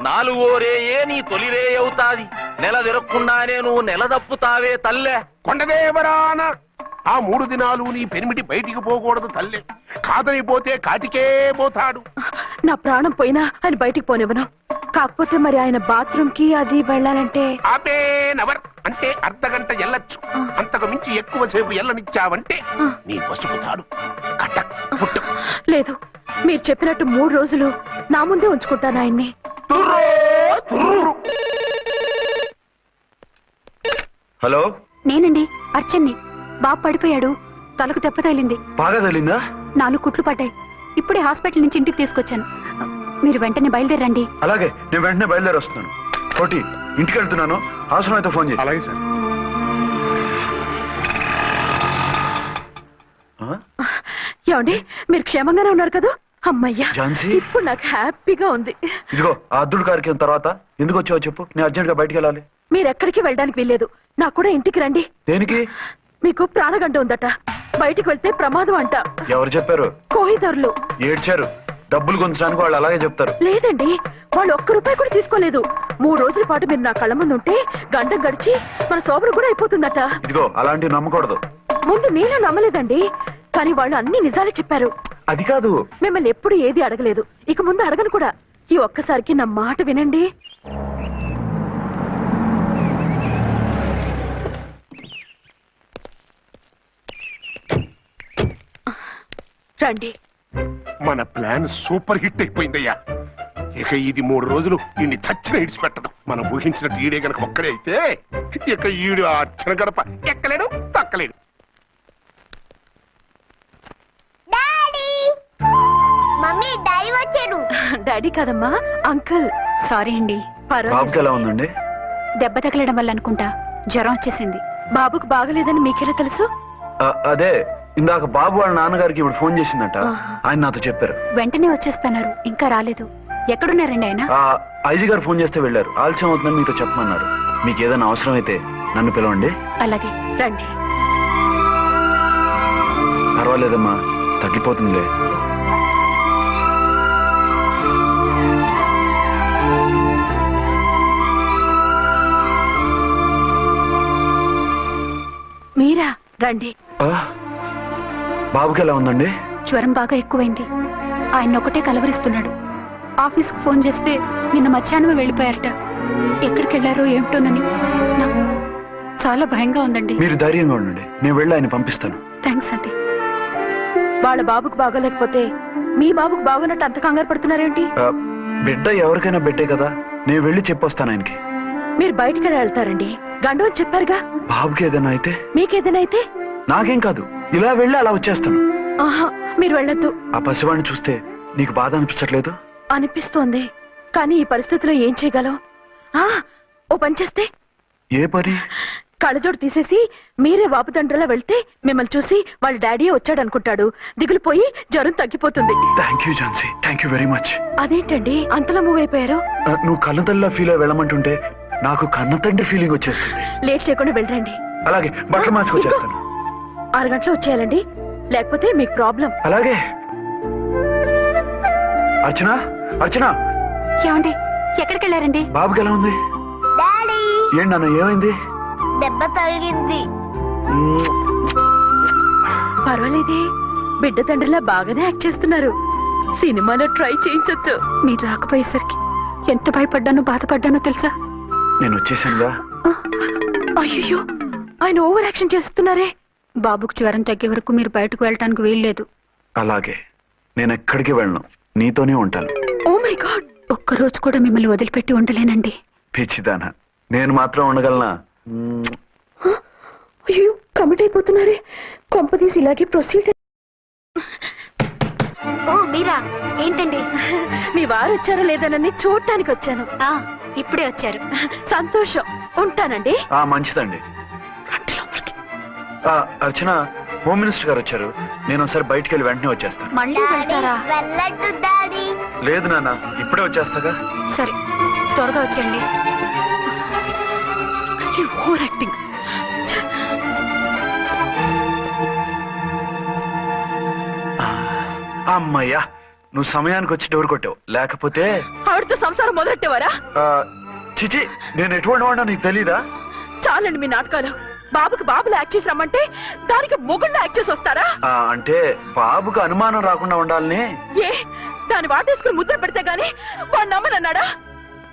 4వ రేయే నీ తొలి రే అవుతాది. నెల తిరగకుండానే నువ్వు నెల తప్పుతావే తల్లే. కొండదేవరాన ఆ 3 దినాలు నీ పెనిమిటి బయటికి పోకూడదు తల్లే. కాదని పోతే కాటికే పోతాడు. నా ప్రాణం పోయినా అని బయటికి పోనివ్వను. కాకపోతే మరి ఆయన బాత్రూమ్ కి అది వెళ్ళాలంటే హాఫ్ అంటే అర్ధగంట వెళ్ళొచ్చు. అంతకు మించి ఎక్కువసేపు వెళ్ళనిచ్చావంటే నీ పసుపు తాడు కటక్ పుట్టు. లేదు, మీరు చెప్పినట్టు 3 రోజులు నా ముందే ఉంచుకుంటాను ఆయన్ని. హలో, నేనండి, అర్చన్ని. బాబు పడిపోయాడు, తలకు దెబ్బ తగిలింది. బాగా తగిలిందా? 4 కుట్లు పడ్డాయి. ఇప్పుడే హాస్పిటల్ నుంచి ఇంటికి తీసుకొచ్చాను. మీరు వెంటనే బయలుదేరండి. అలాగే, నేను వెంటనే బయలుదేరి వస్తున్నాను. కోటి, ఇంటికి వెళ్తున్నాను, అవసరం అయితే ఫోన్ చేయి. అలాగే సార్. ఏమండి, మీరు క్షేమంగానే ఉన్నారు కదా? అమ్మయ్యా, ఝాన్సీ, ఇప్పుడు నాకు హ్యాపీగా ఉంది. ఇదిగో ఆ అద్దుడు కార్యక్రమం తర్వాత ఎందుకు వచ్చావో చెప్పు, నేను అర్జెంట్ గా బయటికి వెళ్ళాలి. మీరు ఎక్కడికి వెళ్ళడానికి వీల్లేదు, నాకు కూడా ఇంటికి రండి. దేనికి? మీకు ప్రాణగంట ఉందట, బయటికి వెళ్తే ప్రమాదం అంట. ఎవరు చెప్పారు? కోహిదర్లు ఏడ్చారు. డబ్బులు గుంచడానికి వాళ్ళు అలాగే చెప్తారు. లేదండి, వాళ్ళు ₹1 కూడా తీసుకోలేదు. 3 రోజుల పాటు మీరు నా కళ్ళ ముందు ఉంటే గంట గడిచి మన సోబరు కూడా అయిపోతుందట. ఇదిగో అలాంటివి నమ్మకూడదు. ముందు నేను నమ్మలేదండి, కానీ వాళ్ళు అన్ని నిజాలే చెప్పారు. అది కాదు, మిమ్మల్ని ఎప్పుడు ఏది అడగలేదు, ఇక ముందు అడగను కూడా. ఈ ఒక్కసారికి నా మాట వినండి. రండి. మన ప్లాన్ సూపర్ హిట్ అయిపోయిందయ్యా. ఇక ఇది 3 రోజులు ఈయన్ని చచ్చిన ఇడిచిపెట్టడం. మనం ఊహించినట్టు ఈడే గనక ఒక్కడే అయితే ఇక ఈడు ఆ అర్చన గడప ఎక్కలేడు, తక్కలేడు. మమ్మీ డాడీ వచ్చారు. డాడీ కాదమ్మా, అంకుల్. సారీ అండి. బాబుకి ఎలా ఉందండి? దెబ్బ తగలడం వల్ల అనుకుంటా జ్వరం వచ్చేసింది. బాబుకు బాగలేదని మీకెలా తెలుసు? అదే ఇందాక బాబు వాళ్ళ నాన్నగారికి ఇప్పుడు ఫోన్ చేసిందంట, ఆయన నాతో చెప్పారు. వెంటనే వచ్చేస్తున్నారు, ఇంకా రాలేదు. ఎక్కడున్నారండి ఆయన? ఐజీ గారు ఫోన్ చేస్తే వెళ్ళారు. ఆలస్యం అవుతుందని మీతో చెప్పమన్నారు. మీకు ఏదైనా అవసరం అయితే నన్ను పిలవండి. అలాగే, రండి. పర్వాలేదమ్మా, తగ్గిపోతుందిలే. మీరా? రండి. బాబుకి ఎలా ఉందండి? జ్వరం బాగా ఎక్కువైంది. ఆయన ఒకటే కలవరిస్తున్నాడు. ఆఫీస్కు ఫోన్ చేస్తే నిన్న మధ్యాహ్నమే వెళ్ళిపోయారట. ఎక్కడికి వెళ్ళారో ఏమిటోనని నాకు చాలా భయంగా ఉందండి. మీరు ధైర్యంగా ఉండండి, నేను వెళ్ళి ఆయన పంపిస్తాను. థ్యాంక్స్ అండి. వాళ్ళ బాబుకు బాగోలేకపోతే మీ బాబుకు బాగున్నట్టు అంత కంగారు పడుతున్నారేంటి? బిడ్డ ఎవరికైనా బిడ్డే కదా, నేను వెళ్ళి చెప్పొస్తాను ఆయనకి. మీరు బయటికి వెళ్తారండి, గండు అని చెప్పారుగా. బాబుకి ఏదైనా అయితే? మీకేదైనా అయితే? నాకేం కాదు, ఇలా వెళ్ళి అలా వచ్చేస్తాను. ఆహా, మీరు వెళ్ళొద్దు. ఆ పసివాడిని చూస్తే నీకు బాధ అనిపించట్లేదు? అనిపిస్తోంది, కానీ ఈ పరిస్థితిలో ఏం చేయగలం? ఓ పని చేస్తే? ఏ పని? కళ్ళజోడు తీసేసి మీరే వాపుదండ్రలా వెళ్తే మిమ్మల్ని చూసి వాళ్ళ డాడీ వచ్చాడు అనుకుంటాడు. దిగులు పోయి జ్వరం తగ్గిపోతుంది. Thank you Jhansi, thank you very much. అదేంటండి అంతలా మూవ్ అయిపోయారు? నువ్వు కన్నతల్లిలా ఫీల్ అయి వెళ్ళమంటుంటే నాకు కన్నతండ్రి ఫీలింగ్ వచ్చేస్తుంది. లేట్ చేయకుండా వెళ్ళండి. అలాగే, బట్టలు మార్చుకొచ్చేస్తాను. 6 గంటలు వచ్చేయాలండి, లేకపోతే మీకు ప్రాబ్లం. అలాగే. అర్చన, అర్చన. ఏమండి, ఎక్కడికి వెళ్ళారండి? బాబుకి ఎలా ఉంది? డాడీ ఏంటి నాన్న ఏమైంది? దెబ్బ తగిలింది. పర్వాలేదే, బిడ్డ తండ్రిలా బాగానే యాక్ట్ చేస్తున్నారు. సినిమాలో ట్రై చేయించొచ్చు. మీరు రాకపోయేసరికి ఎంత భయపడ్డానో బాధపడ్డానో తెలుసా? నేను వచ్చేసానుగా. అయ్యో, ఆయన ఓవర్ యాక్షన్ చేస్తున్నారే. బాబుకు జ్వరం తగ్గే వరకు మీరు బయటకు వెళ్ళటానికి వీల్లేదు. అలాగే, నేను ఎక్కడికి వెళ్ళను, నీతోనే ఉంటాను. ఓ మై గాడ్, ఒక్కరోజు కూడా మిమ్మల్ని వదిలిపెట్టి ఉండలేనండి. పిచ్చిదానా, నేను మాత్రం ఉండగలనా? అయ్యో, కమిట్ అయిపోతున్నారే. కొంపదీసి ఇలాగే ప్రొసీడ్. ఓ మీరా, ఏంటండి? మీ వారు వచ్చారో లేదనని చూడటానికి వచ్చాను. ఇప్పుడే వచ్చారు, సంతోషం. ఉంటానండి. మంచిదండి. అర్చన, హోమ్ మినిస్టర్ గారు వచ్చారు. నేను ఒకసారి బయటికి వెళ్ళి వెంటనే వచ్చేస్తాను. మళ్ళీ వెళ్తారా? వెళ్ళొద్దు డాడీ. లేదు నాన్న, ఇప్పుడే వచ్చేస్తాగా. సరే, త్వరగా వచ్చేయండి. Over acting. అమ్మయ్యా, నువ్వు సమయానికి వచ్చి డోర్ కొట్టావు, లేకపోతే ఆవిడతో సంసారం మొదలెట్టేవారా? చిచి, నేను ఎటువంటి వాడినా నీకు తెలీదా? చాలండి మీ నాటకాలు. బాబుకి బాబులు యాక్ట్ చేసి రమ్మంటే దానికి మొగుళ్ళు యాక్ట్ చేసి వస్తారా? అంటే బాబుకు అనుమానం రాకుండా ఉండాలని. ఏ, దాన్ని వాటేసుకుని ముద్ర పెడితే గాని వాడు నమ్మనన్నాడా?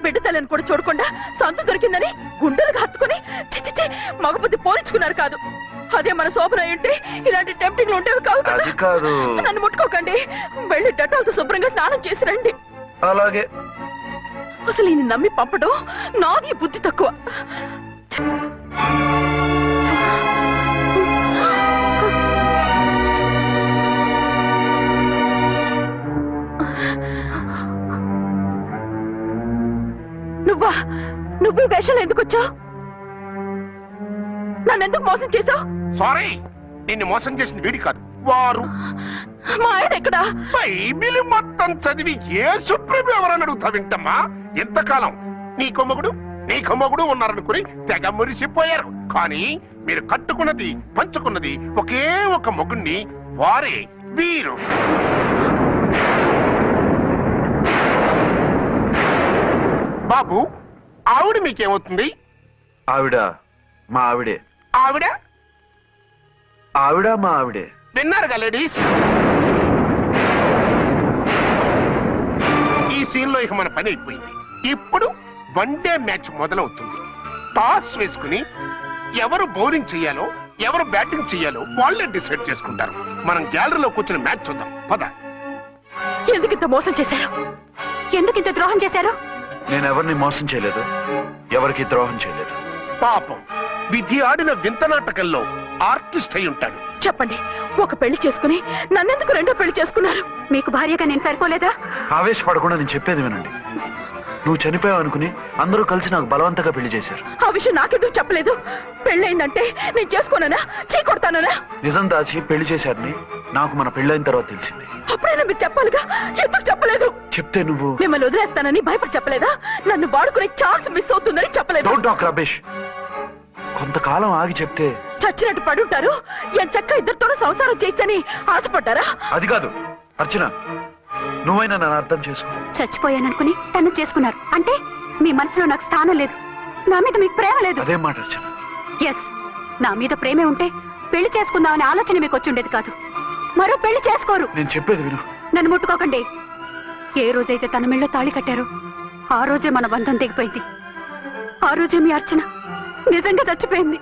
బిడ్డ తల్లిని కూడా చూడకుండా సొంత దొరికిందని గుండెలకు హత్తుకుని చిచ్చి మగబుద్ధి పోల్చుకున్నారు కాదు. అదే మన శోభన ఉంటే ఇలాంటి టెంప్టింగ్లు ఉండేవి కావు కదా. అది కాదు. నన్ను ముట్టుకోకండి, వెళ్ళి డెటాల్తో శుభ్రంగా స్నానం చేసి రండి. అలాగే. అసలు ఈయన నమ్మి పంపడం నాది బుద్ధి తక్కువ. నువ్వు వేషాలు ఎందుకు వచ్చావు? నన్ను ఎందుకు మోసం చేశావు? సారీ, నిన్ను మోసం చేసింది వీడి కాదు, వారు. మా ఆయన ఎక్కడా? బైబిల్ మొత్తం చదివి ఏ సుప్రీం ఎవరని అడుగుతా వింటమ్మా. ఎంతకాలం నీకో మొగుడు ఉన్నారనుకుని తెగ మురిసిపోయారు. కానీ మీరు కట్టుకున్నది పంచుకున్నది ఒకే ఒక మొగుణ్ణి, వారే వీరు. బాబు, ఆవిడ మీకేమవుతుంది? ఆవిడ మా ఆవిడే. ఆవిడ ఆవిడ మా ఆవిడే. విన్నారుగా లేడీస్, ఈ సీన్ లో ఇక మన పని అయిపోయింది. ఇప్పుడు వన్ డే మ్యాచ్ మొదలవుతుంది. టాస్ వేసుకుని ఎవరు బౌలింగ్ చెయ్యాలో ఎవరు బ్యాటింగ్ చెయ్యాలో వాళ్ళే డిసైడ్ చేసుకుంటారు. మనం గ్యాలరీలో కూర్చుని మ్యాచ్ చూద్దాం, పద. ఎందుకు ఇంత మోసం చేశారు? ఎందుకు ఇంత ద్రోహం చేశారు? నేను ఎవరిని మోసం చేయలేదు, ఎవరికి ద్రోహం చేయలేదు. పాపం, విధి ఆడిన వింత నాటకంలో ఆర్టిస్ట్ అయి ఉంటాడు. చెప్పండి, ఒక పెళ్లి చేసుకుని నన్నెందుకు రెండో పెళ్లి చేసుకున్నారు? మీకు భార్యగా నేను సరిపోలేదా? ఆవేశపడకుండా నేను చెప్పేది వినండి. నువ్వు చనిపోయావు అనుకుని అందరూ కలిసి నాకు బలవంతంగా పెళ్లి చేశారు. ఆ విషయం నాకెందుకు చెప్పలేదు? పెళ్ళయిందంటే నేను చేసుకోనన్నా, చీ కొడతానన్నా? నిజం దాచి పెళ్లి చేశారని నాకు మన పెళ్ళైన తర్వాత తెలిసింది. అప్పుడైనా మీరు చెప్పాలిగా, ఎందుకు చెప్పలేదు? చెప్తే నువ్వు మిమ్మల్ని వదిలేస్తానని భయపడి చెప్పలేదా? నన్ను వాడుకునే ఛాన్స్ మిస్ అవుతుందని చెప్పలేదు. Don't talk Ramesh. కొంతకాలం ఆగి చెప్తే చచ్చినట్టు పడుంటారు. ఎంచక్క ఇద్దరితోనూ సంసారం చేయొచ్చని ఆశపడ్డారా? అది కాదు అర్చన, నువ్వైనా నన్ను అర్థం చేసుకో. చచ్చిపోయాననుకుని తను చేసుకున్నారు అంటే మీ మనసులో నాకు స్థానం లేదు, నా మీద మీకు ప్రేమ లేదు. అదేం మాట అర్చన? ఎస్, నా మీద ప్రేమే ఉంటే పెళ్లి చేసుకుందామనే ఆలోచన మీకు వచ్చి ఉండేది కాదు. మరో పెళ్లి చేసుకోరు. నేను చెప్పేది విను. నన్ను ముట్టుకోకండి. ఏ రోజైతే తన మెళ్ళో తాళి కట్టారో ఆ రోజే మన బంధం తెగిపోయింది. ఆ రోజే మీ అర్చన నిజంగా చచ్చిపోయింది.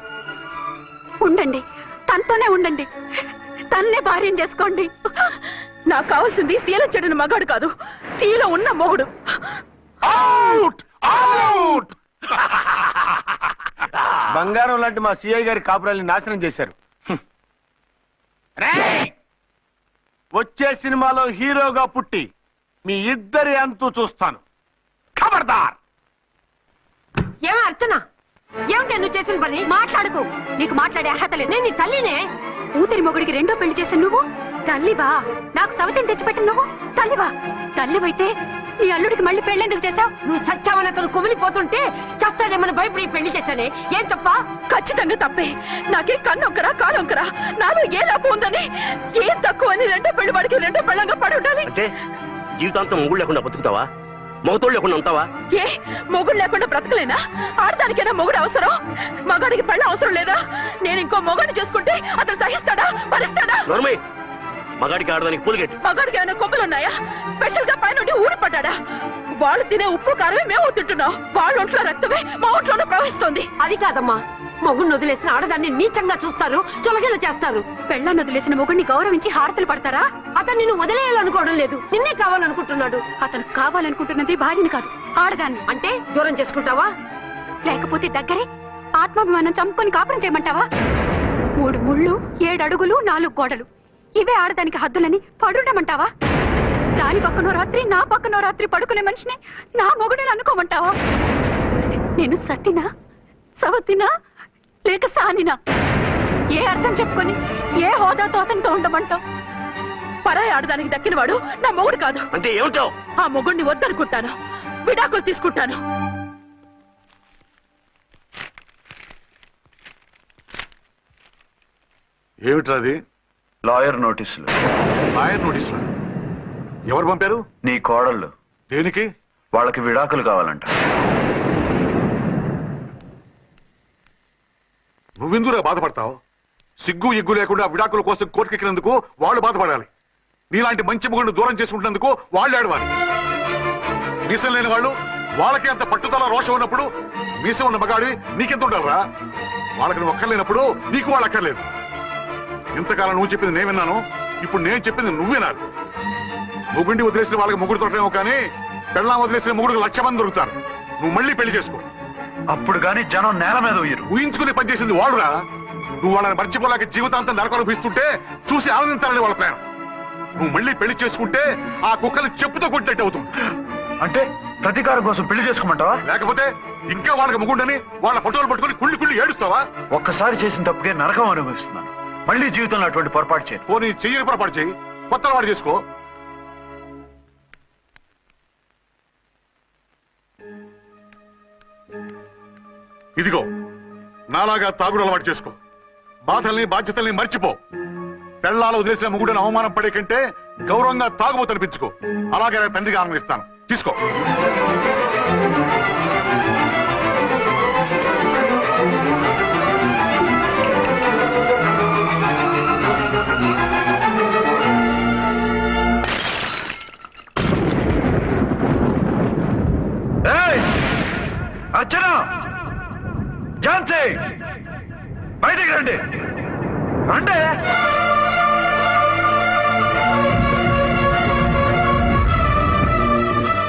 ఉండండి, తనతోనే ఉండండి, తన్నే భార్యం చేసుకోండి. నాకు కావాల్సింది శీల చెడిన మగాడు కాదు, శీల ఉన్న మొగుడు. Out out. బంగారం లాంటి మా సిఐ గారి కాపురాల్ని నాశనం చేశారు. వచ్చే సినిమాలో హీరోగా పుట్టి మీ ఇద్దరి అంతు చూస్తాను. ఖబర్దార్. ఏమో అర్చన, ఏమిటి నువ్వు చేసిన పని? మాట్లాడుకో, నీకు మాట్లాడే అర్హత లేదు. నేను నీ తల్లినే. కూతురి మొగుడికి రెండో పెళ్లి చేసిన నువ్వు తల్లివా? నాకు సవతిని తెచ్చిపెట్టిన నువ్వు తల్లివా? తల్లివైతే నీ అల్లుడికి మళ్ళీ పెళ్ళెందుకు చేశావు? నువ్వు చచ్చావని అతను కుమిలిపోతుంటే చస్తాడేమని భయపడి పెళ్లి చేశానే. ఏం తప్ప? ఖచ్చితంగా తప్పే. నాకే కన్నొక్కరా కానొక్కరా, నాలో ఏ లాభం ఉందని, ఏం తక్కువ అని రెండో పెళ్లి వాడికి రెండో పెళ్ళంగా పడి ఉండాలి. అంటే జీవితాంతం మొగుడు లేకుండా బతుకుతావా? మొగతోడు లేకుండా ఉంటావా? ఏ మొగుడు లేకుండా బ్రతకలేనా? ఆడదానికైనా మొగుడు అవసరం, మగాడికి పెళ్ళ అవసరం లేదా? నేను ఇంకో మొగాడిని చేసుకుంటే అతను సహిస్తాడా, భరిస్తాడా? మగాడికి ఆడదానికి పూలిగెట్టు. మగాడికి ఏమైనా కొమ్మలున్నాయా? స్పెషల్ గా పైనుండి ఊరి పడ్డాడా? వాళ్ళు తినే ఉప్పు కారమే మేము తింటున్నాం. వాళ్ళ ఒంట్లో రక్తమే మా ఒంట్లోనే ప్రవహిస్తోంది. అది కాదమ్మా, మొగుడిని వదిలేసిన ఆడదాన్ని నీచంగా చూస్తారు, చులకన చేస్తారు. పెళ్ళాన్ని వదిలేసిన మొగుడిని గౌరవించి హారతలు పడతారా? అతను నిన్ను వదిలేయాలనుకోవడం లేదు, నిన్నే కావాలనుకుంటున్నాడు. అతను కావాలనుకుంటున్నది భార్యని కాదు, ఆడదాన్ని. అంటే దూరం చేసుకుంటావా? లేకపోతే దగ్గరే ఆత్మాభిమానం చంపుకొని కాపురం చేయమంటావా? 3 ముళ్ళు 7 అడుగులు 4 గోడలు, ఇవే ఆడదానికి హద్దులని పడుండమంటావా? దాని పక్కనో రాత్రి నా పక్కనో రాత్రి పడుకునే మనిషిని నా మొగుడిని అనుకోమంటావా? నేను సతినా, సవతినా, లేక సానినా? ఏ అర్థం చెప్పుకొని ఏ హోదాతో అతనితో ఉండమంటావు? పరాయి ఆడదానికి దక్కినవాడు నా మొగుడు కాదు. అంటే ఏమిటావు? ఆ మొగుడిని వద్దనుకుంటాను, విడాకులు తీసుకుంటాను. ఏమిట్రాది? లాయర్ నోటీసులు. లాయర్ నోటీసులు ఎవరు పంపారు? నీ కోడళ్ళు. దేనికి? వాళ్ళకి విడాకులు కావాలంట. నువ్వెందుకురా బాధపడతావు? సిగ్గు ఎగ్గు లేకుండా విడాకుల కోసం కోర్టుకెక్కినందుకు వాళ్ళు బాధపడాలి. నీలాంటి మంచి మొగుడిని దూరం చేసుకుంటున్నందుకు వాళ్ళు ఏడవాలి. మీసం లేని వాళ్ళు వాళ్ళకి అంత పట్టుదల రోషం ఉన్నప్పుడు మీసం ఉన్న మగాడివి నీకెంత ఉండాలరా? వాళ్ళకి నువ్వు అక్కర్లేనప్పుడు నీకు వాళ్ళు అక్కర్లేదు. ఇంతకాలం నువ్వు చెప్పింది నేను విన్నాను, ఇప్పుడు నేను చెప్పింది నువ్వు వినాలి. మొగుండి వదిలేసిన వాళ్ళకి ముగ్గురు దొరకలేమో కానీ పెళ్ళాం వదిలేసిన ముగ్గురు 1,00,000 మంది దొరుకుతారు. నువ్వు మళ్ళీ పెళ్లి చేసుకో. అప్పుడు గాని జనం నేల మీద ఉయ్యరు. ఊహించుకుని పనిచేసింది వాళ్ళురా. నువ్వు వాళ్ళని మర్చిపోలేక జీవితాంతం నరకం అనుభవిస్తుంటే చూసి ఆనందించాలని వాళ్ళ ప్లాన్. నువ్వు మళ్ళీ పెళ్లి చేసుకుంటే ఆ కుక్కలు చెప్పుతో కొట్టినట్టు అవుతుంది. అంటే ప్రతీకారం కోసం పెళ్లి చేసుకోమంటావా? లేకపోతే ఇంకా వాళ్ళకి ముగ్గుండని వాళ్ళ ఫోటోలు పట్టుకుని కుళ్ళి ఏడుస్తావా? ఒక్కసారి చేసిన తప్పుకే నరకం అనుభవిస్తున్నాను. మళ్ళీ జీవితంలో అటువంటి పొరపాటు చేయను. పోనీ చెయ్యని పొరపాటు చేయి, కొత్త వాడు చేసుకో. ఇదిగో నాలాగా తాగుడు అలవాటు చేసుకో. బాధల్ని బాధ్యతల్ని మర్చిపో. పెళ్ళాలు వదిలేసిన ముగుడని అవమానం పడే కంటే గౌరవంగా తాగుబోతు అనిపించుకో. అలాగే తండ్రిగా ఆనందిస్తాను. తీసుకో. అర్చన, ఝాన్సీ, బయటికి రండి. రండి.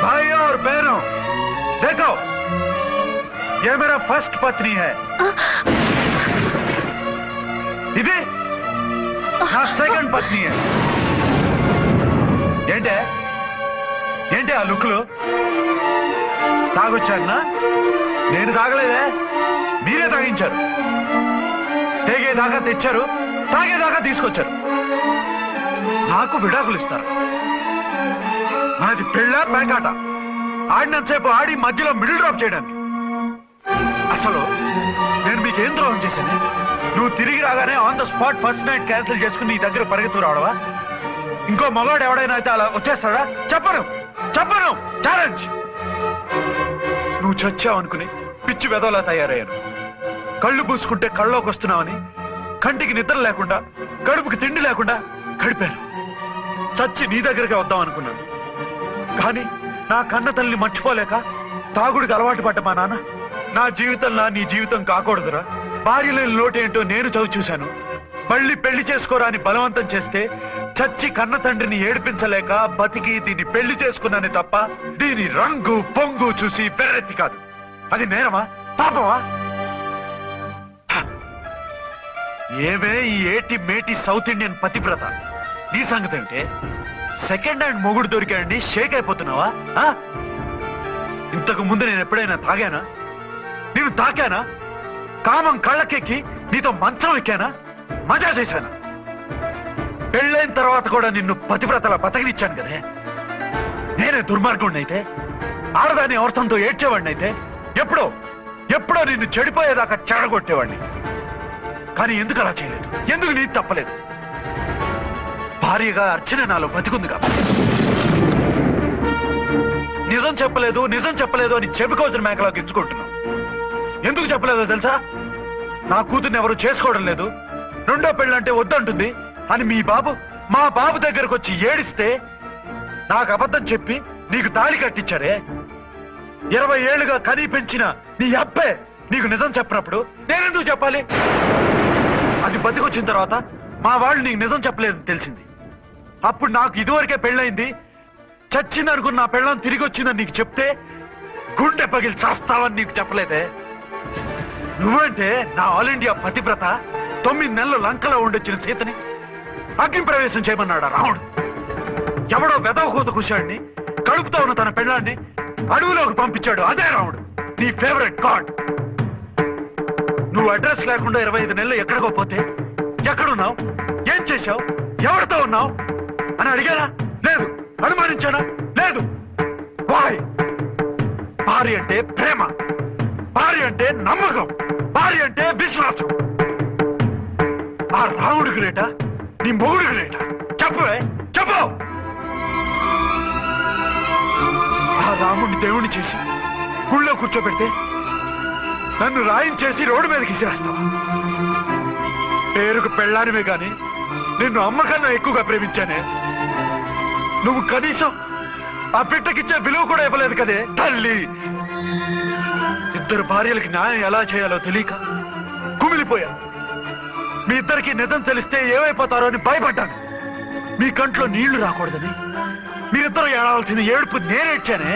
भाई और बहनों, देखो ये मेरा फर्स्ट पत्नी है. ఇది నా సెకండ్ పత్ని. ఏంటి ఆ లుక్లు? తాగొచ్చానా? నేను తాగలేదే, మీరే తాగించారు. తేగేదాకా తెచ్చారు, తాగేదాకా తీసుకొచ్చారు. నాకు విడాకులు ఇస్తారు. మనది పెళ్ళ పేకాట. ఆడినంతసేపు ఆడి మధ్యలో మిడిల్ డ్రాప్ చేయడానికి. అసలు నేను మీకేం ద్రోహం చేశాను? నువ్వు తిరిగి రాగానే on the spot first night cancel చేసుకుని నీ దగ్గర పరిగెత్తు రావడవా? ఇంకో మగాడు ఎవడైనా అయితే అలా వచ్చేస్తాడా? చెప్పను. ఛాలెంజ్. నువ్వు చచ్చావు అనుకుని పిచ్చి వెదవలా తయారయ్యాను. కళ్ళు పూసుకుంటే కళ్ళలోకి వస్తున్నావని కంటికి నిద్ర లేకుండా కడుపుకి తిండి లేకుండా గడిపాను. చచ్చి నీ దగ్గరికి వద్దాం అనుకున్నాను. కానీ నా కన్న తల్లిని మర్చిపోలేక తాగుడికి అలవాటు పడ్డ మా నాన్న నా జీవితంలో నీ జీవితం కాకూడదురా, భార్య లేని లోటేంటో నేను చవి చూశాను, మళ్ళీ పెళ్లి చేసుకోరా అని బలవంతం చేస్తే చచ్చి కన్న తండ్రిని ఏడిపించలేక బతికి దీన్ని పెళ్లి చేసుకున్నాను తప్ప దీని రంగు పొంగు చూసి వెర్రెత్తి కాదు. అది నేరమా, పాపమా? ఏమే ఈ ఏటి మేటి సౌత్ ఇండియన్ పతివ్రత, నీ సంగతి ఏమిటే? సెకండ్ హ్యాండ్ మొగుడు దొరికాడండి షేక్ అయిపోతున్నావా? ఇంతకు ముందు నేను ఎప్పుడైనా తాగానా? నేను తాకానా? కామం కళ్ళకెక్కి నీతో మంచం ఎక్కానా? మజా చేశానా? పెళ్ళైన తర్వాత కూడా నిన్ను పతివ్రతలా బతకనిచ్చాను కదే. నేనే దుర్మార్గుడిని అయితే, ఆడదాన్ని అవసరంతో ఏడ్చేవాడిని అయితే, ఎప్పుడో నిన్ను చెడిపోయేదాకా చెడగొట్టేవాడిని. కానీ ఎందుకు అలా చేయలేదు? ఎందుకు నీది తప్పలేదు? భార్యగా అర్చన నాలో బతికుంది కాబట్టి. నిజం చెప్పలేదు అని చెప్పుకోవచ్చిన మేకలా గిచ్చుకుంటున్నావు. ఎందుకు చెప్పలేదో తెలుసా? నా కూతుర్ని ఎవరు చేసుకోవడం లేదు, రెండో పెళ్ళంటే వద్దంటుంది అని మా బాబు దగ్గరకు వచ్చి ఏడిస్తే నాకు అబద్ధం చెప్పి నీకు తాళి కట్టించారే. 20 ఏళ్లుగా కనీ పెంచిన నీ అబ్బే నీకు నిజం చెప్పినప్పుడు నేనెందుకు చెప్పాలి? అది బతికొచ్చిన తర్వాత మా వాళ్ళు నీకు నిజం చెప్పలేదని తెలిసింది. అప్పుడు నాకు ఇదివరకే పెళ్ళయింది, చచ్చింది అనుకున్న నా పెళ్ళం తిరిగి వచ్చిందని నీకు చెప్తే గుండె పగిలి చేస్తావని నీకు చెప్పలేదే. నువ్వంటే నా ఆల్ ఇండియా పతివ్రత 9 నెలలు లంకలో ఉండొచ్చిన సీతని అగ్ని ప్రవేశం చేయమన్నాడు రాముడు. ఎవడో వెదవకూత కుశాడిని కడుపుతో ఉన్న తన పెళ్ళాన్ని అడవిలోకి పంపించాడు అదే రాముడు, నీ ఫేవరెట్ గాడ్. నువ్వు అడ్రస్ లేకుండా 25 నెలలు ఎక్కడికో పోతే ఎక్కడున్నావు, ఏం చేశావు, ఎవరితో ఉన్నావు అని అడిగానా? లేదు. అనుమానించానా? లేదు. వాయ్? భార్య అంటే ప్రేమ, భార్య అంటే నమ్మకం, భార్య అంటే విశ్వాసం. ఆ రాముడు గ్రేటా, నీ మొగుడు గ్రేటా? చెప్పు. ఆ రాముడిని దేవుణ్ణి చేసి గుళ్ళో కూర్చోబెడితే నన్ను రాయించేసి రోడ్డు మీదకి విసిరేస్తావా? పేరుకు పెళ్ళానివే గాని నిన్ను అమ్మకన్నా ఎక్కువగా ప్రేమించానే. నువ్వు కనీసం ఆ బిడ్డకిచ్చే విలువ కూడా ఇవ్వలేదు కదే తల్లి. ఇద్దరు భార్యలకి న్యాయం ఎలా చేయాలో తెలియక కుమిలిపోయా. మీ ఇద్దరికి నిజం తెలిస్తే ఏమైపోతారో అని భయపడ్డాను. మీ కంట్లో నీళ్లు రాకూడదని మీరిద్దరు ఏడవలసిన ఏడుపు నేనేడ్చానే.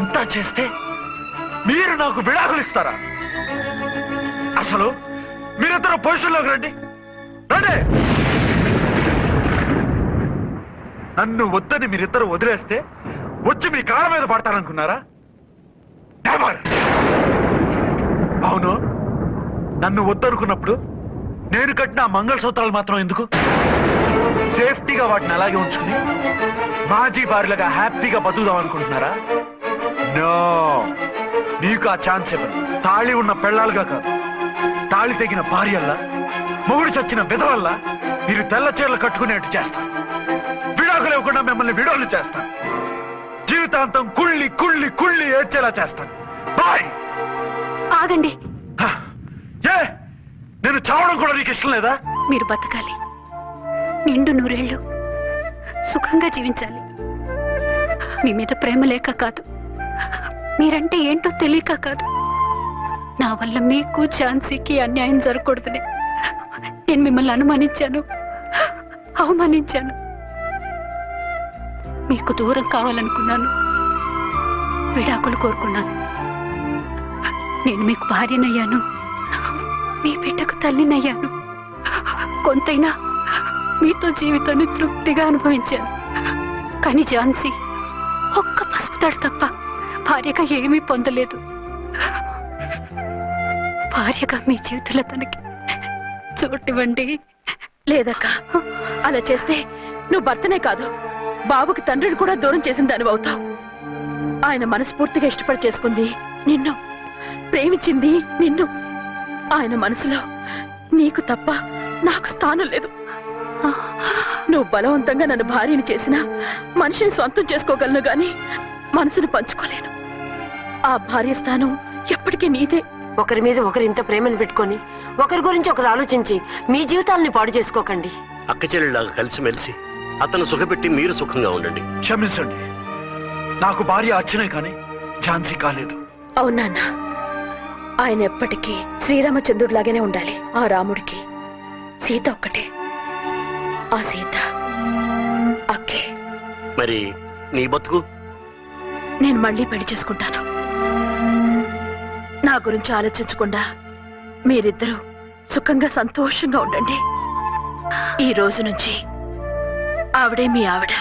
ఇంత చేస్తే మీరు నాకు విడాకులు ఇస్తారా? అసలు మీరిద్దరు పొజిషన్లోకి రండి రండి. నన్ను వద్దని మీరిద్దరు వదిలేస్తే వచ్చి మీ కాళ్ళ మీద పడతారనుకున్నారా? నెవర్. అవును, నన్ను వద్దనుకున్నప్పుడు నేను కట్టిన మంగళసూత్రాలు మాత్రం ఎందుకు? సేఫ్టీగా వాటిని అలాగే ఉంచుకుని మాజీ భార్యలుగా హ్యాపీగా బతుకుదాం అనుకుంటున్నారా? నో, మీకు ఆ ఛాన్స్ ఇవ్వను. తాళి ఉన్న పెళ్ళాలుగా కాదు, తాళి తెగిన భార్యల్లా, మొగుడు చచ్చిన విధవల్లా మీరు తెల్ల చీరలు కట్టుకునేట్టు చేస్తాను. విడాకులు ఇవ్వకుండా మిమ్మల్ని విడాకులు చేస్తాను. జీవితాంతం కుళ్ళి కుళ్ళి కుళ్ళి ఏడ్చేలా చేస్తాను. బాయ్. ఆగండి. ఏ, నేను చావడం కూడా నీకు ఇష్టం లేదా? మీరు బతకాలి, నిండు నూరేళ్లు సుఖంగా జీవించాలి. మీ మీద ప్రేమ లేక కాదు, మీరంటే ఏంటో తెలియక కాదు. నా వల్ల మీకు ఝాన్సీకి అన్యాయం జరగకూడదని నేను మిమ్మల్ని అనుమానించాను, అవమానించాను. మీకు దూరం కావాలనుకున్నాను, విడాకులు కోరుకున్నాను. నేను మీకు భార్యనయ్యాను, మీ బిడ్డకు తల్లినయ్యాను. కొంతైనా మీతో జీవితాన్ని తృప్తిగా అనుభవించాను. కానీ ఝాన్సీ ఒక్క పసుపుతాడు తప్ప భార్యగా ఏమీ పొందలేదు. భార్యగా మీ జీవితంలో తనకి చోటివ్వండి. లేదక్క, అలా చేస్తే నువ్వు భర్తనే కాదు, బాబుకి తండ్రిని కూడా దూరం చేసిన దానివి అవుతావు. ఆయన మనస్ఫూర్తిగా ఇష్టపడి చేసుకుంది నిన్ను, ప్రేమించింది నిన్ను. ఆయన మనసులో నీకు తప్ప నాకు స్థానం లేదు. నువ్వు బలవంతంగా నన్ను భార్యని చేసినా మనిషిని సొంతం చేసుకోగలను గాని మనసును పంచుకోలేను. ఆ భార్య స్థానం ఎప్పటికీ నీదే. ఒకరి మీద ఒకరు ఇంత ప్రేమను పెట్టుకొని ఒకరి గురించి ఒకరు ఆలోచించి మీ జీవితాలని పాడు చేసుకోకండి. అక్క చెల్లెళ్ళలాగా కలిసిమెలిసి అతను సుఖపెట్టి మీరు సుఖంగా ఉండండి. క్షమించండి, నాకు భార్య అర్చనే కానీ ఝాన్సీ కాలేదు. అవునా? ఆయన ఎప్పటికీ శ్రీరామచంద్రుడిలాగానే ఉండాలి. ఆ రాముడికి సీత ఒక్కటే, ఆ సీత అక్కే. మరి నీ బతుకు? నేను మళ్ళీ పెళ్లి చేసుకుంటాను. నా గురించి ఆలోచించకుండా మీరిద్దరూ సుఖంగా సంతోషంగా ఉండండి. ఈ రోజు నుంచి ఆవిడే మీ ఆవిడ.